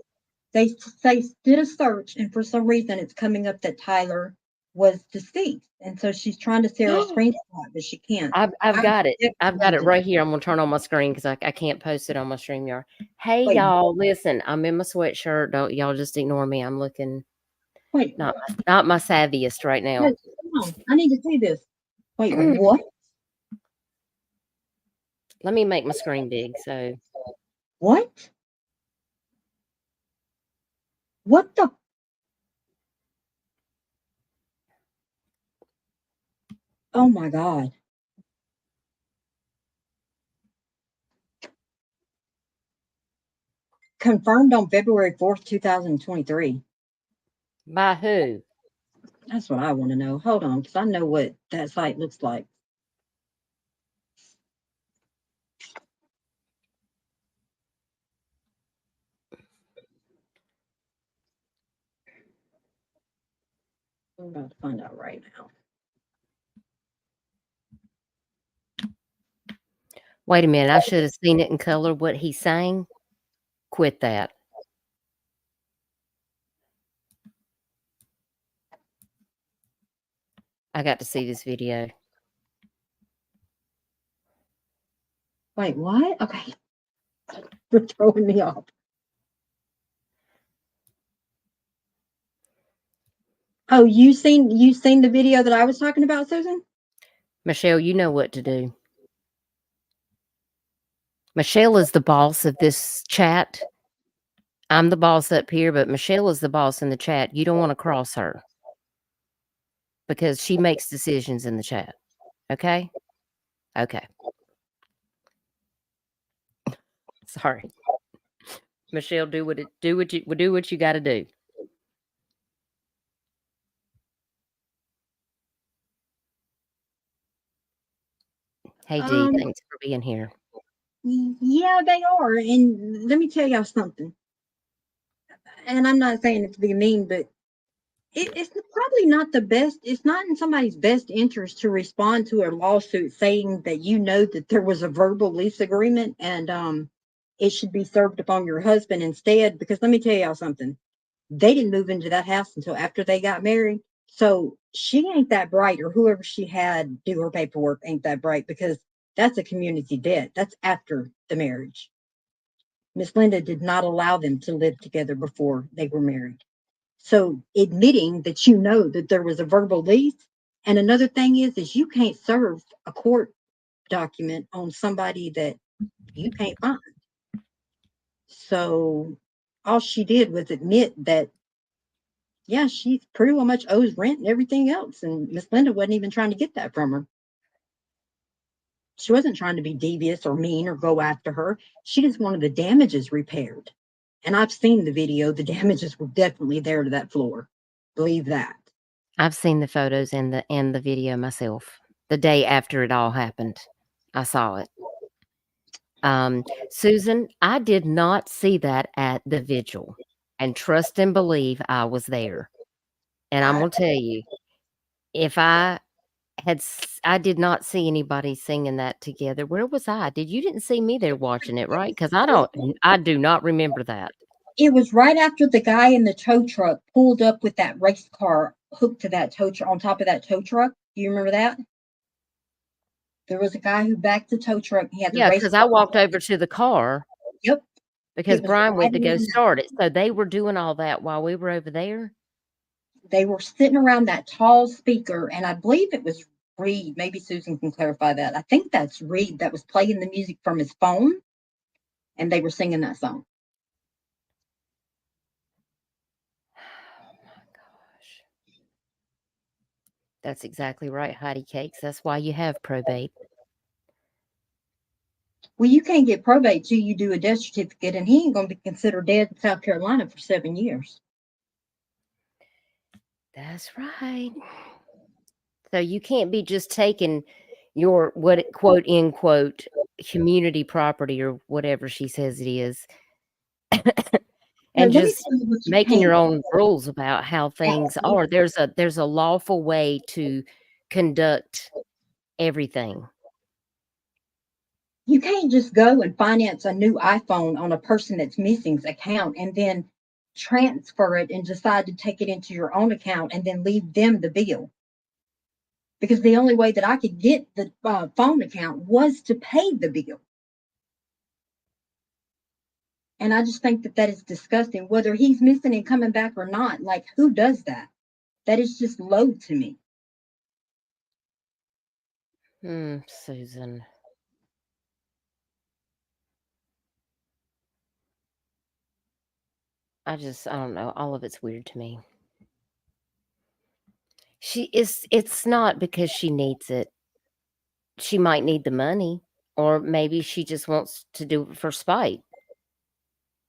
they did a search, and for some reason it's coming up that Tyler was deceased, and so she's trying to share a screenshot, but she can't. I've got it. I've got it definitely- right here. I'm gonna turn on my screen because I can't post it on my StreamYard. Hey Wait. y'all, listen. I'm in my sweatshirt. Don't y'all just ignore me. I'm looking Wait, not my savviest right now. wait, come on. I need to see this. Wait, what? Let me make my screen big. So What? What the? Oh my God. Confirmed on February 4th, 2023. by who? That's what I want to know. Hold on, because I know what that site looks like. I'm about to find out right now. Wait a minute. I should have seen it in color. What he's saying. Quit that. I got to see this video. Wait, what? Okay. They're throwing me off. Oh, you seen the video that I was talking about, Susan? Michelle, you know what to do. Michelle is the boss of this chat. I'm the boss up here, but Michelle is the boss in the chat. You don't want to cross her because she makes decisions in the chat. Okay? Okay. Sorry. Michelle, do what you got to do. Hey Dee, thanks for being here. Yeah, they are. And let me tell y'all something. And I'm not saying it to be mean, but it's probably not the best. It's not in somebody's best interest to respond to a lawsuit saying that you know that there was a verbal lease agreement and it should be served upon your husband instead. Because let me tell y'all something. They didn't move into that house until after they got married. So she ain't that bright, or whoever she had do her paperwork ain't that bright, because that's a community debt. That's after the marriage. Miss Linda did not allow them to live together before they were married. So admitting that you know that there was a verbal lease, and another thing is you can't serve a court document on somebody that you can't find. So all she did was admit that, yeah, she pretty well much owes rent and everything else. And Miss Linda wasn't even trying to get that from her. She wasn't trying to be devious or mean or go after her. She just wanted the damages repaired. And I've seen the video. The damages were definitely there to that floor. Believe that. I've seen the photos and the video myself. The day after it all happened, I saw it. Susan, I did not see that at the vigil, and trust and believe I was there. And I'm gonna tell you, if I did not see anybody singing that together. Where was I? You didn't see me there watching it, right? Because I do not remember that. It was right after the guy in the tow truck pulled up with that race car hooked to that tow truck, on top of that tow truck. Do you remember that? There was a guy who backed the tow truck. He had the race because car. I walked over to the car. Yep. Because Brian went to go right start it. So they were doing all that while we were over there. They were sitting around that tall speaker, and I believe it was Reed. Maybe Susan can clarify that. I think that's Reed that was playing the music from his phone, and they were singing that song. Oh my gosh. That's exactly right, Heidi Cakes. That's why you have probate. Well, you can't get probate till you do a death certificate, and he ain't going to be considered dead in South Carolina for 7 years. That's right. So you can't be just taking your what quote end quote community property or whatever she says it is and just making your own rules about how things are. There's a lawful way to conduct everything. You can't just go and finance a new iPhone on a person that's missing's account and then transfer it and decide to take it into your own account and then leave them the bill. Because the only way that I could get the phone account was to pay the bill. And I just think that that is disgusting, whether he's missing and coming back or not. Like, who does that? That is just low to me. Susan. I don't know. All of it's weird to me. It's not because she needs it. She might need the money, or maybe she just wants to do it for spite.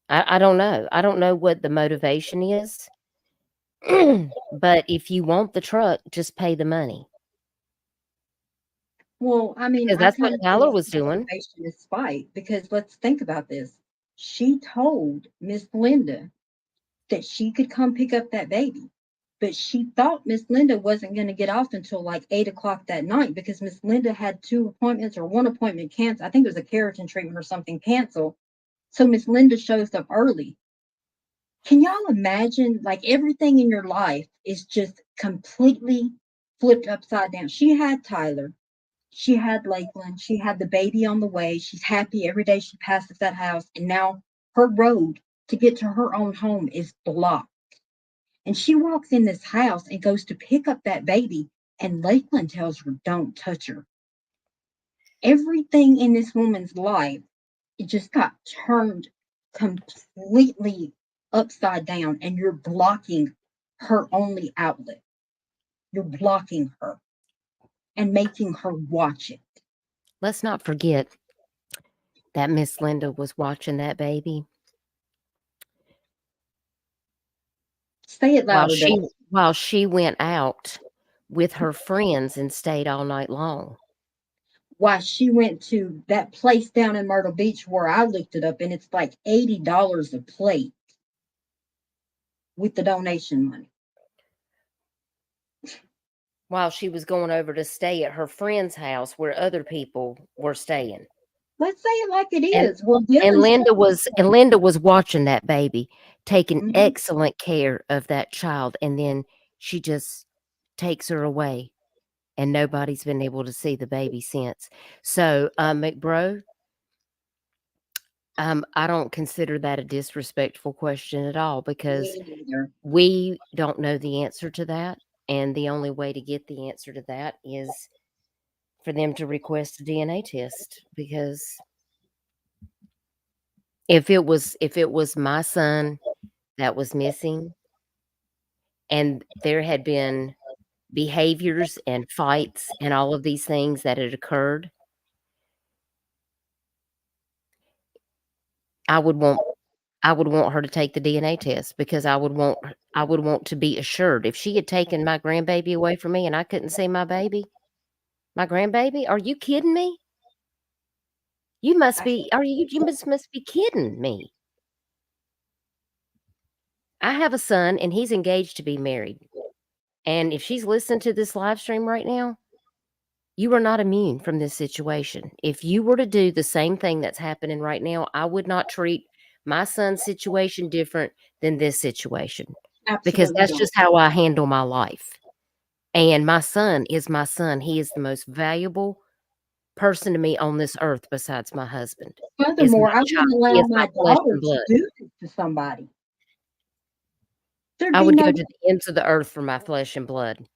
I don't know. I don't know what the motivation is. But if you want the truck, just pay the money. Well, I mean, Because I that's kind what of Tyler feel was doing. motivation is spite, because let's think about this. She told Miss Linda that she could come pick up that baby, but she thought Miss Linda wasn't going to get off until like 8 o'clock that night because Miss Linda had 2 appointments or 1 appointment canceled. I think it was a keratin treatment or something canceled. So Miss Linda shows up early. Can y'all imagine, like, everything in your life is just completely flipped upside down? She had Tyler, she had Lakeland, she had the baby on the way. She's happy every day she passes that house, and now her road to get to her own home is blocked. And she walks in this house and goes to pick up that baby, and Lakeland tells her, don't touch her. Everything in this woman's life, it just got turned completely upside down, and you're blocking her only outlet. You're blocking her and making her watch it. Let's not forget that Miss Linda was watching that baby Say it louder, Doyle. while she went out with her friends and stayed all night long. Why she went to that place down in Myrtle Beach where I looked it up, and it's like $80 a plate with the donation money. While she was going over to stay at her friend's house where other people were staying. Let's say it like it And, is. Well, Linda was watching that baby, taking Mhm. excellent care of that child, and then she just takes her away, and nobody's been able to see the baby since. So, McBro, I don't consider that a disrespectful question at all, because we don't know the answer to that, and the only way to get the answer to that is for them to request a DNA test, because if it was my son that was missing and there had been behaviors and fights and all of these things that had occurred, I would want her to take the DNA test, because I would want to be assured. If she had taken my grandbaby away from me and I couldn't see my grandbaby, are you kidding me? You must be kidding me. I have a son and he's engaged to be married. And if she's listening to this live stream right now, you are not immune from this situation. If you were to do the same thing that's happening right now, I would not treat my son's situation different than this situation. Because that's just how I handle my life. And my son is my son. He is the most valuable person to me on this earth besides my husband. Furthermore, I wouldn't allow my daughter to do this to somebody. I would go to the ends of the earth for my flesh and blood.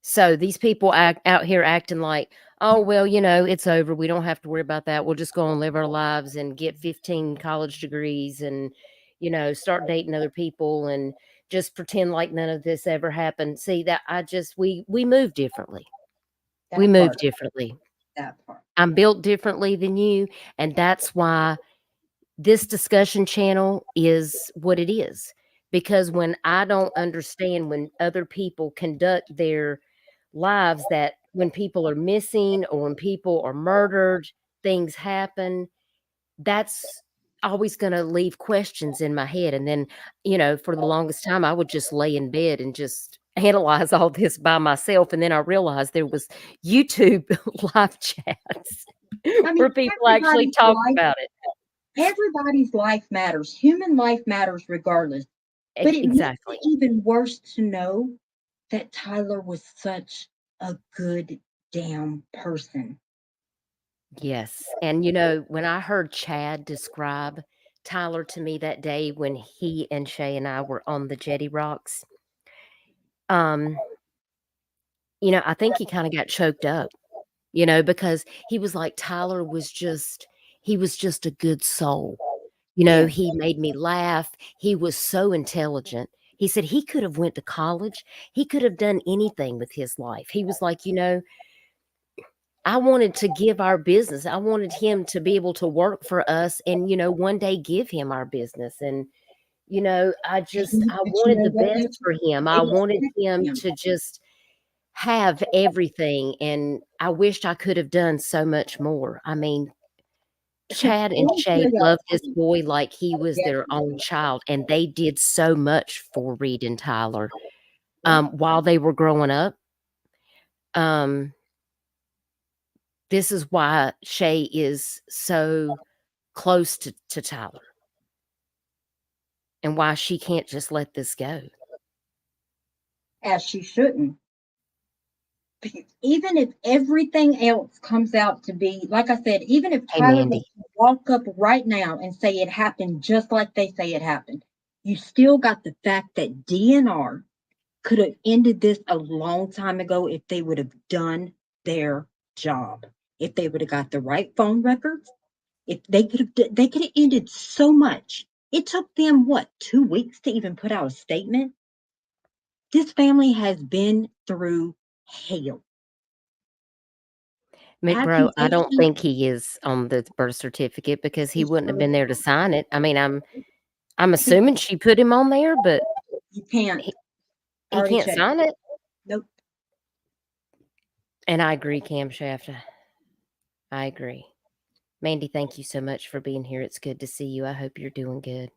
So these people out here acting like, oh, well, it's over. We don't have to worry about that. We'll just go and live our lives and get 15 college degrees and, start dating other people and just pretend like none of this ever happened. See, that we move differently. We move differently. That part. I'm built differently than you. And that's why this discussion channel is what it is. Because when I don't understand when other people conduct their lives, that when people are missing or when people are murdered, things happen, that's always going to leave questions in my head. And then, for the longest time, I would just lay in bed and just analyze all this by myself, and then I realized there was YouTube live chats I where mean, people actually talked about it. everybody's life matters. Human life matters regardless. But it makes Exactly. it even worse to know that Tyler was such a good damn person. Yes, and, you know, when I heard Chad describe Tyler to me that day when he and Shay and I were on the Jetty Rocks, um, you know, I think he kinda got choked up, you know, because he was like, Tyler was just he was just a good soul. You know, Yeah. he made me laugh. He was so intelligent. He said he could have went to college. He could have done anything with his life. He was like, you know, I wanted to give our business. I wanted him to be able to work for us and, you know, one day give him our business. And, you know, I But you wanted know the what? best for him. They I wanted respect him him. to just have everything. And I wished I could have done so much more. I mean, Chad and Full Shay loved this curiosity. boy like he was Yes, their we own do. child, and they did so much for Reed and Tyler, Yeah. while they were growing up. Um, this is why Shay is so close to Tyler and why she can't just let this go. As she shouldn't. Because even if everything else comes out to be, like I said, even if Hey, Tyler was Mandy. to walk up right now and say it happened just like they say it happened, you still got the fact that DNR could have ended this a long time ago if they would have done their job. If they would have got the right phone records, if they could have ended so much. It took them what, 2 weeks to even put out a statement? This family has been through hell. McBro, I don't Accusations, think he is on the birth certificate because he he wouldn't have sure is been there to not. sign it. I mean, I'm He, assuming she put him on there, but you can't. he, I he already can't checked. sign it. Nope. And I agree, Camshaft. I agree. Mandy, thank you so much for being here. It's good to see you. I hope you're doing good.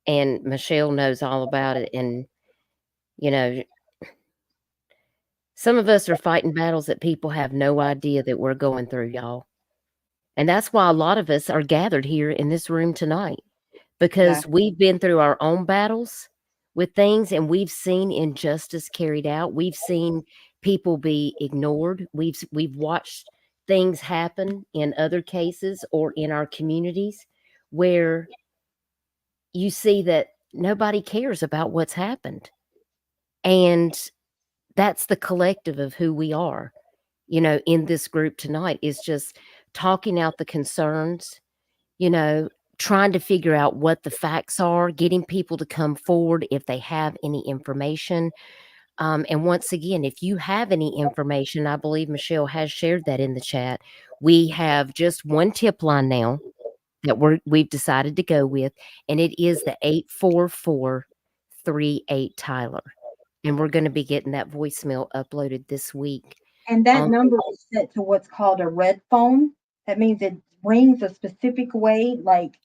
And Michelle knows all about it. And, you know, some of us are fighting battles that people have no idea that we're going through, y'all. And that's why a lot of us are gathered here in this room tonight because Exactly. we've been through our own battles with things and we've seen injustice carried out. We've seen people be ignored. We've watched things happen in other cases or in our communities where you see that nobody cares about what's happened. And that's the collective of who we are, you know, in this group tonight is just talking out the concerns, you know, trying to figure out what the facts are, getting people to come forward if they have any information. And once again, if you have any information, I believe Michelle has shared that in the chat. We have just one tip line now that we've decided to go with, and it is the 84438 Tyler. And we're going to be getting that voicemail uploaded this week. And that number is set to what's called a red phone. That means it rings a specific way. Like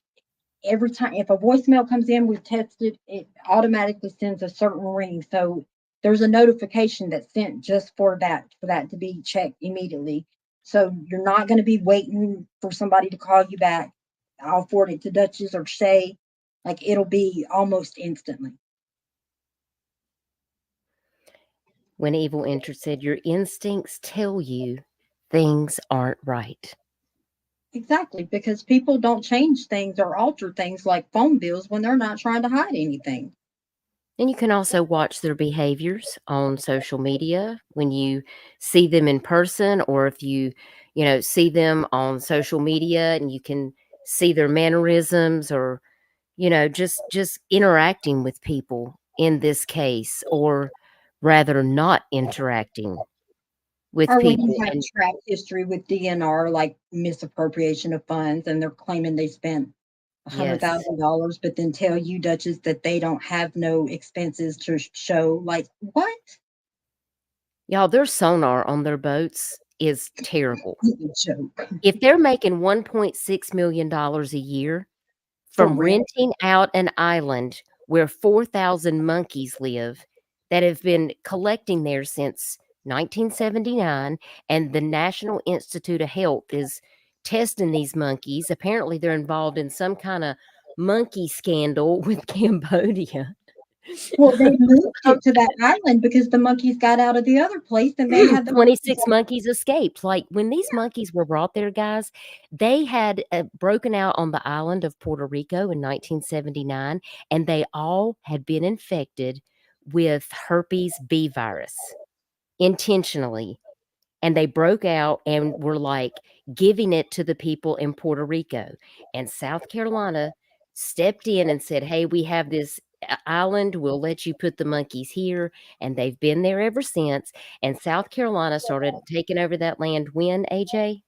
every time, if a voicemail comes in, we've tested it automatically sends a certain ring. So there's a notification that's sent just for that to be checked immediately. So you're not going to be waiting for somebody to call you back. I'll forward it to Duchess or Shay. Like it'll be almost instantly. When Evil Enter said, your instincts tell you things aren't right. Exactly, because people don't change things or alter things like phone bills when they're not trying to hide anything. And you can also watch their behaviors on social media when you see them in person, or if you know, see them on social media and you can see their mannerisms or, you know, just interacting with people in this case, or rather not interacting with Or when you people. have And track history with DNR, like misappropriation of funds, and they're claiming they spent yes, $100,000, but then tell you, Duchess, that they don't have no expenses to show. Like, what? y'all, their sonar on their boats is terrible. It's a joke. If they're making $1.6 million a year For from real. renting out an island where 4,000 monkeys live, that have been collecting there since 1979, and the National Institute of Health is testing these monkeys. Apparently, they're involved in some kind of monkey scandal with Cambodia. Well, they moved it to that island because the monkeys got out of the other place and they had the 26 monkeys escaped. Like, when these monkeys were brought there, guys, they had broken out on the island of Puerto Rico in 1979, and they all had been infected with herpes B virus intentionally. And they broke out and were like giving it to the people in Puerto Rico. And South Carolina stepped in and said, "Hey, we have this island. We'll let you put the monkeys here." And they've been there ever since. And South Carolina started taking over that land when, AJ?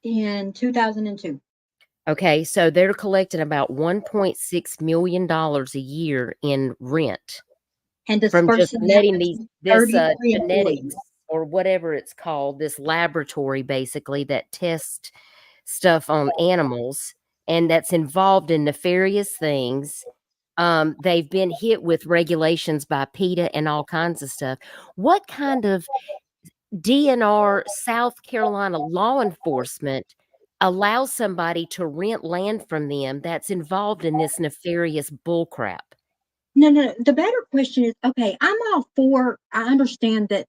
in 2002. Okay, so they're collecting about $1.6 million a year in rent And from just dispersing that letting between this 33 genetics employees. or whatever it's called, this laboratory basically that tests stuff on animals and that's involved in nefarious things. They've been hit with regulations by PETA and all kinds of stuff. What kind of DNR South Carolina law enforcement allows somebody to rent land from them that's involved in this nefarious bullcrap? No. The better question is, okay, I'm all for, I understand that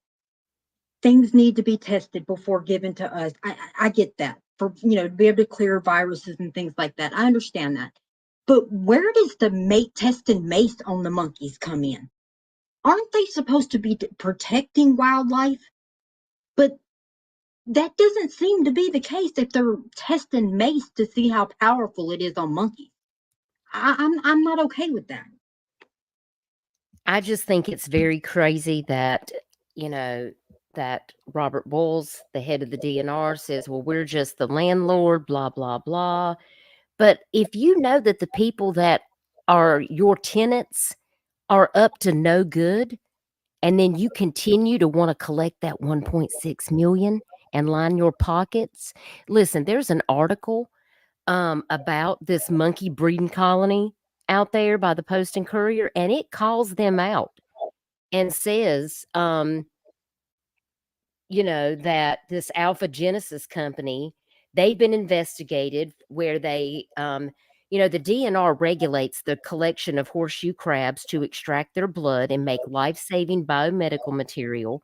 things need to be tested before given to us. I get that, for, to be able to clear viruses and things like that. I understand that. But where does the test and mace on the monkeys come in? Aren't they supposed to be protecting wildlife? But that doesn't seem to be the case if they're testing mace to see how powerful it is on monkeys. I'm not okay with that. I just think it's very crazy that, that Robert Bowles, the head of the DNR, says, well, we're just the landlord, blah, blah, blah. But if you know that the people that are your tenants are up to no good, and then you continue to want to collect that 1.6 million and line your pockets. Listen, there's an article about this monkey breeding colony out there by the Post and Courier, and it calls them out and says, that this Alpha Genesis company, they've been investigated where they, the DNR regulates the collection of horseshoe crabs to extract their blood and make life-saving biomedical material.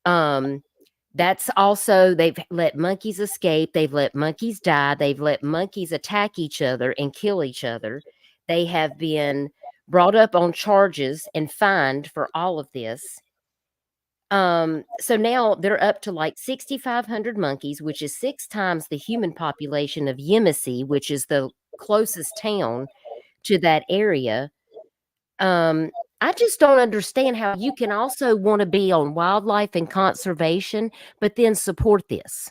That's also, they've let monkeys escape. They've let monkeys die. They've let monkeys attack each other and kill each other. They have been brought up on charges and fined for all of this. So now they're up to like 6,500 monkeys, which is 6 times the human population of Yemisi, which is the closest town to that area. I just don't understand how you can also want to be on wildlife and conservation, but then support this.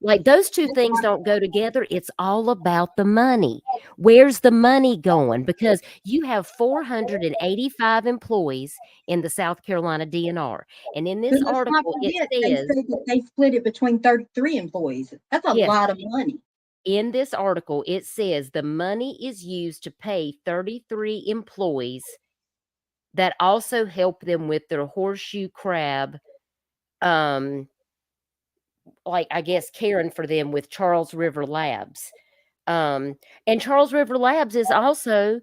Like, those two things don't go together. It's all about the money. Where's the money going? Because you have 485 employees in the South Carolina DNR. And in this But let's not article, it forget, they says, say that they split it between 33 employees. That's a yes, lot of money. in this article, it says the money is used to pay 33 employees that also help them with their horseshoe crab, like, I guess, caring for them with Charles River Labs. And Charles River Labs is also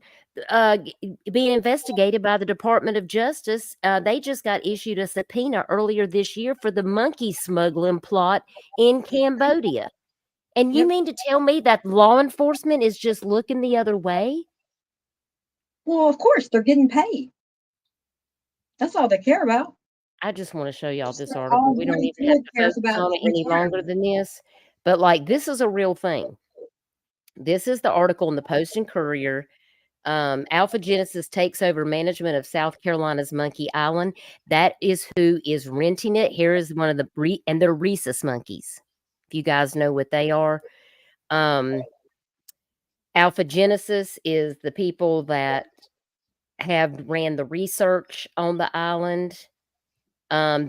being investigated by the Department of Justice. They just got issued a subpoena earlier this year for the monkey smuggling plot in Cambodia. And you mean to tell me that law enforcement is just looking the other way? Well, of course, they're getting paid. That's all they care about. I just want to show y'all this All article. We don't Ray even have Floyd to cares focus about on is it any longer than this. But, like, this is a real thing. This is the article in the Post and Courier. Alpha Genesis takes over management of South Carolina's Monkey Island. That is who is renting it. Here is one of the and they're rhesus monkeys. If you guys know what they are. Alpha Genesis is the people that have ran the research on the island.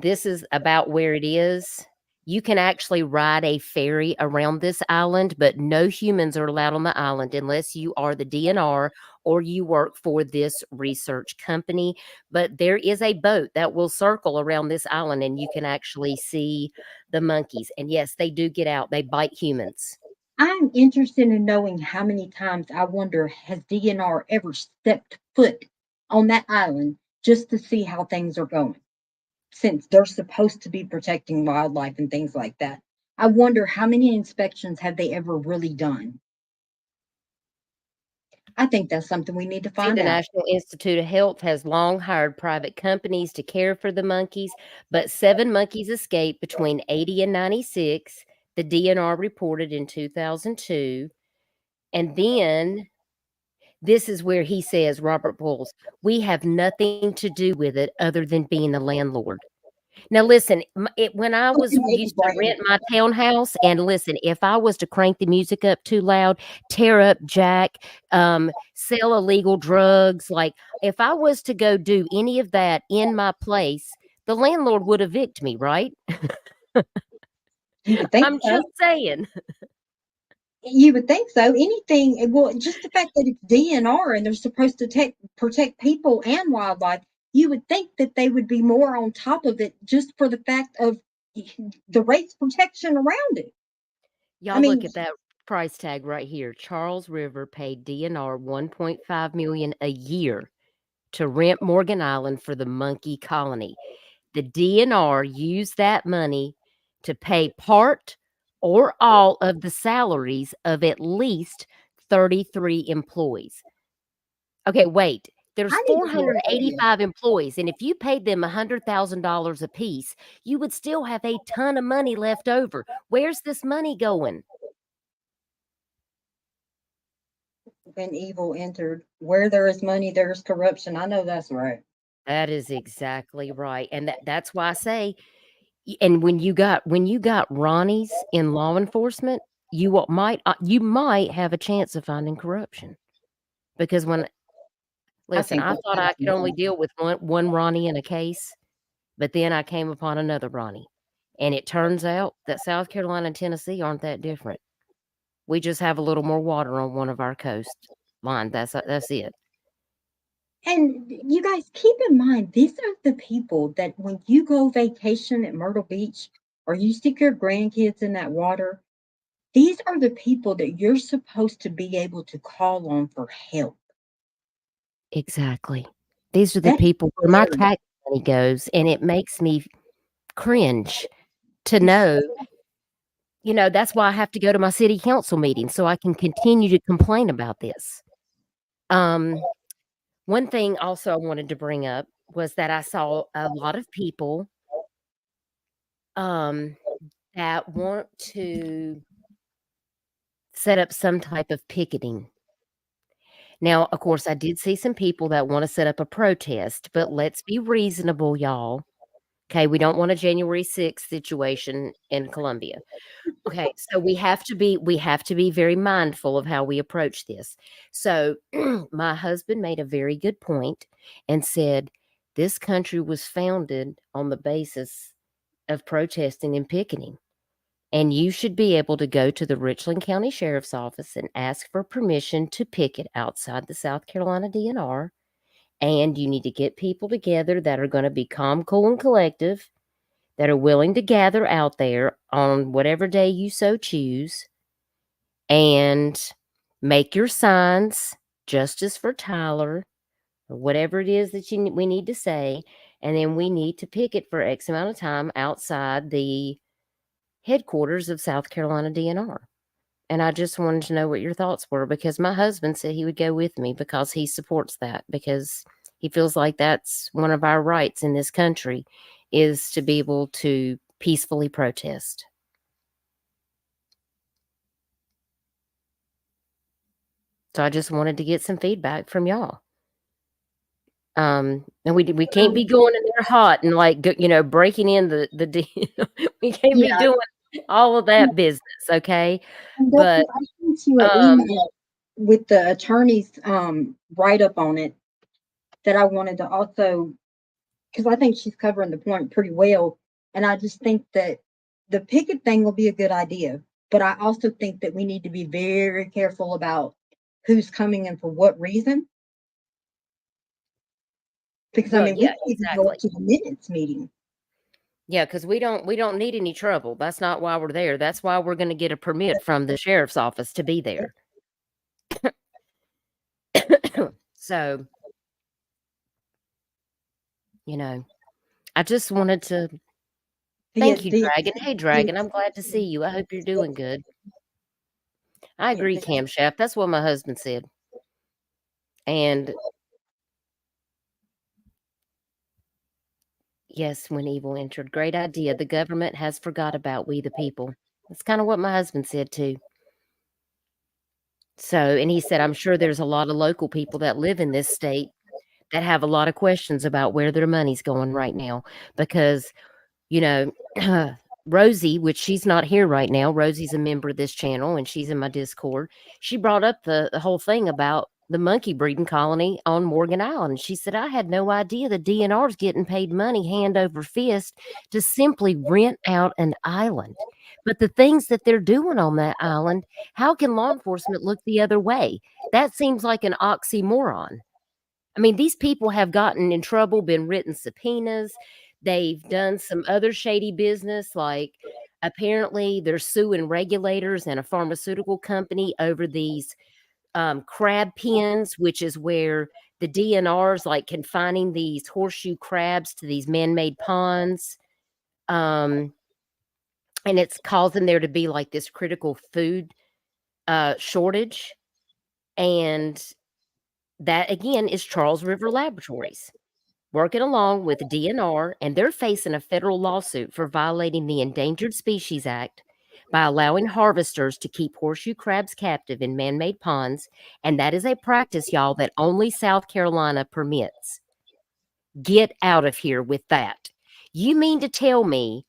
This is about where it is. You can actually ride a ferry around this island, but no humans are allowed on the island unless you are the DNR or you work for this research company. But there is a boat that will circle around this island and you can actually see the monkeys. And yes, they do get out. They bite humans. I'm interested in knowing how many times, I wonder, has DNR ever stepped foot on that island just to see how things are going, since they're supposed to be protecting wildlife and things like that. I wonder how many inspections have they ever really done? I think that's something we need to See, find the out. National Institute of Health has long hired private companies to care for the monkeys, but 7 monkeys escaped between 80 and 96. The DNR reported in 2002. And then this is where he says, Robert Bulls, we have nothing to do with it other than being the landlord. Now, listen, when I was used to rent my townhouse, and listen, if I was to crank the music up too loud, tear up Jack, sell illegal drugs, like if I was to go do any of that in my place, the landlord would evict me, right? You would think I'm so. just saying. You would think so. Anything, well, just the fact that it's DNR and they're supposed to protect people and wildlife, you would think that they would be more on top of it just for the fact of the rates protection around it. Y'all look at that price tag right here. Charles River paid DNR $1.5 million a year to rent Morgan Island for the monkey colony. The DNR used that money to pay part or all of the salaries of at least 33 employees. Okay, wait. There's I need to know about it. 485 employees, and if you paid them $100,000 apiece, you would still have a ton of money left over. Where's this money going? When evil entered, where there is money, there's corruption. I know that's right. That is exactly right, and that's why I say, and when you got Ronnies in law enforcement, you might have a chance of finding corruption, because listen, I thought I could only deal with one Ronnie in a case, but then I came upon another Ronnie, and it turns out that South Carolina and Tennessee aren't that different. We just have a little more water on one of our coast line. That's it. And you guys keep in mind, these are the people that when you go vacation at Myrtle Beach or you stick your grandkids in that water, these are the people that you're supposed to be able to call on for help. Exactly. These are the That's people where my scary. tax money goes, and it makes me cringe to know, that's why I have to go to my city council meeting so I can continue to complain about this. One thing also I wanted to bring up was that I saw a lot of people that want to set up some type of picketing. Now, of course, I did see some people that want to set up a protest, but let's be reasonable, y'all. Okay, we don't want a January 6th situation in Columbia. Okay, so we have to be very mindful of how we approach this. So, my husband made a very good point and said this country was founded on the basis of protesting and picketing. And you should be able to go to the Richland County Sheriff's Office and ask for permission to picket outside the South Carolina DNR. And you need to get people together that are going to be calm, cool, and collective, that are willing to gather out there on whatever day you so choose, and make your signs, justice for Tyler, or whatever it is that we need to say. And then we need to picket for X amount of time outside the headquarters of South Carolina DNR. And I just wanted to know what your thoughts were, because my husband said he would go with me because he supports that, because he feels like that's one of our rights in this country, is to be able to peacefully protest. So I just wanted to get some feedback from y'all. And we can't be going in there hot and breaking in the deal. We can't be doing all of that business, okay? But I sent you an email with the attorney's write up on it that I wanted to also, because I think she's covering the point pretty well, and I just think that the picket thing will be a good idea, but I also think that we need to be very careful about who's coming and for what reason. Because I Well, mean, we yeah, can even go exactly. up to the minutes meeting. Yeah, because we don't need any trouble. That's not why we're there. That's why we're going to get a permit from the sheriff's office to be there. So, you know, I just wanted to thank you, Dragon. Hey, Dragon, I'm glad to see you. I hope you're doing good. I agree, Camshaft. That's what my husband said. And yes, when evil entered. Great idea. The government has forgot about we the people. That's kind of what my husband said too. So, and he said, I'm sure there's a lot of local people that live in this state that have a lot of questions about where their money's going right now because, you know, Rosie, which she's not here right now. Rosie's a member of this channel and she's in my Discord. She brought up the whole thing about the monkey breeding colony on Morgan Island. She said, I had no idea the DNR's getting paid money hand over fist to simply rent out an island. But the things that they're doing on that island, how can law enforcement look the other way? That seems like an oxymoron. I mean, these people have gotten in trouble, been written subpoenas. They've done some other shady business, like apparently they're suing regulators and a pharmaceutical company over these crab pens, which is where the DNR's like confining these horseshoe crabs to these man-made ponds. And it's causing there to be like this critical food shortage. And that again is Charles River Laboratories working along with the DNR, and they're facing a federal lawsuit for violating the Endangered Species Act by allowing harvesters to keep horseshoe crabs captive in man-made ponds, and that is a practice, y'all, that only South Carolina permits. Get out of here with that. You mean to tell me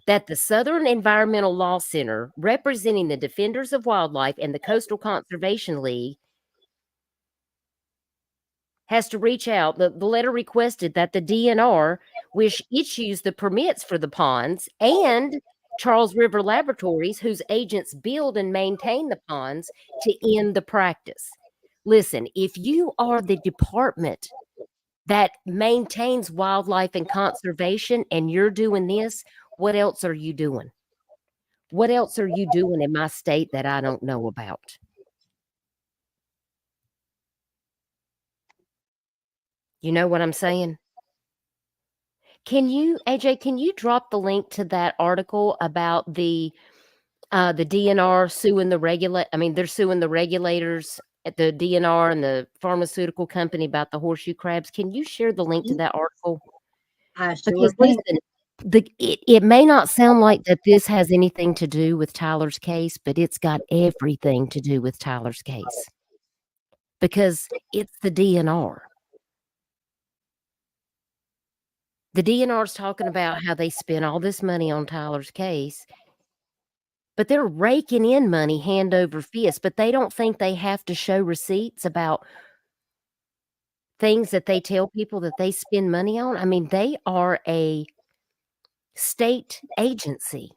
that the Southern Environmental Law Center, representing the Defenders of Wildlife and the Coastal Conservation League, has to reach out. The letter requested that the DNR, which issues the permits for the ponds, and Charles River Laboratories, whose agents build and maintain the ponds, to end the practice. Listen, if you are the department that maintains wildlife and conservation and you're doing this, what else are you doing? What else are you doing in my state that I don't know about? You know what I'm saying? Can you, AJ, can you drop the link to that article about the DNR suing they're suing the regulators at the DNR and the pharmaceutical company about the horseshoe crabs. Can you share the link to that article? I Because sure can. listen, it may not sound like that this has anything to do with Tyler's case, but it's got everything to do with Tyler's case. Because it's the DNR. The DNR's talking about how they spent all this money on Tyler's case, but they're raking in money hand over fist, but they don't think they have to show receipts about things that they tell people that they spend money on. I mean, they are a state agency.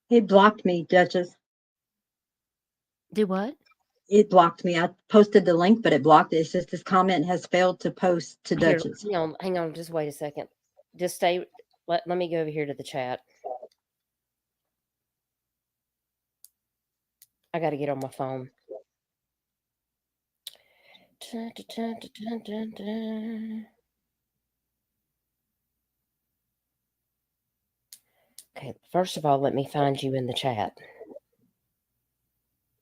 It blocked me, Duchess. Do what? It blocked me. I posted the link, but it blocked it. It says this comment has failed to post to Here, Duchess. hang on, just wait a second. Just stay. Let me go over here to the chat. I got to get on my phone. Okay, first of all, let me find you in the chat.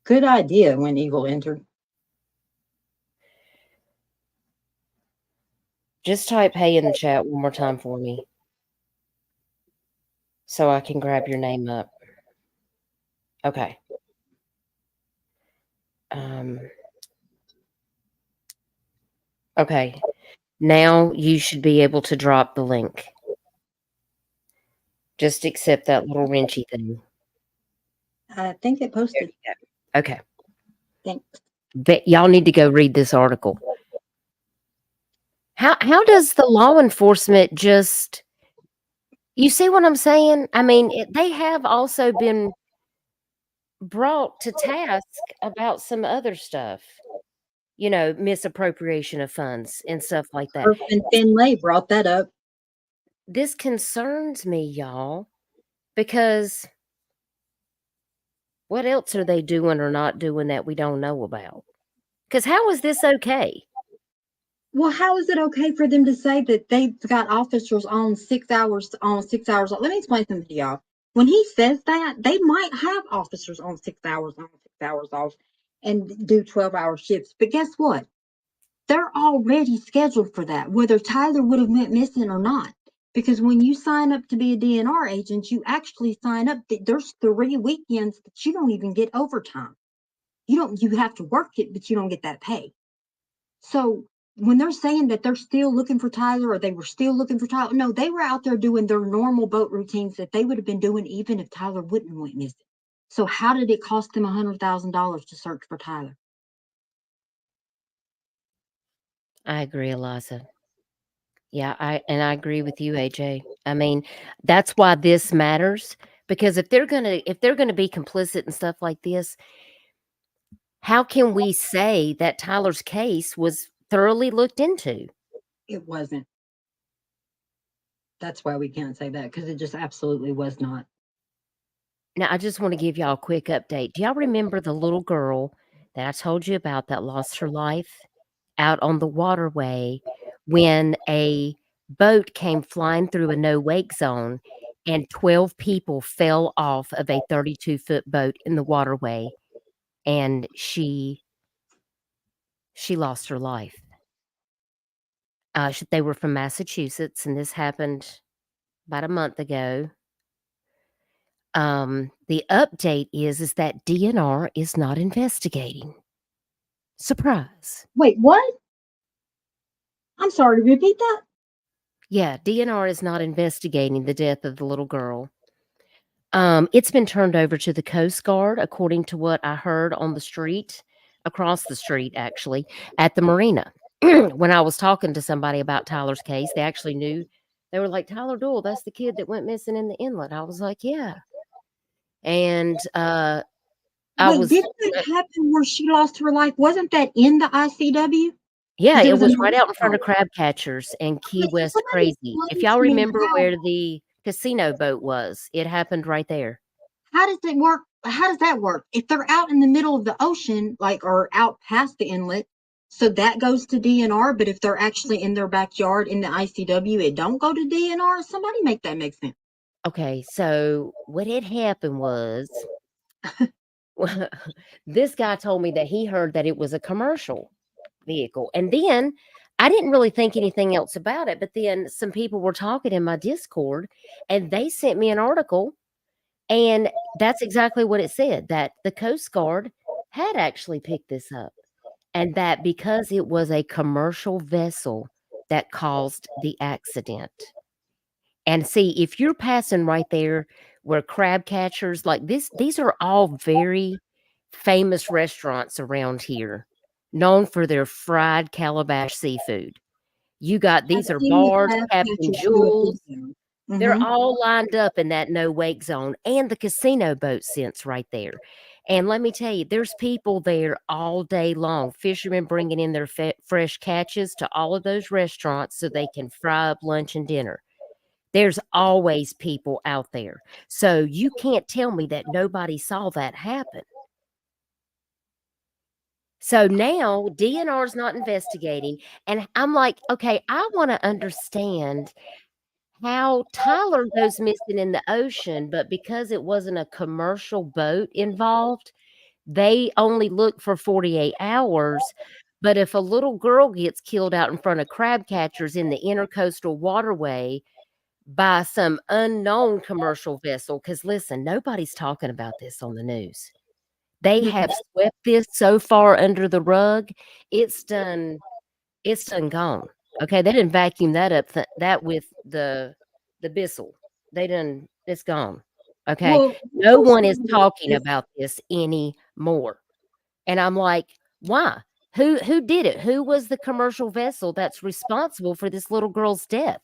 Good idea when evil entered. Just type hey in the chat one more time for me so I can grab your name up. Okay. Okay. Now you should be able to drop the link. Just accept that little wrenchy thing. I think it posted. Okay. Thanks. But y'all need to go read this article. How does the law enforcement just, You see what I'm saying? I mean, they have also been brought to task about some other stuff, misappropriation of funds and stuff like that. And Finlay brought that up. This concerns me, y'all, because what else are they doing or not doing that we don't know about? Because how is this okay? Well, how is it okay for them to say that they've got officers on 6 hours on 6 hours? Let me explain something to y'all. When he says that, they might have officers on 6 hours on, 6 hours off, and do 12-hour shifts. But guess what? They're already scheduled for that, whether Tyler would have went missing or not. Because when you sign up to be a DNR agent, you actually sign up. There's 3 weekends that you don't even get overtime. You have to work it, but you don't get that pay. So when they're saying that they're still looking for Tyler, or they were still looking for Tyler, no, they were out there doing their normal boat routines that they would have been doing even if Tyler wouldn't have went missing. So how did it cost them $100,000 to search for Tyler? I agree, Eliza. Yeah, I agree with you, AJ. I mean, that's why this matters, because if they're gonna be complicit and stuff like this, how can we say that Tyler's case was thoroughly looked into? It wasn't. That's why we can't say that, because it just absolutely was not. Now, I just want to give y'all a quick update. Do y'all remember the little girl that I told you about that lost her life out on the waterway when a boat came flying through a no-wake zone and 12 people fell off of a 32-foot boat in the waterway, and she lost her life? They were from Massachusetts, and this happened about a month ago. The update is that DNR is not investigating. Surprise. Wait, what? I'm sorry, repeat that? Yeah, DNR is not investigating the death of the little girl. It's been turned over to the Coast Guard, according to what I heard on the street, across the street, actually, at the marina. When I was talking to somebody about Tyler's case, they actually knew. They were like, Tyler Doyle, that's the kid that went missing in the inlet. I was like, yeah. And I Wait, was, didn't that happen where she lost her life? Wasn't that in the ICW? yeah, It it was was a right out in front marina. of Crab Catchers and Key But West somebody Crazy. If explain y'all to me remember how where the casino boat was, it happened right there. how does it work? How does that work? If they're out in the middle of the ocean, like, or out past the inlet, so that goes to DNR. But if they're actually in their backyard in the ICW, it don't go to DNR. Somebody make that make sense. Okay, so what had happened was this guy told me that he heard that it was a commercial vehicle. And then I didn't really think anything else about it. But then some people were talking in my Discord and they sent me an article. And that's exactly what it said, that the Coast Guard had actually picked this up. And that because it was a commercial vessel that caused the accident. And see, if you're passing right there where crab catchers like this, these are all very famous restaurants around here, known for their fried calabash seafood. You got I've these are seen the bars, crab Captain catchers do a good Jules. job. They're Mhm. all lined up in that no wake zone and the casino boat sense right there. And let me tell you, there's people there all day long, fishermen bringing in their fresh catches to all of those restaurants so they can fry up lunch and dinner. There's always people out there. So you can't tell me that nobody saw that happen. So now DNR is not investigating. And I'm like, okay, I want to understand how Tyler goes missing in the ocean, but because it wasn't a commercial boat involved, they only look for 48 hours. But if a little girl gets killed out in front of crab catchers in the intercoastal waterway by some unknown commercial vessel, because listen, nobody's talking about this on the news. They have swept this so far under the rug. It's done gone. Okay, they didn't vacuum that up that with the Bissell. It's gone. Okay. Well, No one is first talking about this anymore. And I'm like, why? Who did it? Who was the commercial vessel that's responsible for this little girl's death?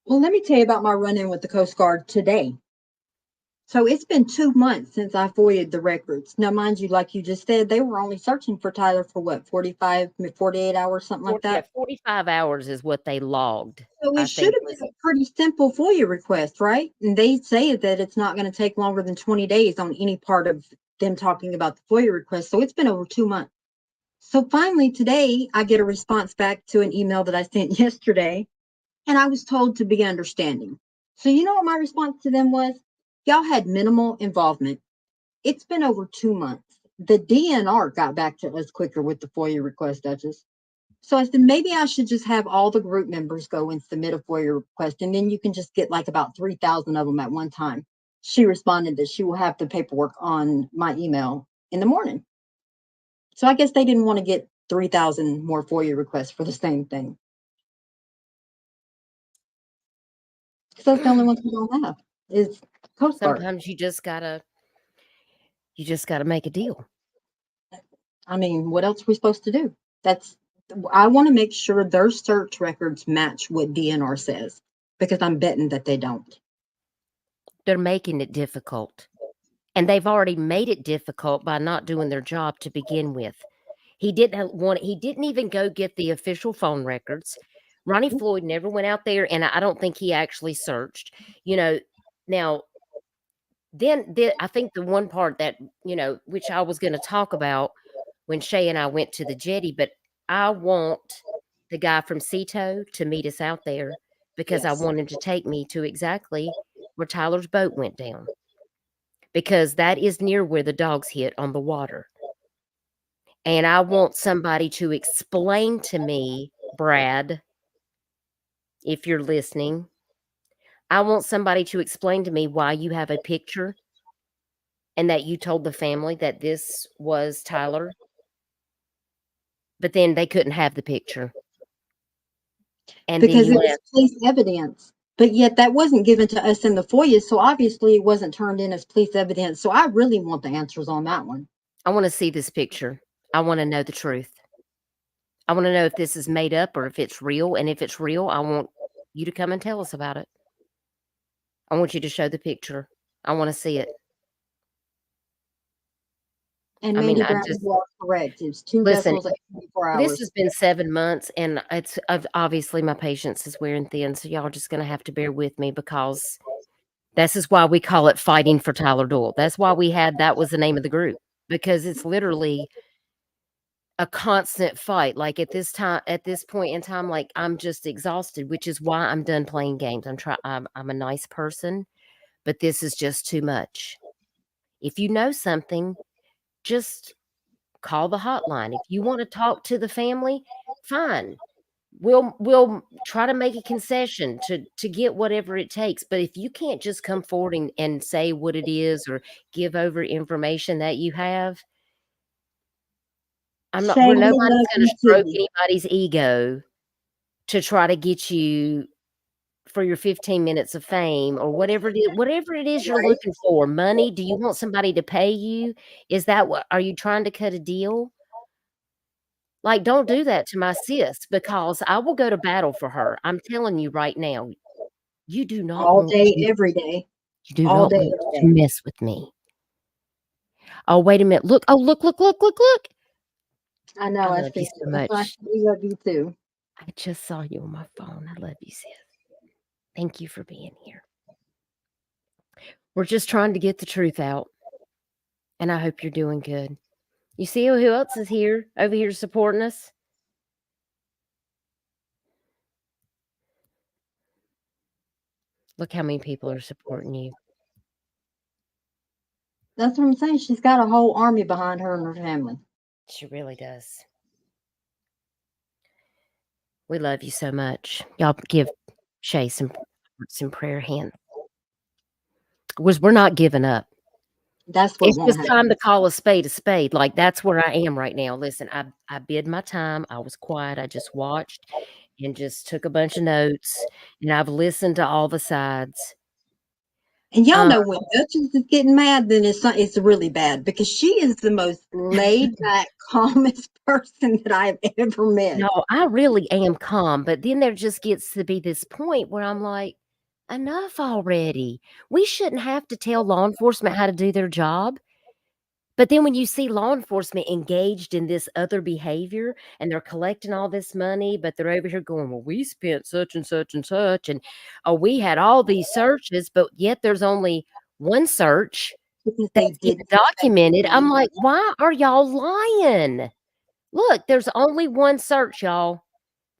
Well, let me tell you about my run-in with the Coast Guard today. So it's been 2 months since I FOIA'd the records. Now, mind you, like you just said, they were only searching for Tyler for what, 48 hours, something like that? 45 hours is what they logged. So I it should think have been a pretty simple FOIA request, right? And they say that it's not going to take longer than 20 days on any part of them talking about the FOIA request. So it's been over 2 months. So finally today, I get a response back to an email that I sent yesterday, and I was told to be understanding. So you know what my response to them was? Y'all had minimal involvement. It's been over 2 months. The DNR got back to us quicker with the FOIA request, Duchess. So I said, maybe I should just have all the group members go and submit a FOIA request, and then you can just get like about 3,000 of them at one time. She responded that she will have the paperwork on my email in the morning. So I guess they didn't want to get 3,000 more FOIA requests for the same thing. Because that's the only ones we don't have is Coast Guard. sometimes you just gotta make a deal. I mean, what else are we supposed to do? I want to make sure their search records match what DNR says, because I'm betting that they don't. They're making it difficult. And they've already made it difficult by not doing their job to begin with. He didn't even go get the official phone records. Ronnie Floyd never went out there, and I don't think he actually searched. Now, then I think the one part that, which I was going to talk about when Shay and I went to the jetty, but I want the guy from Cito to meet us out there because I want him to take me to exactly where Tyler's boat went down, because that is near where the dogs hit on the water. And I want somebody to explain to me, Brad, if you're listening, I want somebody to explain to me why you have a picture and that you told the family that this was Tyler, but then they couldn't have the picture. And because then it was police evidence, but yet that wasn't given to us in the FOIA, so obviously it wasn't turned in as police evidence. So I really want the answers on that one. I want to see this picture. I want to know the truth. I want to know if this is made up or if it's real. And if it's real, I want you to come and tell us about it. I want you to show the picture. I want to see it. And I mean, Mandy Brown, you are correct. It's two vessels at 24 hours. This has been 7 months, and it's obviously my patience is wearing thin, so y'all are just going to have to bear with me, because this is why we call it Fighting for Tyler Doyle. That's why that was the name of the group, because it's literally a constant fight. Like at this point in time, like I'm just exhausted, which is why I'm done playing games. I'm a nice person, but this is just too much. If you know something, just call the hotline. If you want to talk to the family, fine. We'll try to make a concession to get whatever it takes. But if you can't just come forward and say what it is or give over information that you have, nobody's going to stroke anybody's ego to try to get you for your 15 minutes of fame or whatever it is you're looking for. Money? Do you want somebody to pay you? Are you trying to cut a deal? Like, don't do that to my sis, because I will go to battle for her. I'm telling you right now, you do not all want day, to, every day. you do not want to mess with me. Oh, wait a minute. Look. Oh, look. I know. I love you so much. We love you too. I just saw you on my phone. I love you, sis. Thank you for being here. We're just trying to get the truth out, and I hope you're doing good. You see who else is here, over here supporting us? Look how many people are supporting you. That's what I'm saying. She's got a whole army behind her and her family. She really does. We love you so much. Y'all give Shay some prayer hands. We're not giving up. It's just time to call a spade. Like, that's where I am right now. Listen, I bid my time. I was quiet. I just watched and just took a bunch of notes, and I've listened to all the sides. And y'all know when Duchess is getting mad, then it's really bad because she is the most laid back, calmest person that I've ever met. No, I really am calm, but then there just gets to be this point where I'm like, enough already. We shouldn't have to tell law enforcement how to do their job. But then when you see law enforcement engaged in this other behavior and they're collecting all this money, but they're over here going, well, we spent such and such and such, and oh, we had all these searches, but yet there's only one search Because they that's getting didn't documented. I'm like, why are y'all lying? Look, there's only one search, y'all.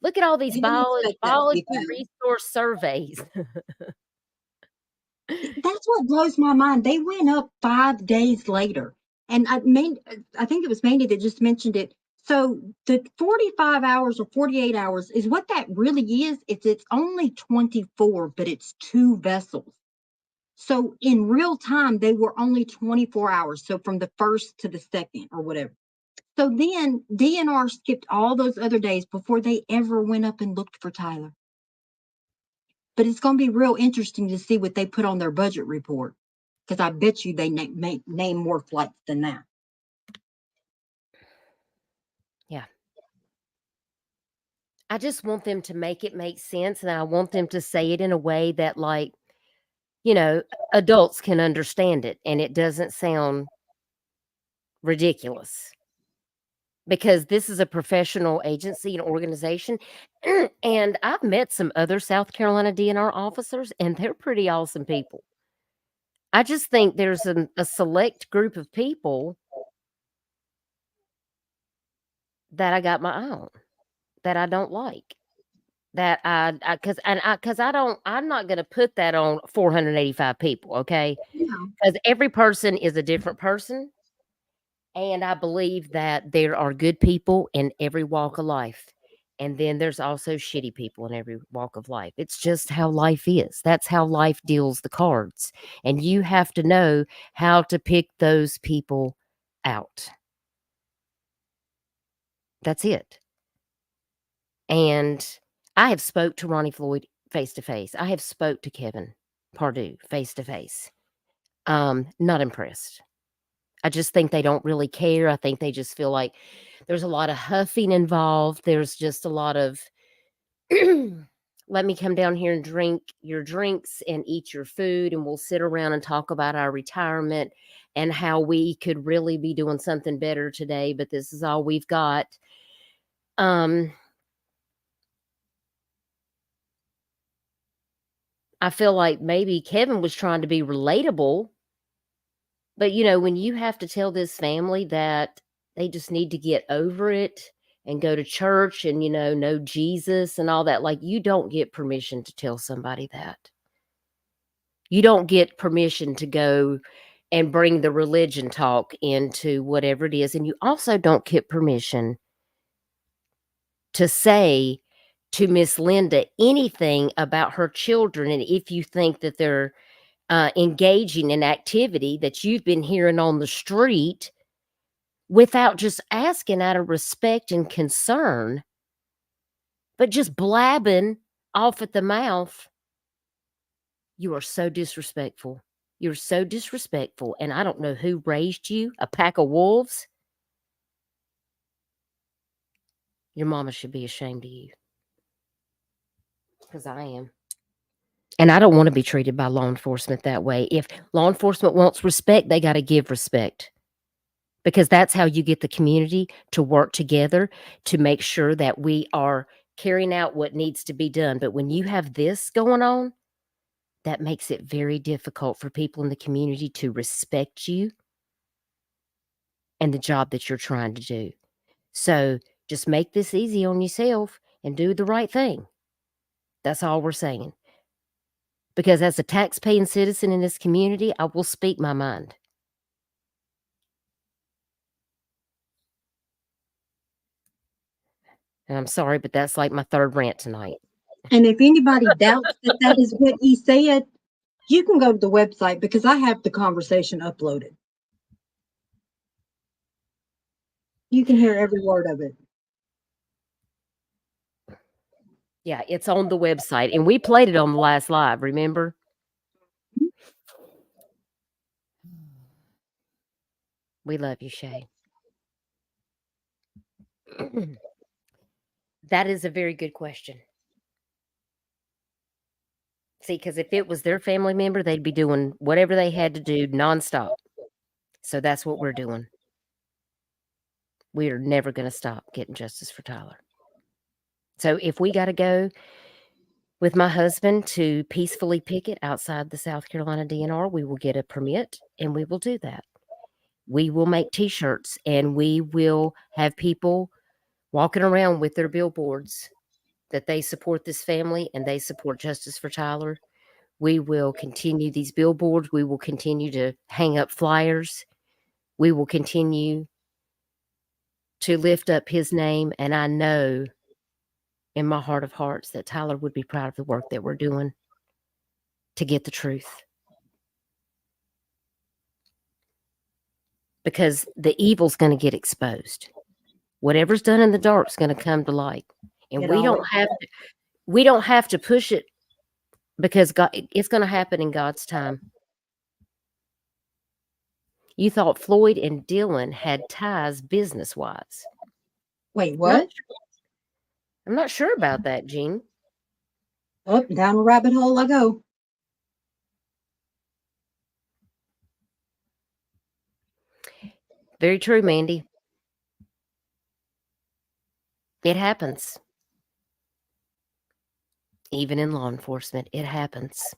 Look at all these they didn't expect that to biology be found. resource surveys. That's what blows my mind. They went up 5 days later. And I think it was Mandy that just mentioned it. So the 45 hours or 48 hours is what that really is. It's only 24, but it's 2 vessels. So in real time, they were only 24 hours. So from the first to the second or whatever. So then DNR skipped all those other days before they ever went up and looked for Tyler. But it's going to be real interesting to see what they put on their budget report, because I bet you they name more flights than that. Yeah. I just want them to make it make sense, and I want them to say it in a way that, like, you know, adults can understand it and it doesn't sound ridiculous. Because this is a professional agency and organization, and I've met some other South Carolina DNR officers, and they're pretty awesome people. I just think there's a select group of people that I got my eye on, that I don't like, that I'm not gonna put that on 485 people, okay? Yeah. Because every person is a different person, and I believe that there are good people in every walk of life. And then there's also shitty people in every walk of life. It's just how life is. That's how life deals the cards. And you have to know how to pick those people out. That's it. And I have spoke to Ronnie Floyd face to face. I have spoke to Kevin Pardue face to face. Not impressed. I just think they don't really care. I think they just feel like there's a lot of huffing involved. There's just a lot of, let me come down here and drink your drinks and eat your food, and we'll sit around and talk about our retirement and how we could really be doing something better today, but this is all we've got. I feel like maybe Kevin was trying to be relatable, but, when you have to tell this family that they just need to get over it and go to church and, know Jesus and all that, like, you don't get permission to tell somebody that. You don't get permission to go and bring the religion talk into whatever it is, and you also don't get permission to say to Miss Linda anything about her children, and if you think that they're engaging in activity that you've been hearing on the street without just asking out of respect and concern, but just blabbing off at the mouth. You are so disrespectful. You're so disrespectful, and I don't know who raised you, a pack of wolves. Your mama should be ashamed of you, because I am. And I don't want to be treated by law enforcement that way. If law enforcement wants respect, they got to give respect, because that's how you get the community to work together to make sure that we are carrying out what needs to be done. But when you have this going on, that makes it very difficult for people in the community to respect you and the job that you're trying to do. So just make this easy on yourself and do the right thing. That's all we're saying. Because as a tax-paying citizen in this community, I will speak my mind. And I'm sorry, but that's like my third rant tonight. And if anybody doubts that that is what he said, you can go to the website because I have the conversation uploaded. You can hear every word of it. Yeah, it's on the website, and we played it on the last live, remember? We love you, Shay. That is a very good question. See, because if it was their family member, they'd be doing whatever they had to do nonstop. So that's what we're doing. We are never going to stop getting justice for Tyler. So if we got to go with my husband to peacefully picket outside the South Carolina DNR, we will get a permit and we will do that. We will make T-shirts and we will have people walking around with their billboards that they support this family and they support justice for Tyler. We will continue these billboards. We will continue to hang up flyers. We will continue to lift up his name. And I know in my heart of hearts that Tyler would be proud of the work that we're doing to get the truth. Because the evil's going to get exposed. Whatever's done in the dark is going to come to light. And we don't have to push it because God, it's going to happen in God's time. You thought Floyd and Dylan had ties business-wise. Wait, what? I'm not sure about that, Jean. Up down a rabbit hole I go. Very true, Mandy. It happens. Even in law enforcement, it happens.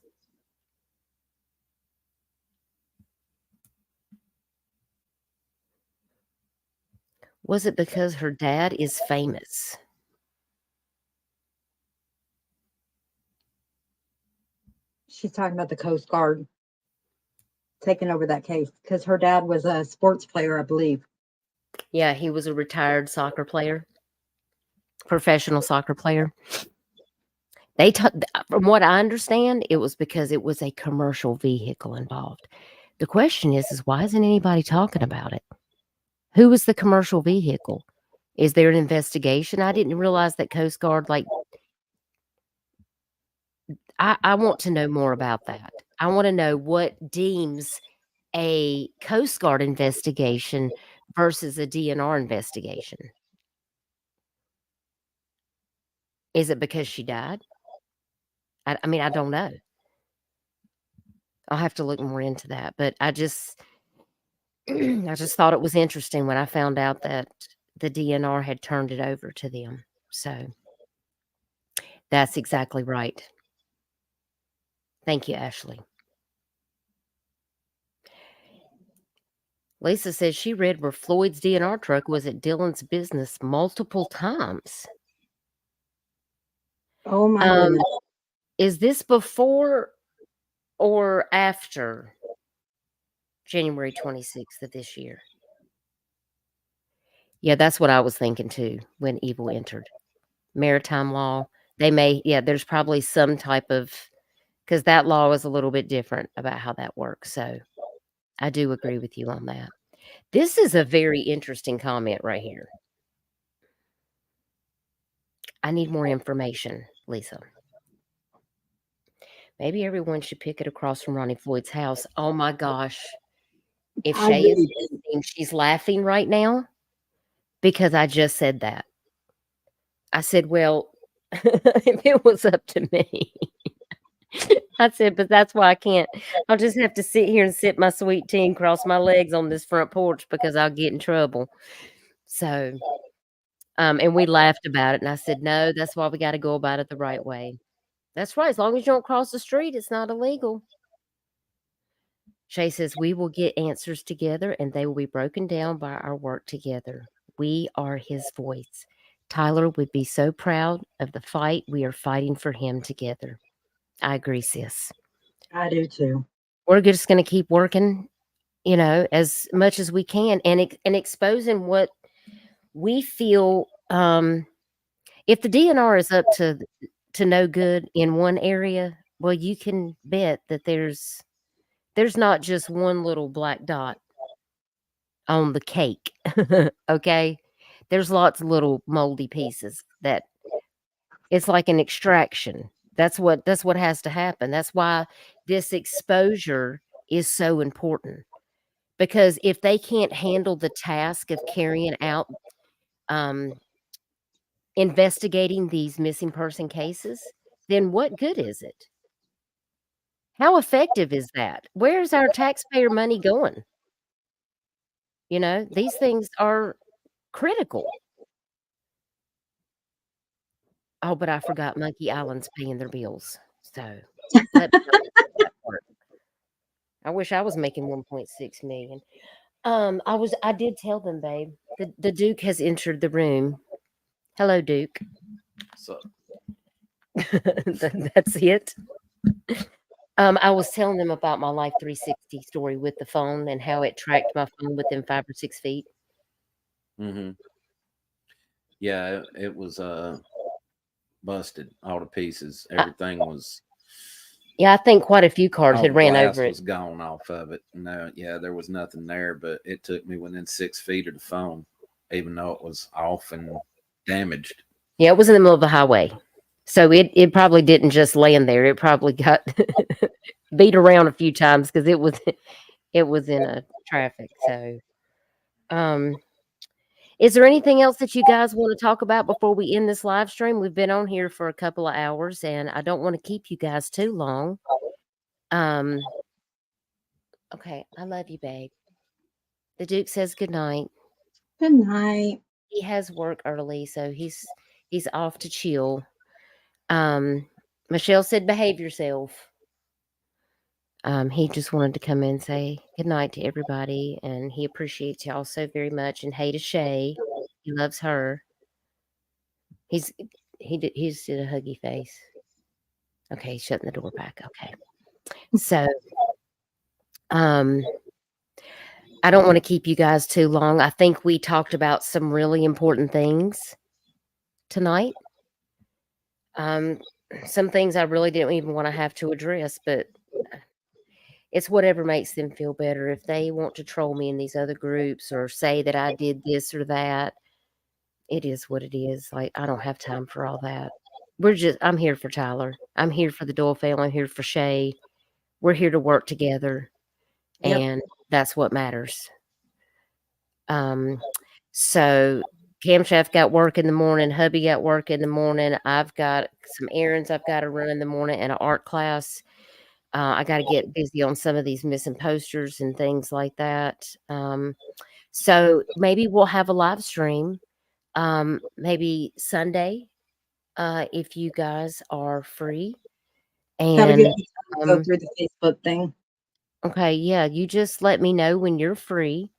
Was it because her dad is famous? She's talking about the Coast Guard taking over that case because her dad was a sports player, I believe. Yeah, he was a retired soccer player, professional soccer player. From what I understand, it was because it was a commercial vehicle involved. The question is why isn't anybody talking about it? Who was the commercial vehicle? Is there an investigation? I didn't realize that Coast Guard, I want to know more about that. I want to know what deems a Coast Guard investigation versus a DNR investigation. Is it because she died? I mean, I don't know. I'll have to look more into that. But I just thought it was interesting when I found out that the DNR had turned it over to them. So that's exactly right. Thank you, Ashley. Lisa says she read where Floyd's DNR truck was at Dylan's business multiple times. Oh my goodness. Is this before or after January 26th of this year? Yeah, that's what I was thinking too when evil entered. Maritime law. There's probably some type of, because that law is a little bit different about how that works. So I do agree with you on that. This is a very interesting comment right here. I need more information, Lisa. Maybe everyone should pick it across from Ronnie Floyd's house. Oh my gosh. If Shay is listening, she's laughing right now because I just said that. I said, well, if it was up to me, I said, but that's why I can't. I'll just have to sit here and sip my sweet tea and cross my legs on this front porch because I'll get in trouble. So, and we laughed about it. And I said, no, that's why we got to go about it the right way. That's right. As long as you don't cross the street, it's not illegal. Shay says, we will get answers together and they will be broken down by our work together. We are his voice. Tyler would be so proud of the fight we are fighting for him together. I agree, sis. I do too. We're just going to keep working, as much as we can and exposing what we feel. If the DNR is up to no good in one area, well, you can bet that there's not just one little black dot on the cake. Okay. There's lots of little moldy pieces that it's like an extraction. That's what has to happen. That's why this exposure is so important, because if they can't handle the task of carrying out investigating these missing person cases, then what good is it? How effective is that? Where's our taxpayer money going? You know, these things are critical. Oh, but I forgot Monkey Island's paying their bills. So let me not forget that part. I wish I was making 1.6 million. I did tell them, babe. The Duke has entered the room. Hello, Duke. So That's it. I was telling them about my Life 360 story with the phone and how it tracked my phone within 5 or 6 feet. yeah, it was busted all to pieces. Everything was. Yeah, I think quite a few cars all had the ran glass over it. was gone off of it. No, yeah, there was nothing there, but it took me within 6 feet of the phone, even though it was off and damaged. Yeah, it was in the middle of the highway. So it probably didn't just land there. It probably got beat around a few times because it was in a traffic. So is there anything else that you guys want to talk about before we end this live stream? We've been on here for a couple of hours and I don't want to keep you guys too long. Okay, I love you, babe. The Duke says good night. Good night. He has work early, so he's off to chill. Michelle said behave yourself. He just wanted to come in and say good night to everybody, and he appreciates y'all so very much. And hey to Shay, he loves her. He's did a huggy face. Okay, he's shutting the door back. Okay, so I don't want to keep you guys too long. I think we talked about some really important things tonight. Some things I really didn't even want to have to address, but it's whatever makes them feel better. If they want to troll me in these other groups or say that I did this or that, it is what it is. Like, I don't have time for all that. I'm here for Tyler. I'm here for the Doyle family. I'm here for Shay. We're here to work together. Yep. And that's what matters. So Camshaft got work in the morning. Hubby got work in the morning. I've got some errands I've got to run in the morning and an art class. I got to get busy on some of these missing posters and things like that. So maybe we'll have a live stream, maybe Sunday, if you guys are free. Gotta And get go through the Facebook thing. okay, yeah, you just let me know when you're free.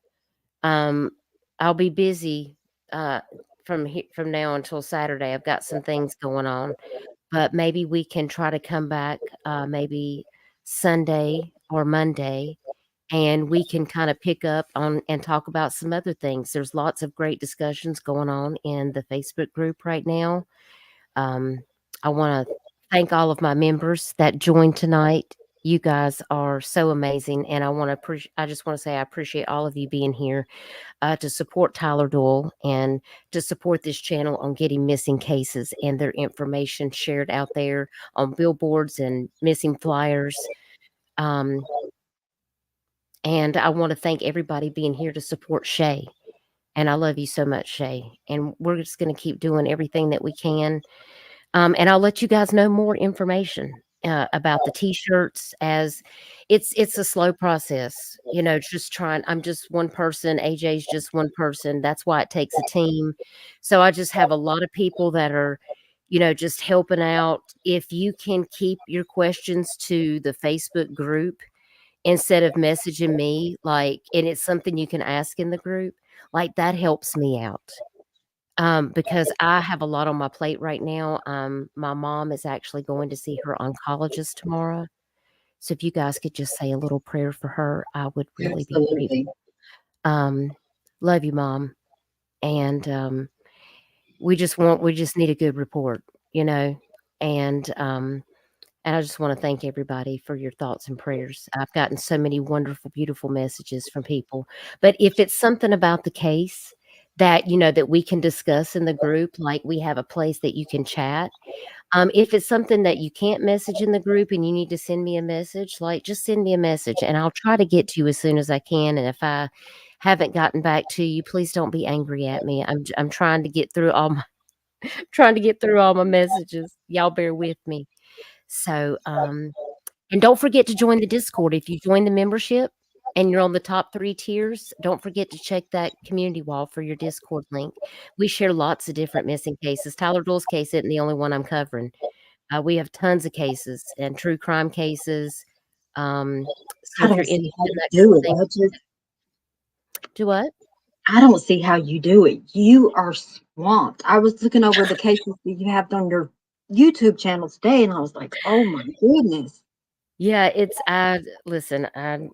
I'll be busy from now until Saturday. I've got some things going on, but maybe we can try to come back maybe Sunday or Monday, and we can kind of pick up on and talk about some other things. There's lots of great discussions going on in the Facebook group right now. I want to thank all of my members that joined tonight. You guys are so amazing, and I just want to say I appreciate all of you being here to support Tyler Doyle and to support this channel on getting missing cases and their information shared out there on billboards and missing flyers. And I want to thank everybody being here to support Shay. And I love you so much, Shay. And we're just going to keep doing everything that we can. And I'll let you guys know more information about the t-shirts, as it's a slow process. You know, I'm just one person. AJ's just one person. That's why it takes a team. So I just have a lot of people that are, you know, just helping out. If you can keep your questions to the Facebook group instead of messaging me, like, and it's something you can ask in the group, like, that helps me out. Because I have a lot on my plate right now. My mom is actually going to see her oncologist tomorrow. So if you guys could just say a little prayer for her, I would really be Absolutely. grateful. Love you, Mom. And we just need a good report, you know. And I just want to thank everybody for your thoughts and prayers. I've gotten so many wonderful, beautiful messages from people. But if it's something about the case that, that we can discuss in the group. Like, we have a place that you can chat. If it's something that you can't message in the group and you need to send me a message, like, just send me a message and I'll try to get to you as soon as I can. And if I haven't gotten back to you, please don't be angry at me. I'm trying to get through all my trying to get through all my messages. Y'all bear with me. So, and don't forget to join the Discord. If you join the membership and you're on the top 3 tiers, don't forget to check that community wall for your Discord link. We share lots of different missing cases. Tyler Doyle's case isn't the only one I'm covering. We have tons of cases and true crime cases. So I if you're don't see how interested in you that kind do of it. thing, do what? I don't see how you do it. You are swamped. I was looking over the cases that you have on your YouTube channel today, and I was like, oh my goodness. Yeah, it's listen,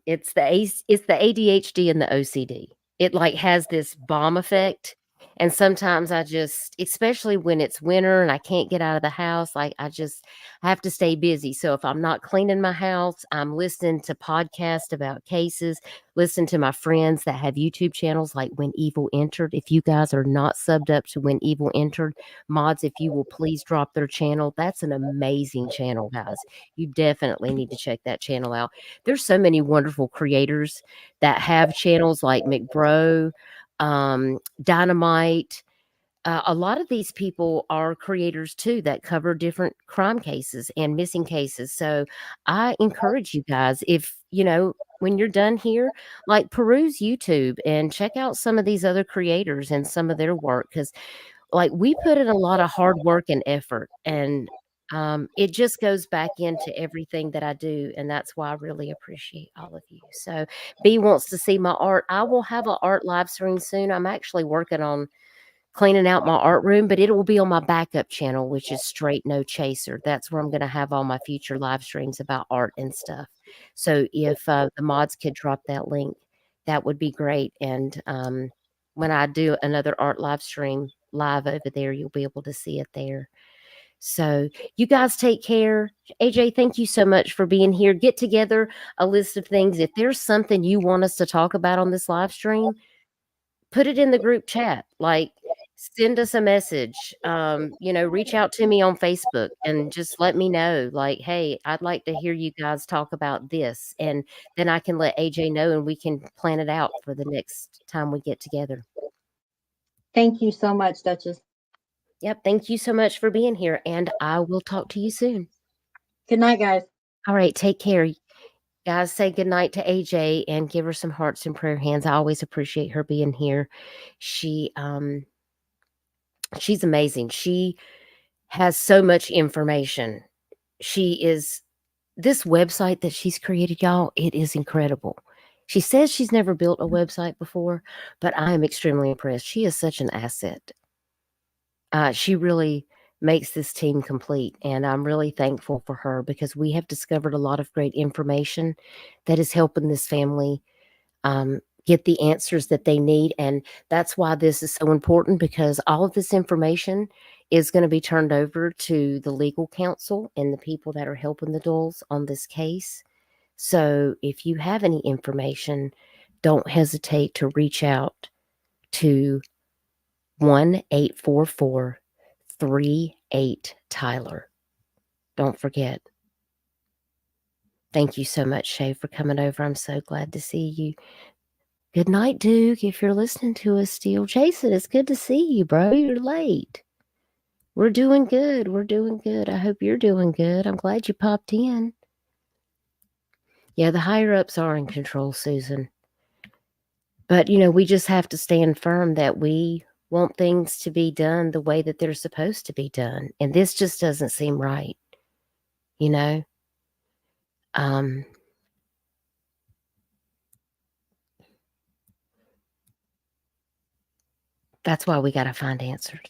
it's it's the ADHD and the OCD. It, like, has this bomb effect, and sometimes I just, especially when it's winter and I can't get out of the house, like, I have to stay busy. So if I'm not cleaning my house, I'm listening to podcasts about cases, listen to my friends that have YouTube channels like When Evil Entered. If you guys are not subbed up to When Evil Entered, mods, if you will please drop their channel. That's an amazing channel, guys. You definitely need to check that channel out. There's so many wonderful creators that have channels like McBro, Dynamite. A lot of these people are creators too that cover different crime cases and missing cases. So I encourage you guys, if when you're done here, like, peruse YouTube and check out some of these other creators and some of their work, because, like, we put in a lot of hard work and effort, and it just goes back into everything that I do, and that's why I really appreciate all of you. So B wants to see my art. I will have an art live stream soon. I'm actually working on cleaning out my art room, but it will be on my backup channel, which is Straight No Chaser. That's where I'm going to have all my future live streams about art and stuff. So if the mods could drop that link, that would be great. And when I do another art live stream live over there, you'll be able to see it there. So you guys take care. AJ, thank you so much for being here. Get together a list of things. If there's something you want us to talk about on this live stream, put it in the group chat. Like, send us a message. Reach out to me on Facebook and just let me know, like, hey, I'd like to hear you guys talk about this. And then I can let AJ know and we can plan it out for the next time we get together. Thank you so much, Duchess. Yep. Thank you so much for being here. And I will talk to you soon. Good night, guys. All right. Take care. Guys, say goodnight to AJ and give her some hearts and prayer hands. I always appreciate her being here. She's amazing. She has so much information. This website that she's created, y'all, it is incredible. She says she's never built a website before, but I am extremely impressed. She is such an asset. She really makes this team complete, and I'm really thankful for her because we have discovered a lot of great information that is helping this family get the answers that they need. And that's why this is so important, because all of this information is going to be turned over to the legal counsel and the people that are helping the Doyles on this case. So if you have any information, don't hesitate to reach out to 1-844-38-TYLER. Don't forget. Thank you so much, Shay, for coming over. I'm so glad to see you. Good night, Duke, if you're listening to us still. Jason, it's good to see you, bro. You're late. We're doing good. We're doing good. I hope you're doing good. I'm glad you popped in. Yeah, the higher-ups are in control, Susan. But, we just have to stand firm that we want things to be done the way that they're supposed to be done. And this just doesn't seem right, That's why we got to find answers.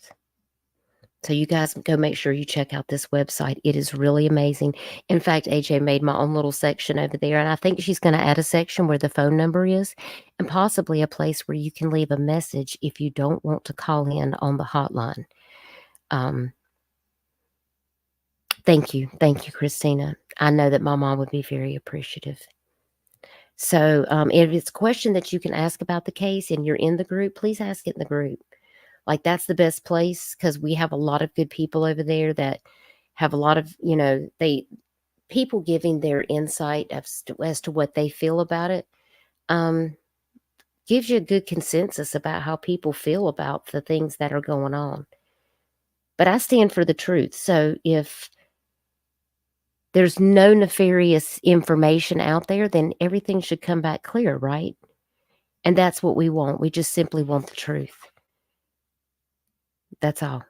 So you guys go make sure you check out this website. It is really amazing. In fact, AJ made my own little section over there, and I think she's going to add a section where the phone number is, and possibly a place where you can leave a message if you don't want to call in on the hotline. Thank you. Thank you, Christina. I know that my mom would be very appreciative. So if it's a question that you can ask about the case and you're in the group, please ask it in the group. Like, that's the best place, because we have a lot of good people over there that have a lot of, people giving their insight as to what they feel about it. Gives you a good consensus about how people feel about the things that are going on. But I stand for the truth. So if there's no nefarious information out there, then everything should come back clear, right? And that's what we want. We just simply want the truth. That's all.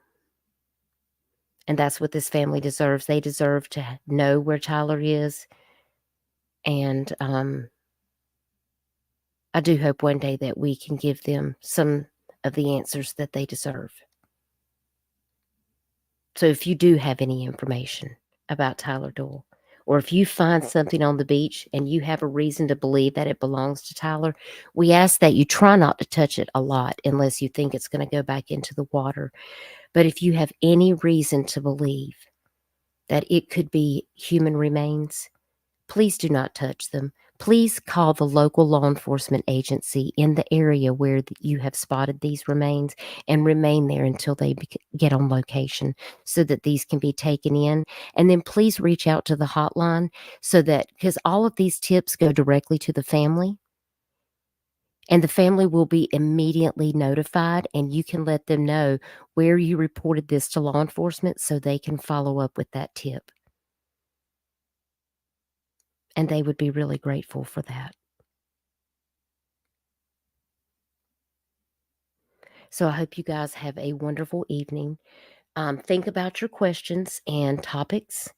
And that's what this family deserves. They deserve to know where Tyler is. And I do hope one day that we can give them some of the answers that they deserve. So if you do have any information about Tyler Doyle, or if you find something on the beach and you have a reason to believe that it belongs to Tyler, we ask that you try not to touch it a lot unless you think it's going to go back into the water. But if you have any reason to believe that it could be human remains, please do not touch them. Please call the local law enforcement agency in the area where you have spotted these remains and remain there until they get on location so that these can be taken in. And then please reach out to the hotline so that, because all of these tips go directly to the family, and the family will be immediately notified, and you can let them know where you reported this to law enforcement so they can follow up with that tip. And they would be really grateful for that. So I hope you guys have a wonderful evening. Think about your questions and topics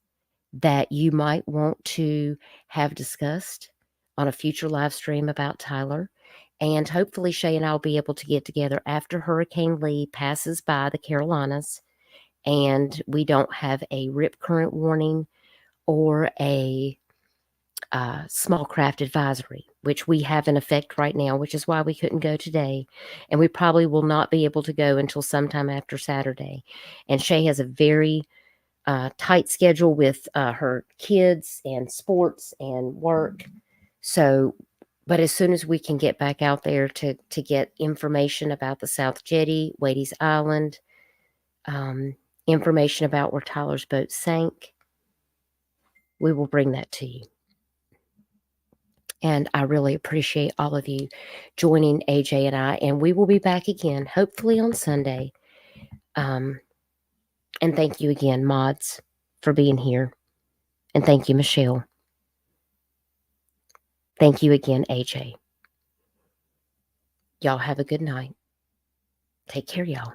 that you might want to have discussed on a future live stream about Tyler. And hopefully Shay and I will be able to get together after Hurricane Lee passes by the Carolinas and we don't have a rip current warning or a small craft advisory, which we have in effect right now, which is why we couldn't go today. And we probably will not be able to go until sometime after Saturday. And Shay has a very tight schedule with her kids and sports and work. So, but as soon as we can get back out there to get information about the South Jetty, Wadey's Island, information about where Tyler's boat sank, we will bring that to you. And I really appreciate all of you joining AJ and I. And we will be back again, hopefully on Sunday. And thank you again, mods, for being here. And thank you, Michelle. Thank you again, AJ. Y'all have a good night. Take care, y'all.